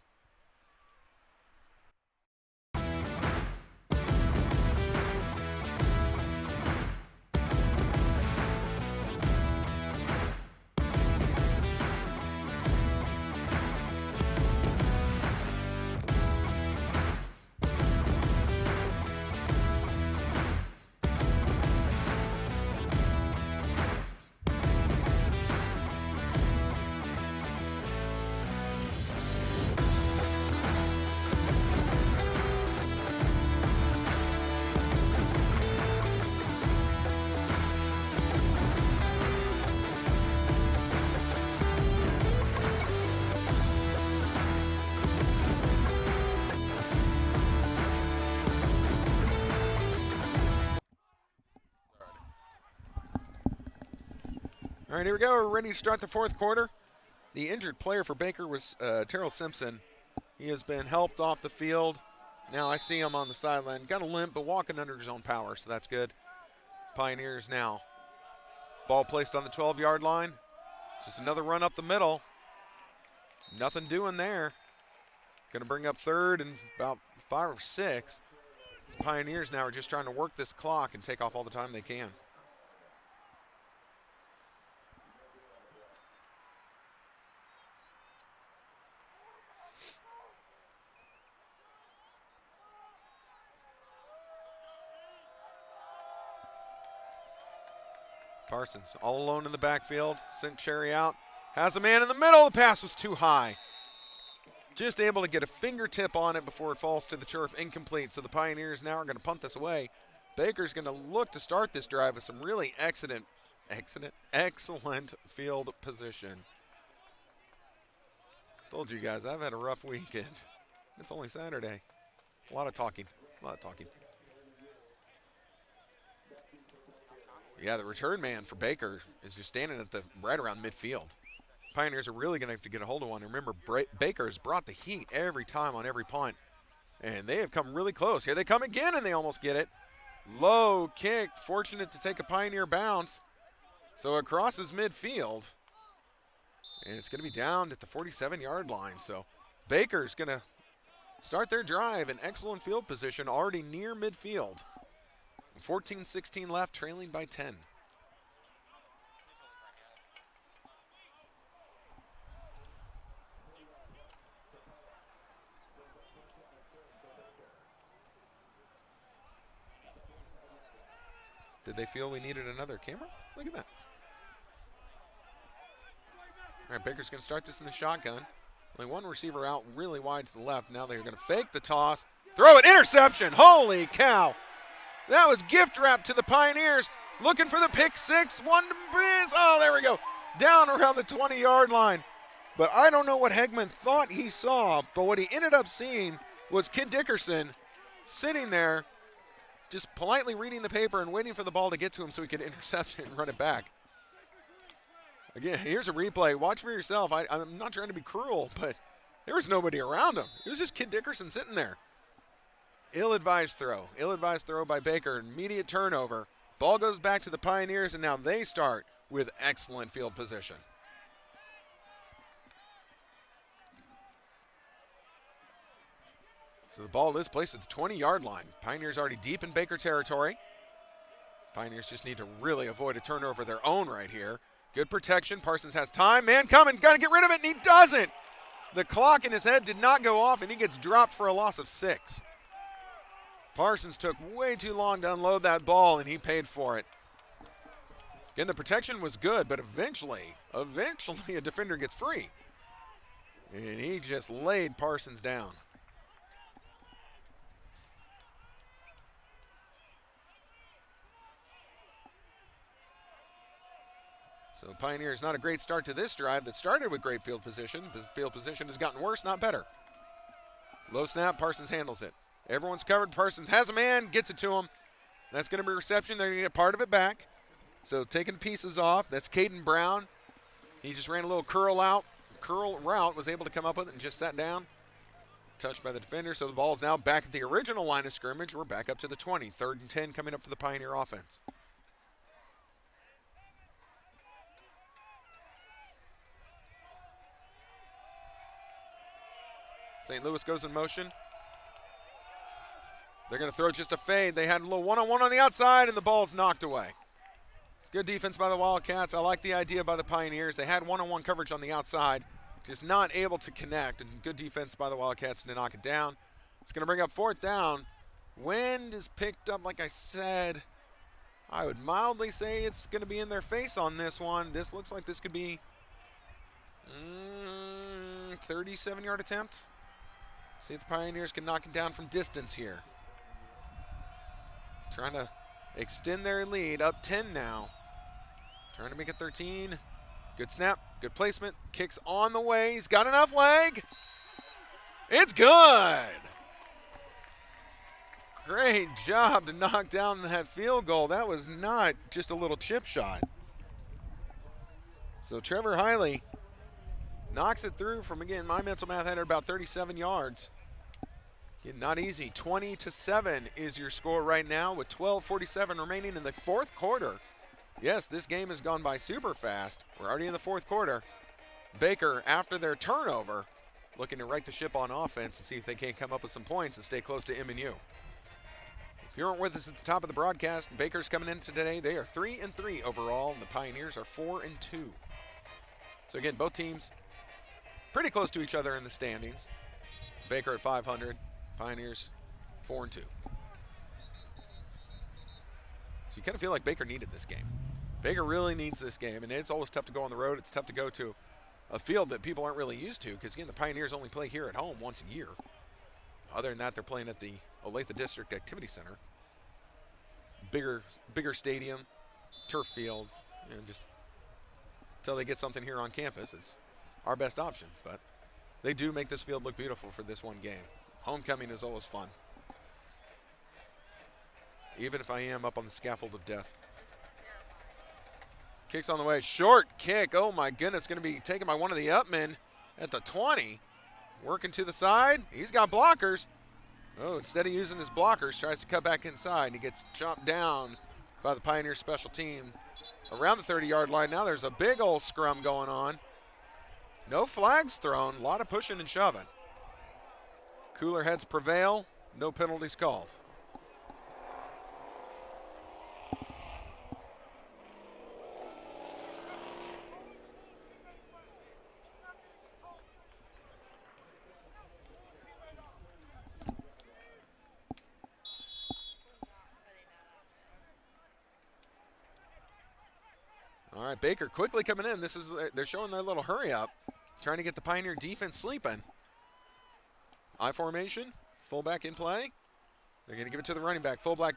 All right, here we go. We're ready to start the fourth quarter. The injured player for Baker was Terrell Simpson. He has been helped off the field. Now I see him on the sideline. Got a limp, but walking under his own power, so that's good. Pioneers now. Ball placed on the 12-yard line. Just another run up the middle. Nothing doing there. Going to bring up third and about 5 or 6. The Pioneers now are just trying to work this clock and take off all the time they can. Parsons all alone in the backfield. Sent Cherry out. Has a man in the middle. The pass was too high. Just able to get a fingertip on it before it falls to the turf. Incomplete. So the Pioneers now are going to punt this away. Baker's going to look to start this drive with some really excellent field position. Told you guys, I've had a rough weekend. It's only Saturday. A lot of talking. Yeah, the return man for Baker is just standing at the right around midfield. Pioneers are really going to have to get a hold of one. Remember, Baker has brought the heat every time on every punt, and they have come really close. Here they come again, and they almost get it. Low kick, fortunate to take a Pioneer bounce. So it crosses midfield, and it's going to be down at the 47-yard line. So Baker's going to start their drive in excellent field position, already near midfield. 14-16 left, trailing by 10. Did they feel we needed another camera? Look at that. All right, Baker's going to start this in the shotgun. Only one receiver out really wide to the left. Now they're going to fake the toss. Throw it, interception. Holy cow. That was gift wrap to the Pioneers. Looking for the pick six. Oh, there we go. Down around the 20-yard line. But I don't know what Hegman thought he saw, but what he ended up seeing was Kid Dickerson sitting there just politely reading the paper and waiting for the ball to get to him so he could intercept it and run it back. Again, here's a replay. Watch for yourself. I'm not trying to be cruel, but there was nobody around him. It was just Kid Dickerson sitting there. Ill-advised throw. Ill-advised throw by Baker. Immediate turnover. Ball goes back to the Pioneers, and now they start with excellent field position. So the ball is placed at the 20-yard line. Pioneers already deep in Baker territory. Pioneers just need to really avoid a turnover of their own right here. Good protection. Parsons has time. Man coming. Got to get rid of it, and he doesn't. The clock in his head did not go off, and he gets dropped for a loss of 6. Parsons took way too long to unload that ball, and he paid for it. Again, the protection was good, but eventually a defender gets free. And he just laid Parsons down. So Pioneers, not a great start to this drive that started with great field position. The field position has gotten worse, not better. Low snap, Parsons handles it. Everyone's covered. Parsons has a man, gets it to him. That's going to be reception. They're going to get part of it back. So taking pieces off. That's Caden Brown. He just ran a little curl route, was able to come up with it and just sat down. Touched by the defender. So the ball's now back at the original line of scrimmage. We're back up to the 20. 3rd and 10 coming up for the Pioneer offense. St. Louis goes in motion. They're going to throw just a fade. They had a little one-on-one on the outside, and the ball's knocked away. Good defense by the Wildcats. I like the idea by the Pioneers. They had one-on-one coverage on the outside, just not able to connect, and good defense by the Wildcats to knock it down. It's going to bring up 4th down. Wind is picked up, like I said. I would mildly say it's going to be in their face on this one. This looks like this could be 37-yard attempt. See if the Pioneers can knock it down from distance here. Trying to extend their lead, up 10 now. Trying to make it 13. Good snap, good placement. Kicks on the way. He's got enough leg. It's good. Great job to knock down that field goal. That was not just a little chip shot. So Trevor Hiley knocks it through from, again, my mental math had it about 37 yards. Again, not easy. 20-7 is your score right now with 12:47 remaining in the 4th quarter. Yes, this game has gone by super fast. We're already in the 4th quarter. Baker, after their turnover, looking to right the ship on offense and see if they can't come up with some points and stay close to MNU. If you weren't with us at the top of the broadcast, Baker's coming in today. They are 3-3 overall, and the Pioneers are 4-2. So again, both teams pretty close to each other in the standings. Baker at 500, Pioneers 4-2. So you kind of feel like Baker needed this game. Baker really needs this game, and it's always tough to go on the road. It's tough to go to a field that people aren't really used to because, again, the Pioneers only play here at home once a year. Other than that, they're playing at the Olathe District Activity Center. Bigger stadium, turf fields, and just until they get something here on campus, it's our best option. But they do make this field look beautiful for this one game. Homecoming is always fun. Even if I am up on the scaffold of death. Kicks on the way. Short kick. Oh, my goodness. Going to be taken by one of the upmen at the 20. Working to the side. He's got blockers. Oh, instead of using his blockers, tries to cut back inside. He gets chopped down by the Pioneer special team around the 30-yard line. Now there's a big old scrum going on. No flags thrown. A lot of pushing and shoving. Cooler heads prevail. No penalties called. All right, Baker quickly coming in. They're showing their little hurry up, trying to get the Pioneer defense sleeping. I formation, fullback in play. They're going to give it to the running back. Fullback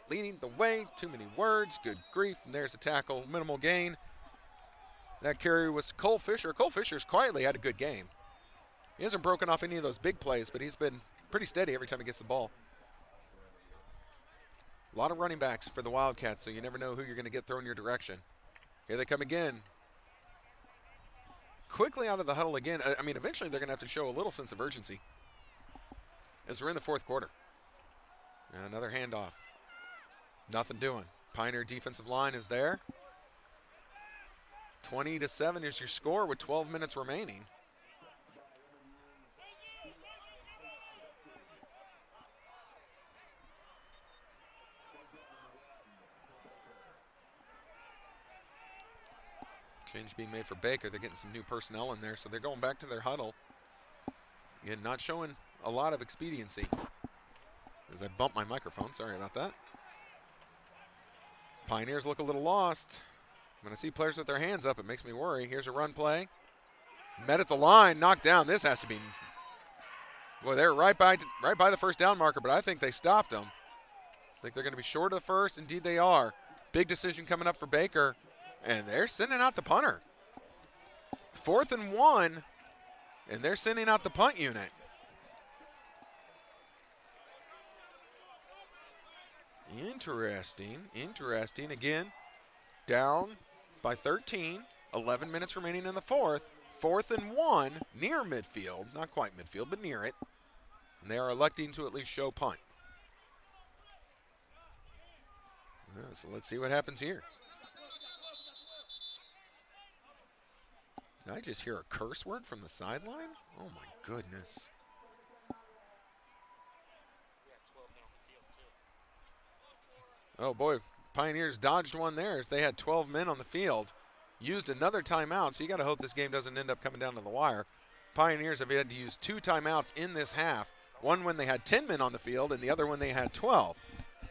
leading the way. Too many words. Good grief. And there's a tackle. Minimal gain. That carry was Cole Fisher. Cole Fisher's quietly had a good game. He hasn't broken off any of those big plays, but he's been pretty steady every time he gets the ball. A lot of running backs for the Wildcats, so you never know who you're going to get thrown your direction. Here they come again. Quickly out of the huddle again. I mean, eventually they're going to have to show a little sense of urgency as we're in the 4th quarter. And another handoff. Nothing doing. Pioneer defensive line is there. 20-7 is your score with 12 minutes remaining. Change being made for Baker. They're getting some new personnel in there, so they're going back to their huddle. Again, not showing a lot of expediency. As I bump my microphone, sorry about that. Pioneers look a little lost. When I see players with their hands up, it makes me worry. Here's a run play. Met at the line, knocked down. This has to be, boy, they're right by the first down marker, but I think they stopped them. I think they're going to be short of the first. Indeed, they are. Big decision coming up for Baker. And they're sending out the punter. 4th and 1, and they're sending out the punt unit. Interesting. Again, down by 13. 11 minutes remaining in the fourth. 4th and 1, near midfield. Not quite midfield, but near it. And they are electing to at least show punt. So let's see what happens here. Did I just hear a curse word from the sideline? Oh my goodness. Oh boy, Pioneers dodged one there as they had 12 men on the field. Used another timeout, so you got to hope this game doesn't end up coming down to the wire. Pioneers have had to use 2 timeouts in this half. One when they had 10 men on the field and the other when they had 12.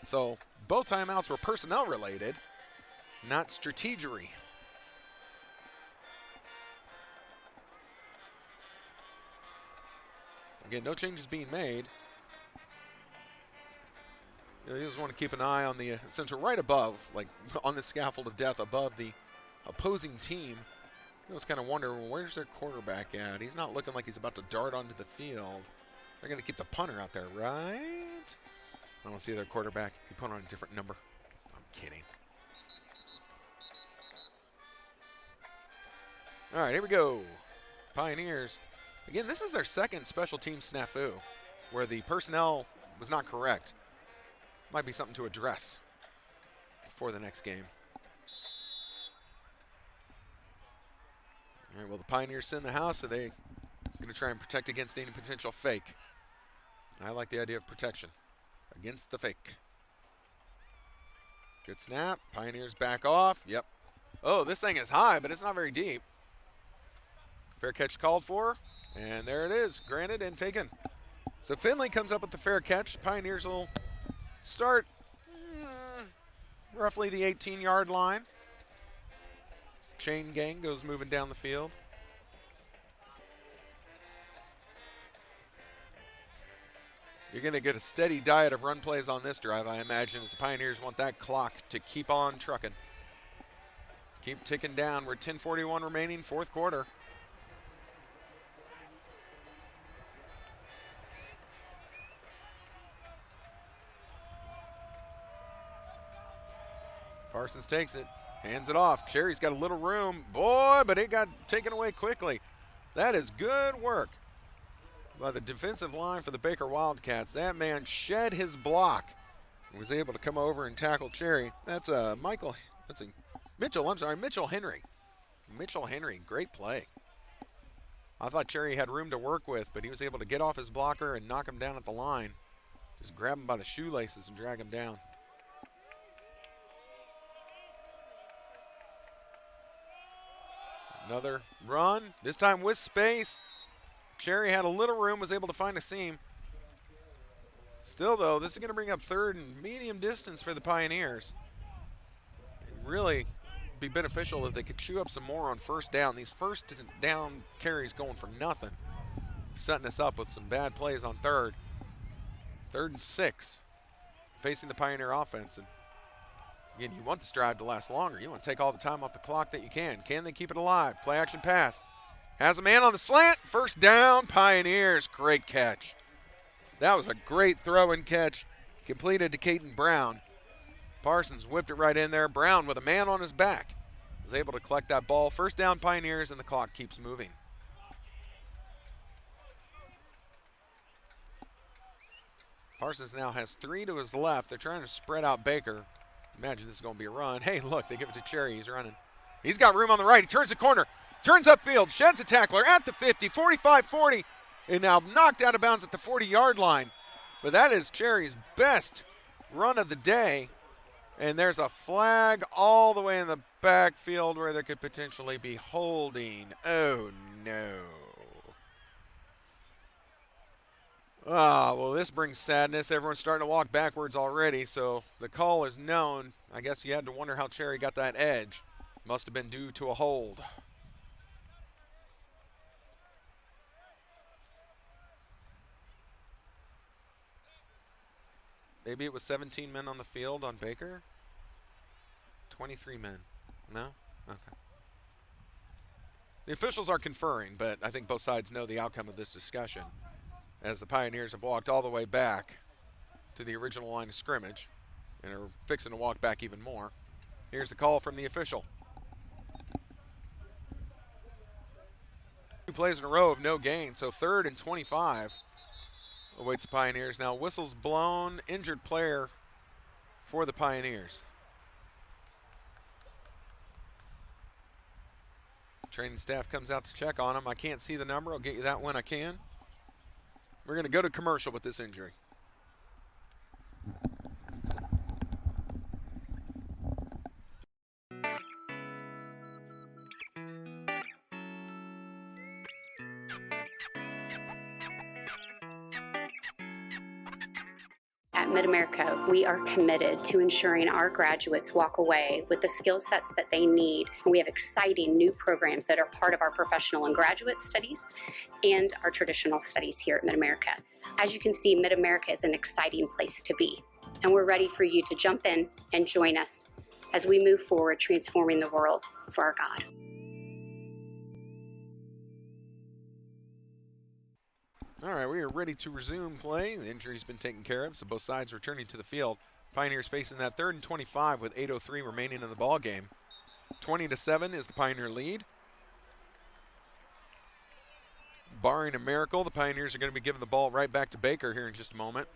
So both timeouts were personnel related, not strategery. Again, no changes being made. You just want to keep an eye on the center right above, like on the scaffold of death above the opposing team. You just kind of wonder, well, where's their quarterback at? He's not looking like he's about to dart onto the field. They're going to keep the punter out there, right? I don't see their quarterback. He put on a different number. I'm kidding. All right, here we go. Pioneers. Again, this is their second special team snafu where the personnel was not correct. Might be something to address for the next game. All right, well, the Pioneers send the house, so they're going to try and protect against any potential fake. I like the idea of protection against the fake. Good snap. Pioneers back off. Yep. Oh, this thing is high, but it's not very deep. Fair catch called for, and there it is, granted and taken. So Finley comes up with the fair catch. Pioneers will start roughly the 18-yard line. This chain gang goes moving down the field. You're going to get a steady diet of run plays on this drive, I imagine, as the Pioneers want that clock to keep on trucking. Keep ticking down. We're 10:41 remaining, fourth quarter. Parsons takes it, hands it off. Cherry's got a little room. Boy, but it got taken away quickly. That is good work by the defensive line for the Baker Wildcats. That man shed his block and was able to come over and tackle Cherry. That's Mitchell Henry. Mitchell Henry, great play. I thought Cherry had room to work with, but he was able to get off his blocker and knock him down at the line. Just grab him by the shoelaces and drag him down. Another run, this time with space. Cherry had a little room, was able to find a seam. Still, though, this is going to bring up third and medium distance for the Pioneers. It'd really be beneficial if they could chew up some more on first down. These first down carries going for nothing. Setting us up with some bad plays on third. 3rd and 6, facing the Pioneer offense. And again, you want this drive to last longer. You want to take all the time off the clock that you can. Can they keep it alive? Play action pass. Has a man on the slant. First down, Pioneers. Great catch. That was a great throw and catch. Completed to Caden Brown. Parsons whipped it right in there. Brown with a man on his back was able to collect that ball. First down, Pioneers, and the clock keeps moving. Parsons now has 3 to his left. They're trying to spread out Baker. Imagine this is going to be a run. Hey, look, they give it to Cherry. He's running. He's got room on the right. He turns the corner. Turns upfield, sheds a tackler at the 50, 45-40, and now knocked out of bounds at the 40-yard line. But that is Cherry's best run of the day. And there's a flag all the way in the backfield where there could potentially be holding. Oh, no. Ah, well, this brings sadness. Everyone's starting to walk backwards already, so the call is known. I guess you had to wonder how Cherry got that edge. Must have been due to a hold. Maybe it was 17 men on the field on Baker. 23 men. No? Okay. The officials are conferring, but I think both sides know the outcome of this discussion, as the Pioneers have walked all the way back to the original line of scrimmage. and are fixing to walk back even more. Here's the call from the official. 2 plays in a row of no gain, so 3rd and 25 awaits the Pioneers. Now whistles blown, injured player for the Pioneers. Training staff comes out to check on him. I can't see the number. I'll get you that when I can. We're going to go to commercial with this injury. At Mid-America, we are committed to ensuring our graduates walk away with the skill sets that they need. We have exciting new programs that are part of our professional and graduate studies and our traditional studies here at Mid-America. As you can see, Mid-America is an exciting place to be, and we're ready for you to jump in and join us as we move forward transforming the world for our God. All right, we are ready to resume play. The injury's been taken care of, so both sides returning to the field. Pioneers facing that 3rd and 25 with 8:03 remaining in the ball game. 20-7 is the Pioneer lead. Barring a miracle, the Pioneers are going to be giving the ball right back to Baker here in just a moment,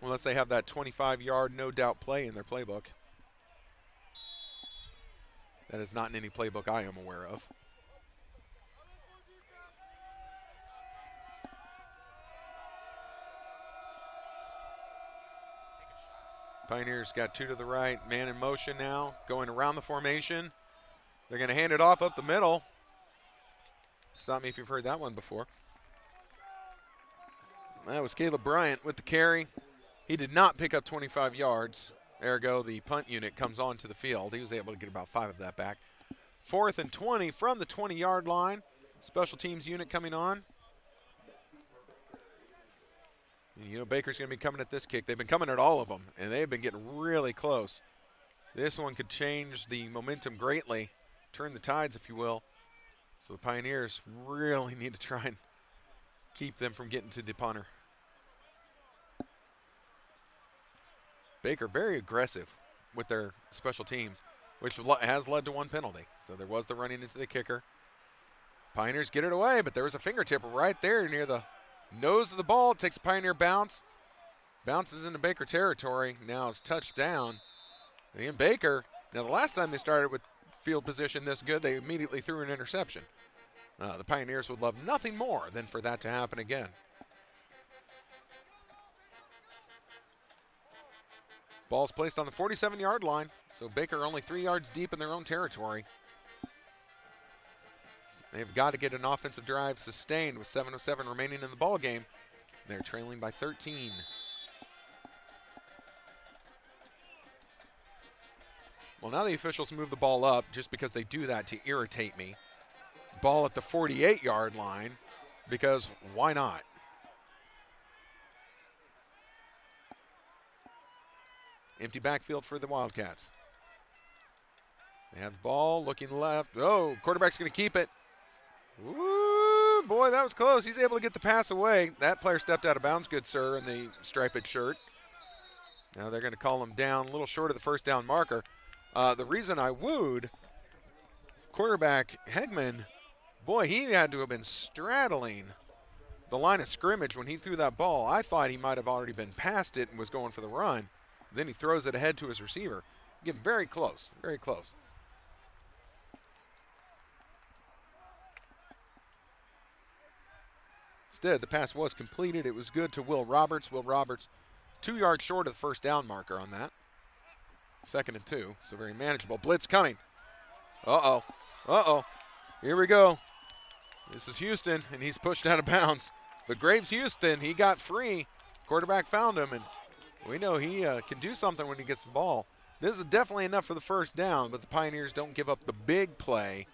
unless they have that 25-yard no-doubt play in their playbook. That is not in any playbook I am aware of. Pioneers got 2 to the right, man in motion now, going around the formation. They're going to hand it off up the middle. Stop me if you've heard that one before. That was Caleb Bryant with the carry. He did not pick up 25 yards. Ergo, the punt unit comes onto the field. He was able to get about 5 of that back. 4th and 20 from the 20-yard line. Special teams unit coming on. You know, Baker's going to be coming at this kick. They've been coming at all of them, and they've been getting really close. This one could change the momentum greatly, turn the tides, if you will. So the Pioneers really need to try and keep them from getting to the punter. Baker very aggressive with their special teams, which has led to 1 penalty. So there was the running into the kicker. Pioneers get it away, but there was a fingertip right there near the nose of the ball. It takes a Pioneer bounce. Bounces into Baker territory. Now it's touchdown. And Baker, now the last time they started with field position this good, they immediately threw an interception. The Pioneers would love nothing more than for that to happen again. Ball's placed on the 47-yard line, so Baker only 3 yards deep in their own territory. They've got to get an offensive drive sustained with 7:07 remaining in the ball game. They're trailing by 13. Well, now the officials move the ball up just because they do that to irritate me. Ball at the 48-yard line because why not? Empty backfield for the Wildcats. They have the ball looking left. Oh, quarterback's going to keep it. Ooh, boy, that was close. He's able to get the pass away. That player stepped out of bounds, good sir, in the striped shirt. Now they're going to call him down a little short of the first down marker. The reason I wooed quarterback Hegman, boy, he had to have been straddling the line of scrimmage when he threw that ball. I thought he might have already been past it and was going for the run. Then he throws it ahead to his receiver. Get very close, very close. Instead, the pass was completed. It was good to Will Roberts. Will Roberts 2 yards short of the first down marker on that. 2nd and 2, so very manageable. Blitz coming. Uh-oh. Uh-oh. Here we go. This is Houston, and he's pushed out of bounds. But Graves Houston, he got free. Quarterback found him, and we know he can do something when he gets the ball. This is definitely enough for the first down, but the Pioneers don't give up the big play.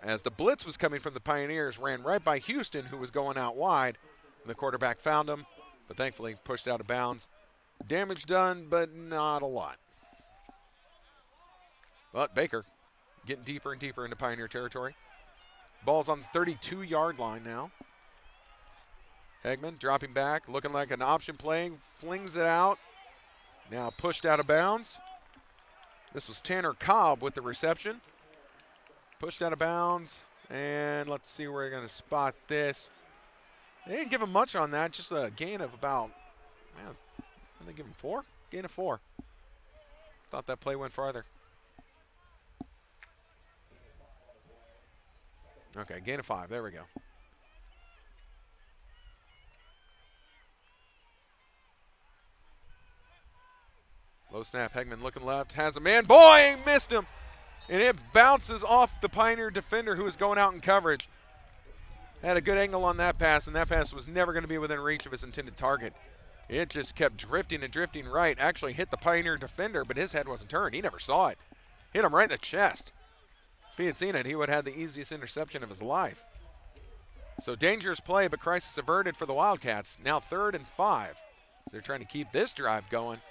As the blitz was coming from the Pioneers, ran right by Houston, who was going out wide. And the quarterback found him, but thankfully pushed out of bounds. Damage done, but not a lot. But Baker getting deeper and deeper into Pioneer territory. Ball's on the 32-yard line now. Hegman dropping back, looking like an option play, flings it out. Now pushed out of bounds. This was Tanner Cobb with the reception. Pushed out of bounds. And let's see where we're going to spot this. They didn't give him much on that. Just a gain of about, man, did they give him 4? Gain of 4. Thought that play went farther. Okay, gain of 5. There we go. Low snap. Hegman looking left. Has a man. Boy, he missed him. And it bounces off the Pioneer defender who was going out in coverage. Had a good angle on that pass, and that pass was never going to be within reach of his intended target. It just kept drifting and drifting right. Actually hit the Pioneer defender, but his head wasn't turned. He never saw it. Hit him right in the chest. If he had seen it, he would have had the easiest interception of his life. So dangerous play, but crisis averted for the Wildcats. Now 3rd and 5. So they're trying to keep this drive going.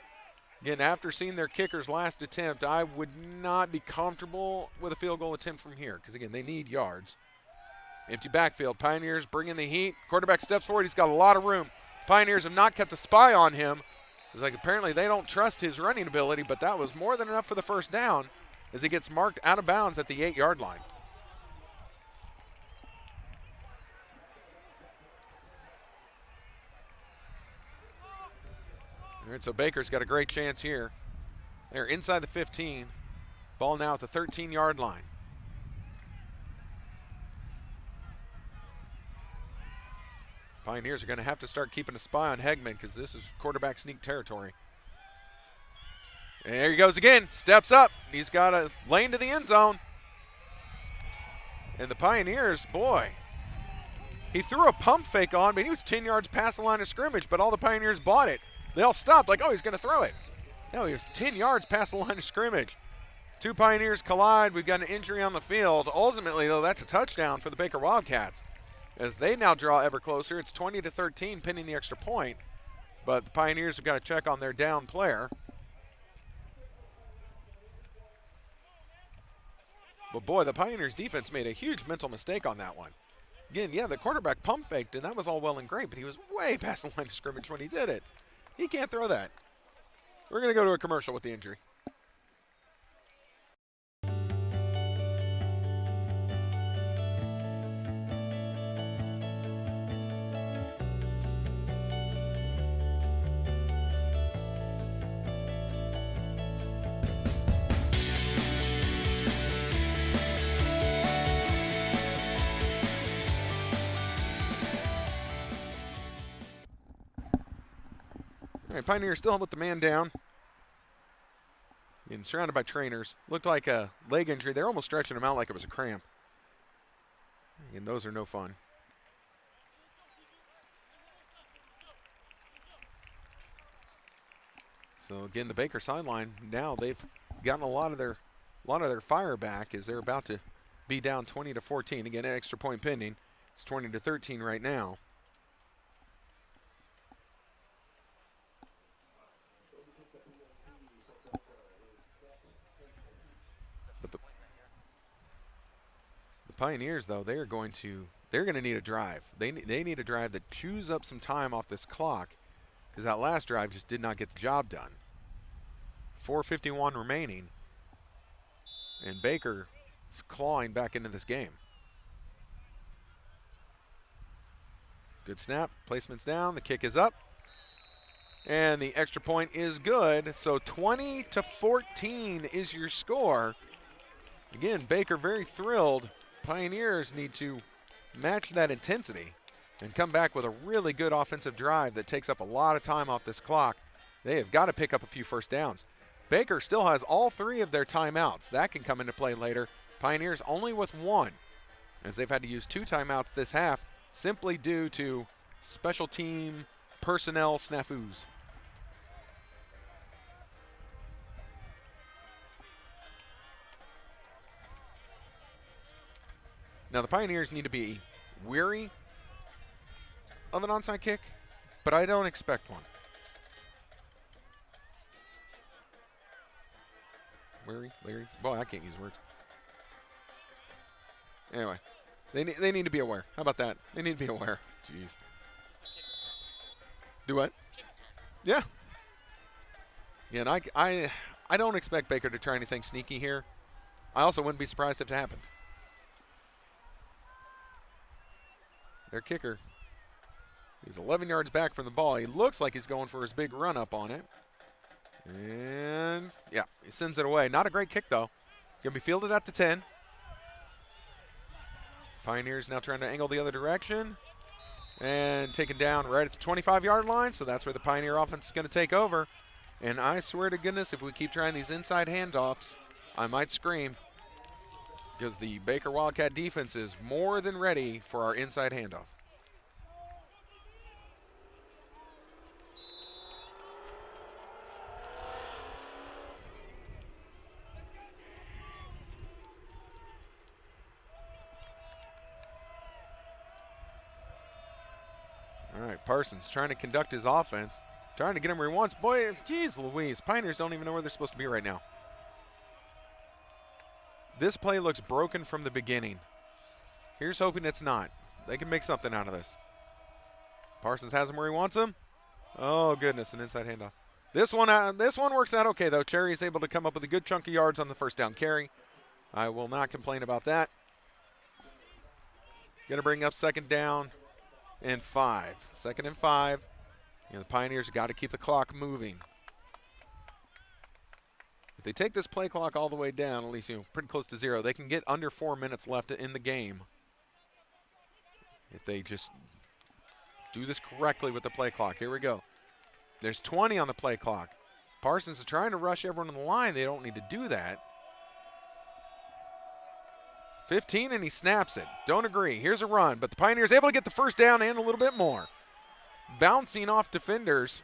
Again, after seeing their kicker's last attempt, I would not be comfortable with a field goal attempt from here because, again, they need yards. Empty backfield. Pioneers bring in the heat. Quarterback steps forward. He's got a lot of room. Pioneers have not kept a spy on him. It's like apparently they don't trust his running ability, but that was more than enough for the first down as he gets marked out of bounds at the 8-yard line. All right, so Baker's got a great chance here. They're inside the 15. Ball now at the 13-yard line. Pioneers are going to have to start keeping a spy on Hegman because this is quarterback sneak territory. And there he goes again. Steps up. He's got a lane to the end zone. And the Pioneers, boy, he threw a pump fake on, but he was 10 yards past the line of scrimmage, but all the Pioneers bought it. They all stopped like, oh, he's going to throw it. No, he was 10 yards past the line of scrimmage. 2 Pioneers collide. We've got an injury on the field. Ultimately, though, that's a touchdown for the Baker Wildcats. As they now draw ever closer, it's 20-13 pending the extra point. But the Pioneers have got to check on their down player. But boy, the Pioneers defense made a huge mental mistake on that one. Again, yeah, the quarterback pump faked, and that was all well and great, but he was way past the line of scrimmage when he did it. He can't throw that. We're going to go to a commercial with the injury. All right, Pioneers still with the man down. And surrounded by trainers. Looked like a leg injury. They're almost stretching him out like it was a cramp. And those are no fun. So again, the Baker sideline, now they've gotten a lot of their fire back as they're about to be down 20-14. Again, an extra point pending. It's 20-13 right now. Pioneers, though, they're going to need a drive. They need a drive that chews up some time off this clock because that last drive just did not get the job done. 4:51 remaining, and Baker is clawing back into this game. Good snap, placement's down, the kick is up, and the extra point is good. So 20-14 is your score. Again, Baker very thrilled. Pioneers need to match that intensity and come back with a really good offensive drive that takes up a lot of time off this clock. They have got to pick up a few first downs. Baker still has all 3 of their timeouts. That can come into play later. Pioneers only with 1, as they've had to use 2 timeouts this half simply due to special team personnel snafus. Now, the Pioneers need to be weary of an onside kick, but I don't expect one. Weary? Boy, I can't use words. Anyway, they need to be aware. How about that? They need to be aware. Jeez. Do what? Yeah. Yeah, and I don't expect Baker to try anything sneaky here. I also wouldn't be surprised if it happened. Their kicker, he's 11 yards back from the ball. He looks like he's going for his big run up on it. And, yeah, he sends it away. Not a great kick, though. Going to be fielded at the 10. Pioneers now trying to angle the other direction. And taken down right at the 25-yard line, so that's where the Pioneer offense is going to take over. And I swear to goodness, if we keep trying these inside handoffs, I might scream. Because the Baker Wildcat defense is more than ready for our inside handoff. All right, Parsons trying to conduct his offense, trying to get him where he wants. Boy, geez Louise, Pioneers don't even know where they're supposed to be right now. This play looks broken from the beginning. Here's hoping it's not. They can make something out of this. Parsons has him where he wants him. Oh, goodness, an inside handoff. This one works out okay, though. Cherry is able to come up with a good chunk of yards on the first down carry. I will not complain about that. Going to bring up second down and 5. Second and 5. The Pioneers have got to keep the clock moving. If they take this play clock all the way down, at least pretty close to 0, they can get under 4 minutes left in the game. If they just do this correctly with the play clock. Here we go. There's 20 on the play clock. Parsons is trying to rush everyone on the line. They don't need to do that. 15, and he snaps it. Don't agree. Here's a run, but the Pioneers able to get the first down and a little bit more. Bouncing off defenders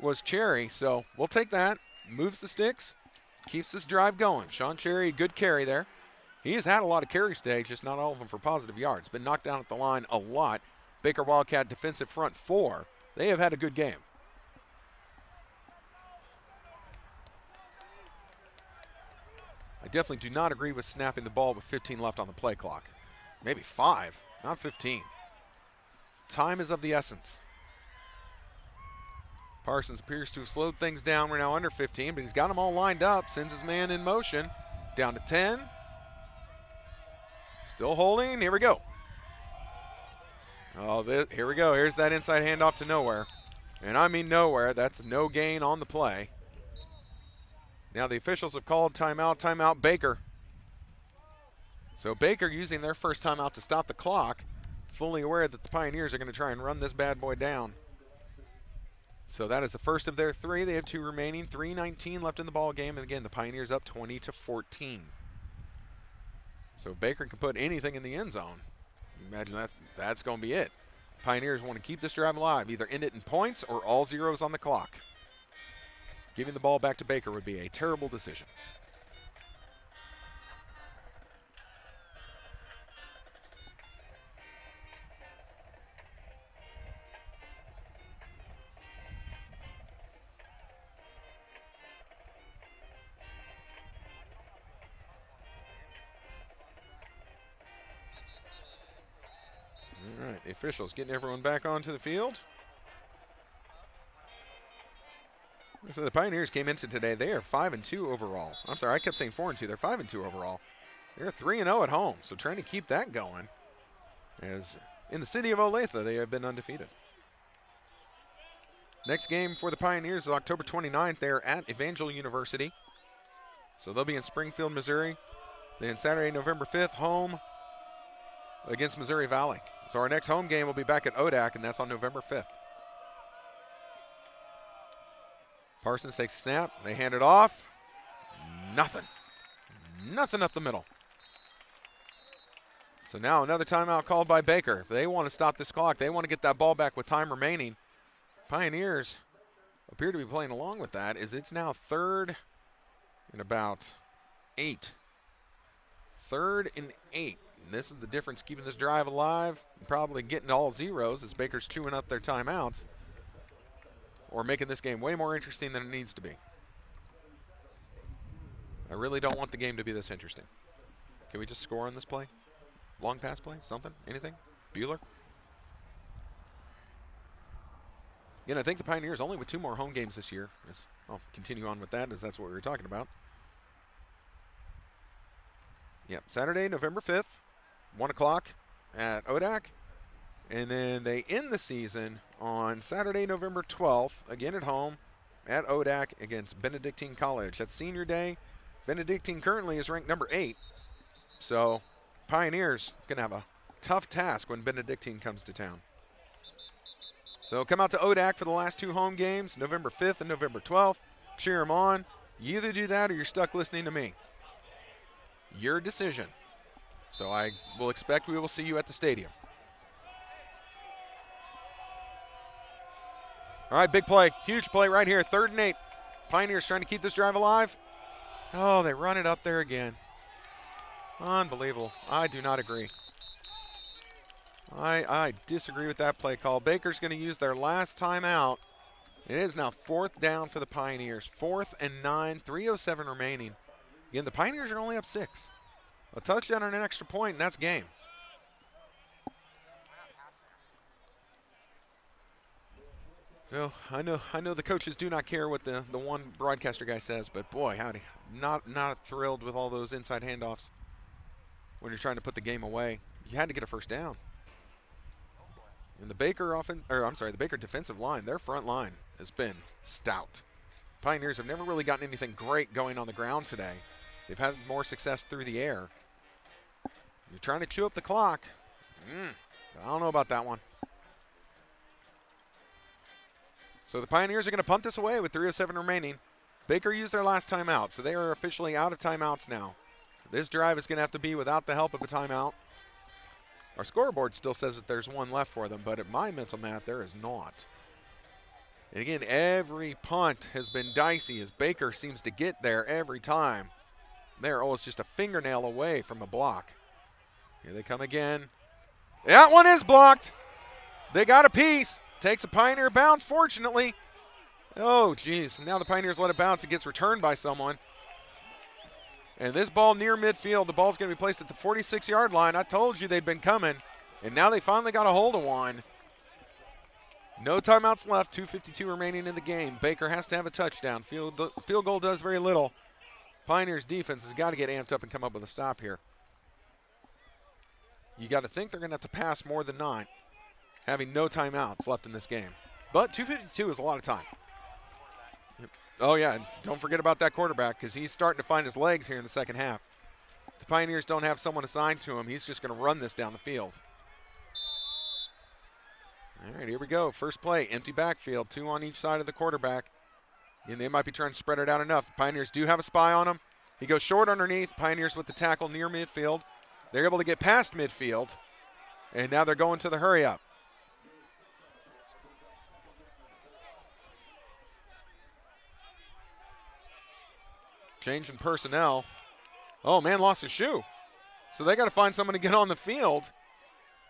was Cherry, so we'll take that. Moves the sticks, keeps this drive going. Sean Cherry, good carry there. He has had a lot of carries today, just not all of them for positive yards. Been knocked down at the line a lot. Baker Wildcat defensive front 4. They have had a good game. I definitely do not agree with snapping the ball with 15 left on the play clock. Maybe 5, not 15. Time is of the essence. Parsons appears to have slowed things down. We're now under 15, but he's got them all lined up. Sends his man in motion. Down to 10. Still holding. Here we go. Oh, here we go. Here's that inside handoff to nowhere. And I mean nowhere. That's no gain on the play. Now the officials have called timeout. Timeout Baker. So Baker using their first timeout to stop the clock. Fully aware that the Pioneers are going to try and run this bad boy down. So that is the first of their 3. They have 2 remaining. 3:19 left in the ball game. And again, the Pioneers up 20-14. So Baker can put anything in the end zone. Imagine that's going to be it. Pioneers want to keep this drive alive. Either end it in points or all zeros on the clock. Giving the ball back to Baker would be a terrible decision. All right, the officials getting everyone back onto the field. So the Pioneers came into today. They are 5-2 overall. I'm sorry, I kept saying 4-2. They're 5-2 overall. They're 3-0 at home, so trying to keep that going. As in the city of Olathe, they have been undefeated. Next game for the Pioneers is October 29th. They're at Evangel University. So they'll be in Springfield, Missouri. Then Saturday, November 5th, home against Missouri Valley. So our next home game will be back at ODAC, and that's on November 5th. Parsons takes a snap. They hand it off. Nothing. Nothing up the middle. So now another timeout called by Baker. They want to stop this clock. They want to get that ball back with time remaining. Pioneers appear to be playing along with that, as it's now 3rd and about 8. 3rd and 8. And this is the difference keeping this drive alive and probably getting all zeros as Baker's chewing up their timeouts, or making this game way more interesting than it needs to be. I really don't want the game to be this interesting. Can we just score on this play? Long pass play? Something? Anything? Bueller? Again, I think the Pioneers only with 2 more home games this year. I'll continue on with that as that's what we were talking about. Yep, Saturday, November 5th, 1 o'clock at ODAC. And then they end the season on Saturday, November 12th, again at home at ODAC against Benedictine College. That's senior day. Benedictine currently is ranked number 8. So Pioneers going to have a tough task when Benedictine comes to town. So come out to ODAC for the last 2 home games, November 5th and November 12th. Cheer them on. You either do that or you're stuck listening to me. Your decision. So I will expect we will see you at the stadium. All right, big play, huge play right here, 3rd and 8. Pioneers trying to keep this drive alive. Oh, they run it up there again. Unbelievable. I do not agree. I disagree with that play call. Baker's going to use their last timeout. It is now 4th down for the Pioneers. 4th and 9, 3:07 remaining. Again, the Pioneers are only up 6. A touchdown and an extra point, and that's game. So I know the coaches do not care what the one broadcaster guy says, but boy, howdy, not thrilled with all those inside handoffs when you're trying to put the game away. You had to get a first down. And the Baker the Baker defensive line, their front line has been stout. Pioneers have never really gotten anything great going on the ground today. They've had more success through the air. You're trying to chew up the clock. I don't know about that one. So the Pioneers are going to punt this away with 3:07 remaining. Baker used their last timeout, so they are officially out of timeouts now. This drive is going to have to be without the help of a timeout. Our scoreboard still says that there's one left for them, but at my mental math, there is not. And again, every punt has been dicey as Baker seems to get there every time. They're always just a fingernail away from a block. Here they come again. That one is blocked. They got a piece. Takes a Pioneer bounce, fortunately. Oh, geez. Now the Pioneers let it bounce. It gets returned by someone. And this ball near midfield, the ball's going to be placed at the 46-yard line. I told you they'd been coming. And now they finally got a hold of one. No timeouts left, 2:52 remaining in the game. Baker has to have a touchdown. Field goal does very little. Pioneers defense has got to get amped up and come up with a stop here. You got to think they're going to have to pass more than 9, having no timeouts left in this game. But 2:52 is a lot of time. Oh, yeah, and don't forget about that quarterback because he's starting to find his legs here in the second half. The Pioneers don't have someone assigned to him. He's just going to run this down the field. All right, here we go. First play, empty backfield, 2 on each side of the quarterback. And they might be trying to spread it out enough. Pioneers do have a spy on him. He goes short underneath. Pioneers with the tackle near midfield. They're able to get past midfield. And now they're going to the hurry up. Change in personnel. Oh, man lost his shoe. So they got to find someone to get on the field.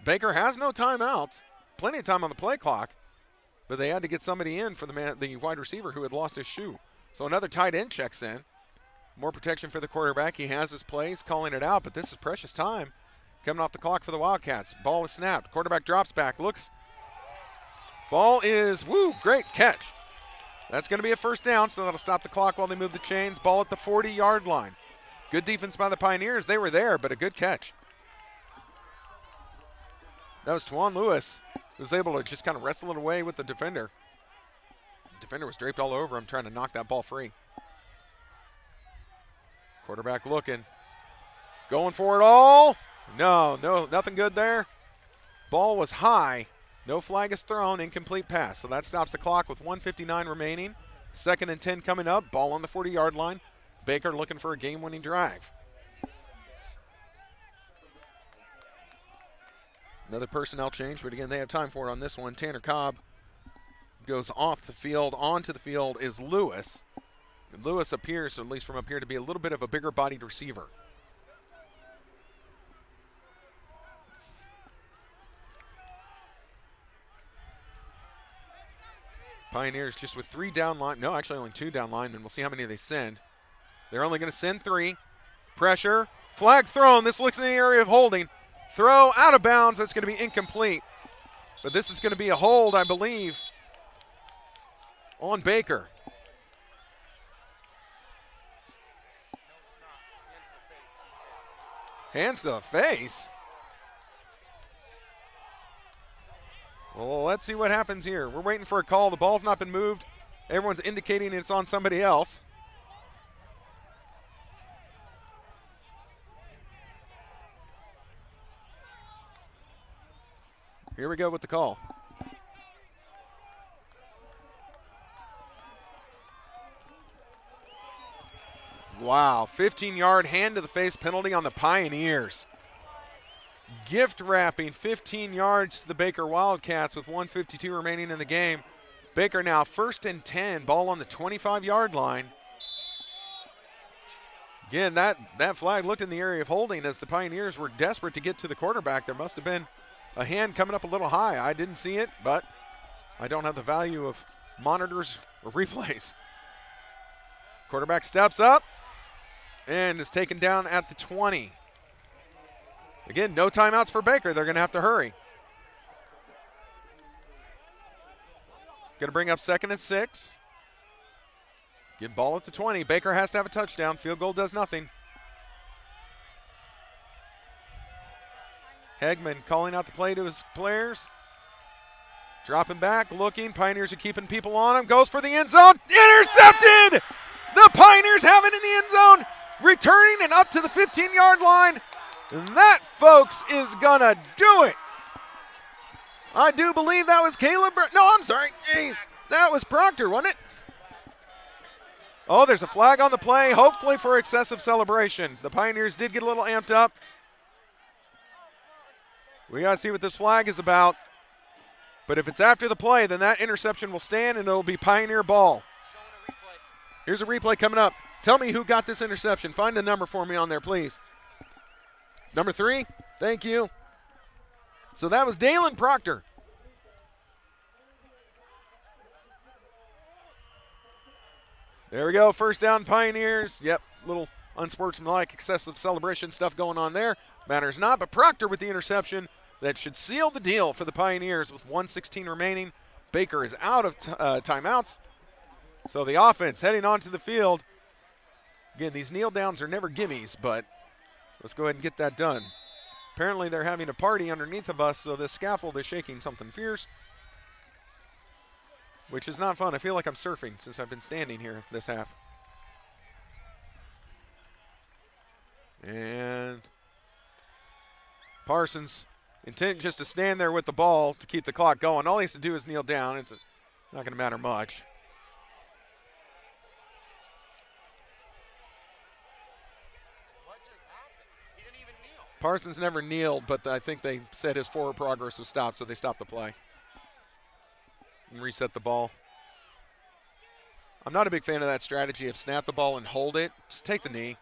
Baker has no timeouts. Plenty of time on the play clock. But they had to get somebody in for the wide receiver who had lost his shoe. So another tight end checks in. More protection for the quarterback. He has his plays, calling it out, but this is precious time coming off the clock for the Wildcats. Ball is snapped. Quarterback drops back, looks. Ball is, great catch. That's going to be a first down, so that'll stop the clock while they move the chains. Ball at the 40-yard line. Good defense by the Pioneers. They were there, but a good catch. That was Twan Lewis, who was able to just kind of wrestle it away with the defender. The defender was draped all over him, trying to knock that ball free. Quarterback looking. Going for it all. No, nothing good there. Ball was high. No flag is thrown. Incomplete pass. So that stops the clock with 1:59 remaining. 2nd and 10 coming up. Ball on the 40-yard line. Baker looking for a game-winning drive. Another personnel change, but again, they have time for it on this one. Tanner Cobb goes off the field. Onto the field is Lewis. Lewis appears, at least from up here, to be a little bit of a bigger-bodied receiver. Pioneers just with 3 down line. No, actually only 2 down linemen. We'll see how many they send. They're only going to send 3. Pressure. Flag thrown. This looks in the area of holding. Throw out of bounds. That's going to be incomplete. But this is going to be a hold, I believe. on Baker. Hands to the face. Well, let's see what happens here. We're waiting for a call. The ball's not been moved. Everyone's indicating it's on somebody else. Here we go with the call. Wow, 15-yard hand to the face penalty on the Pioneers. Gift wrapping 15 yards to the Baker Wildcats with 1:52 remaining in the game. Baker now 1st and 10, ball on the 25-yard line. Again, that flag looked in the area of holding as the Pioneers were desperate to get to the quarterback. There must have been a hand coming up a little high. I didn't see it, but I don't have the value of monitors or replays. Quarterback steps up and is taken down at the 20. Again, no timeouts for Baker. They're going to have to hurry. Going to bring up 2nd and 6. Get ball at the 20. Baker has to have a touchdown. Field goal does nothing. Hegman calling out the play to his players. Dropping back, looking. Pioneers are keeping people on him. Goes for the end zone. Intercepted! The Pioneers have it in the end zone. Returning and up to the 15-yard line. And that, folks, is going to do it. I do believe that was Caleb. No, I'm sorry. Jeez. That was Proctor, wasn't it? Oh, there's a flag on the play, hopefully for excessive celebration. The Pioneers did get a little amped up. We got to see what this flag is about. But if it's after the play, then that interception will stand and it'll be Pioneer ball. Here's a replay coming up. Tell me who got this interception. Find the number for me on there, please. Number 3, thank you. So that was Dalen Proctor. There we go, 1st down Pioneers. Yep, little unsportsmanlike excessive celebration stuff going on there. Matters not, but Proctor with the interception that should seal the deal for the Pioneers with 1:16 remaining. Baker is out of timeouts. So the offense heading onto the field. Again, these kneel downs are never gimmies, but let's go ahead and get that done. Apparently they're having a party underneath of us, so this scaffold is shaking something fierce, which is not fun. I feel like I'm surfing since I've been standing here this half. And Parsons, intent just to stand there with the ball to keep the clock going. All he has to do is kneel down. It's not going to matter much. Parsons never kneeled, but I think they said his forward progress was stopped, so they stopped the play and reset the ball. I'm not a big fan of that strategy of snap the ball and hold it. Just take the knee.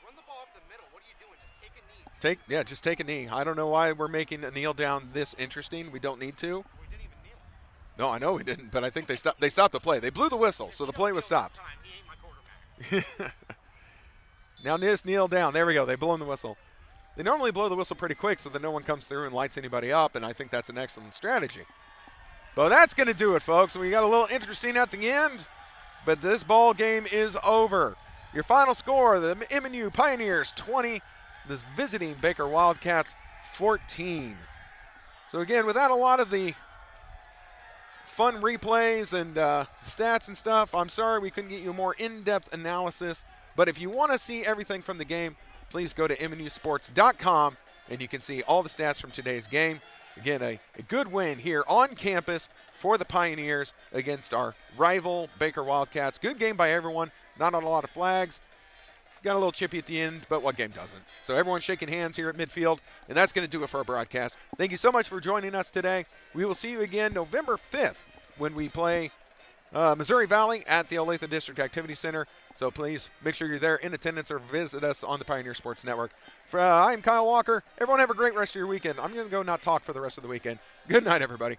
Run the ball up the middle. What are you doing? Just take a knee. Just take a knee. I don't know why we're making a kneel down this interesting. We don't need to. We didn't even kneel. No, I know we didn't, but I think they stopped the play. They blew the whistle, so the play was stopped. He ain't my quarterback. Now just kneel down. There we go. They blown the whistle. They normally blow the whistle pretty quick so that no one comes through and lights anybody up, and I think that's an excellent strategy. But that's going to do it, folks. We got a little interesting at the end, but this ball game is over. Your final score, the MNU Pioneers 20, the visiting Baker Wildcats 14. So again, without a lot of the fun replays and stats and stuff, I'm sorry we couldn't get you a more in-depth analysis. But if you want to see everything from the game, please go to MNUsports.com and you can see all the stats from today's game. Again, a good win here on campus for the Pioneers against our rival Baker Wildcats. Good game by everyone. Not on a lot of flags. Got a little chippy at the end, but what game doesn't? So everyone's shaking hands here at midfield, and that's going to do it for our broadcast. Thank you so much for joining us today. We will see you again November 5th when we play Missouri Valley at the Olathe District Activity Center. So please make sure you're there in attendance or visit us on the Pioneer Sports Network. I'm Kyle Walker. Everyone have a great rest of your weekend. I'm going to go not talk for the rest of the weekend. Good night, everybody.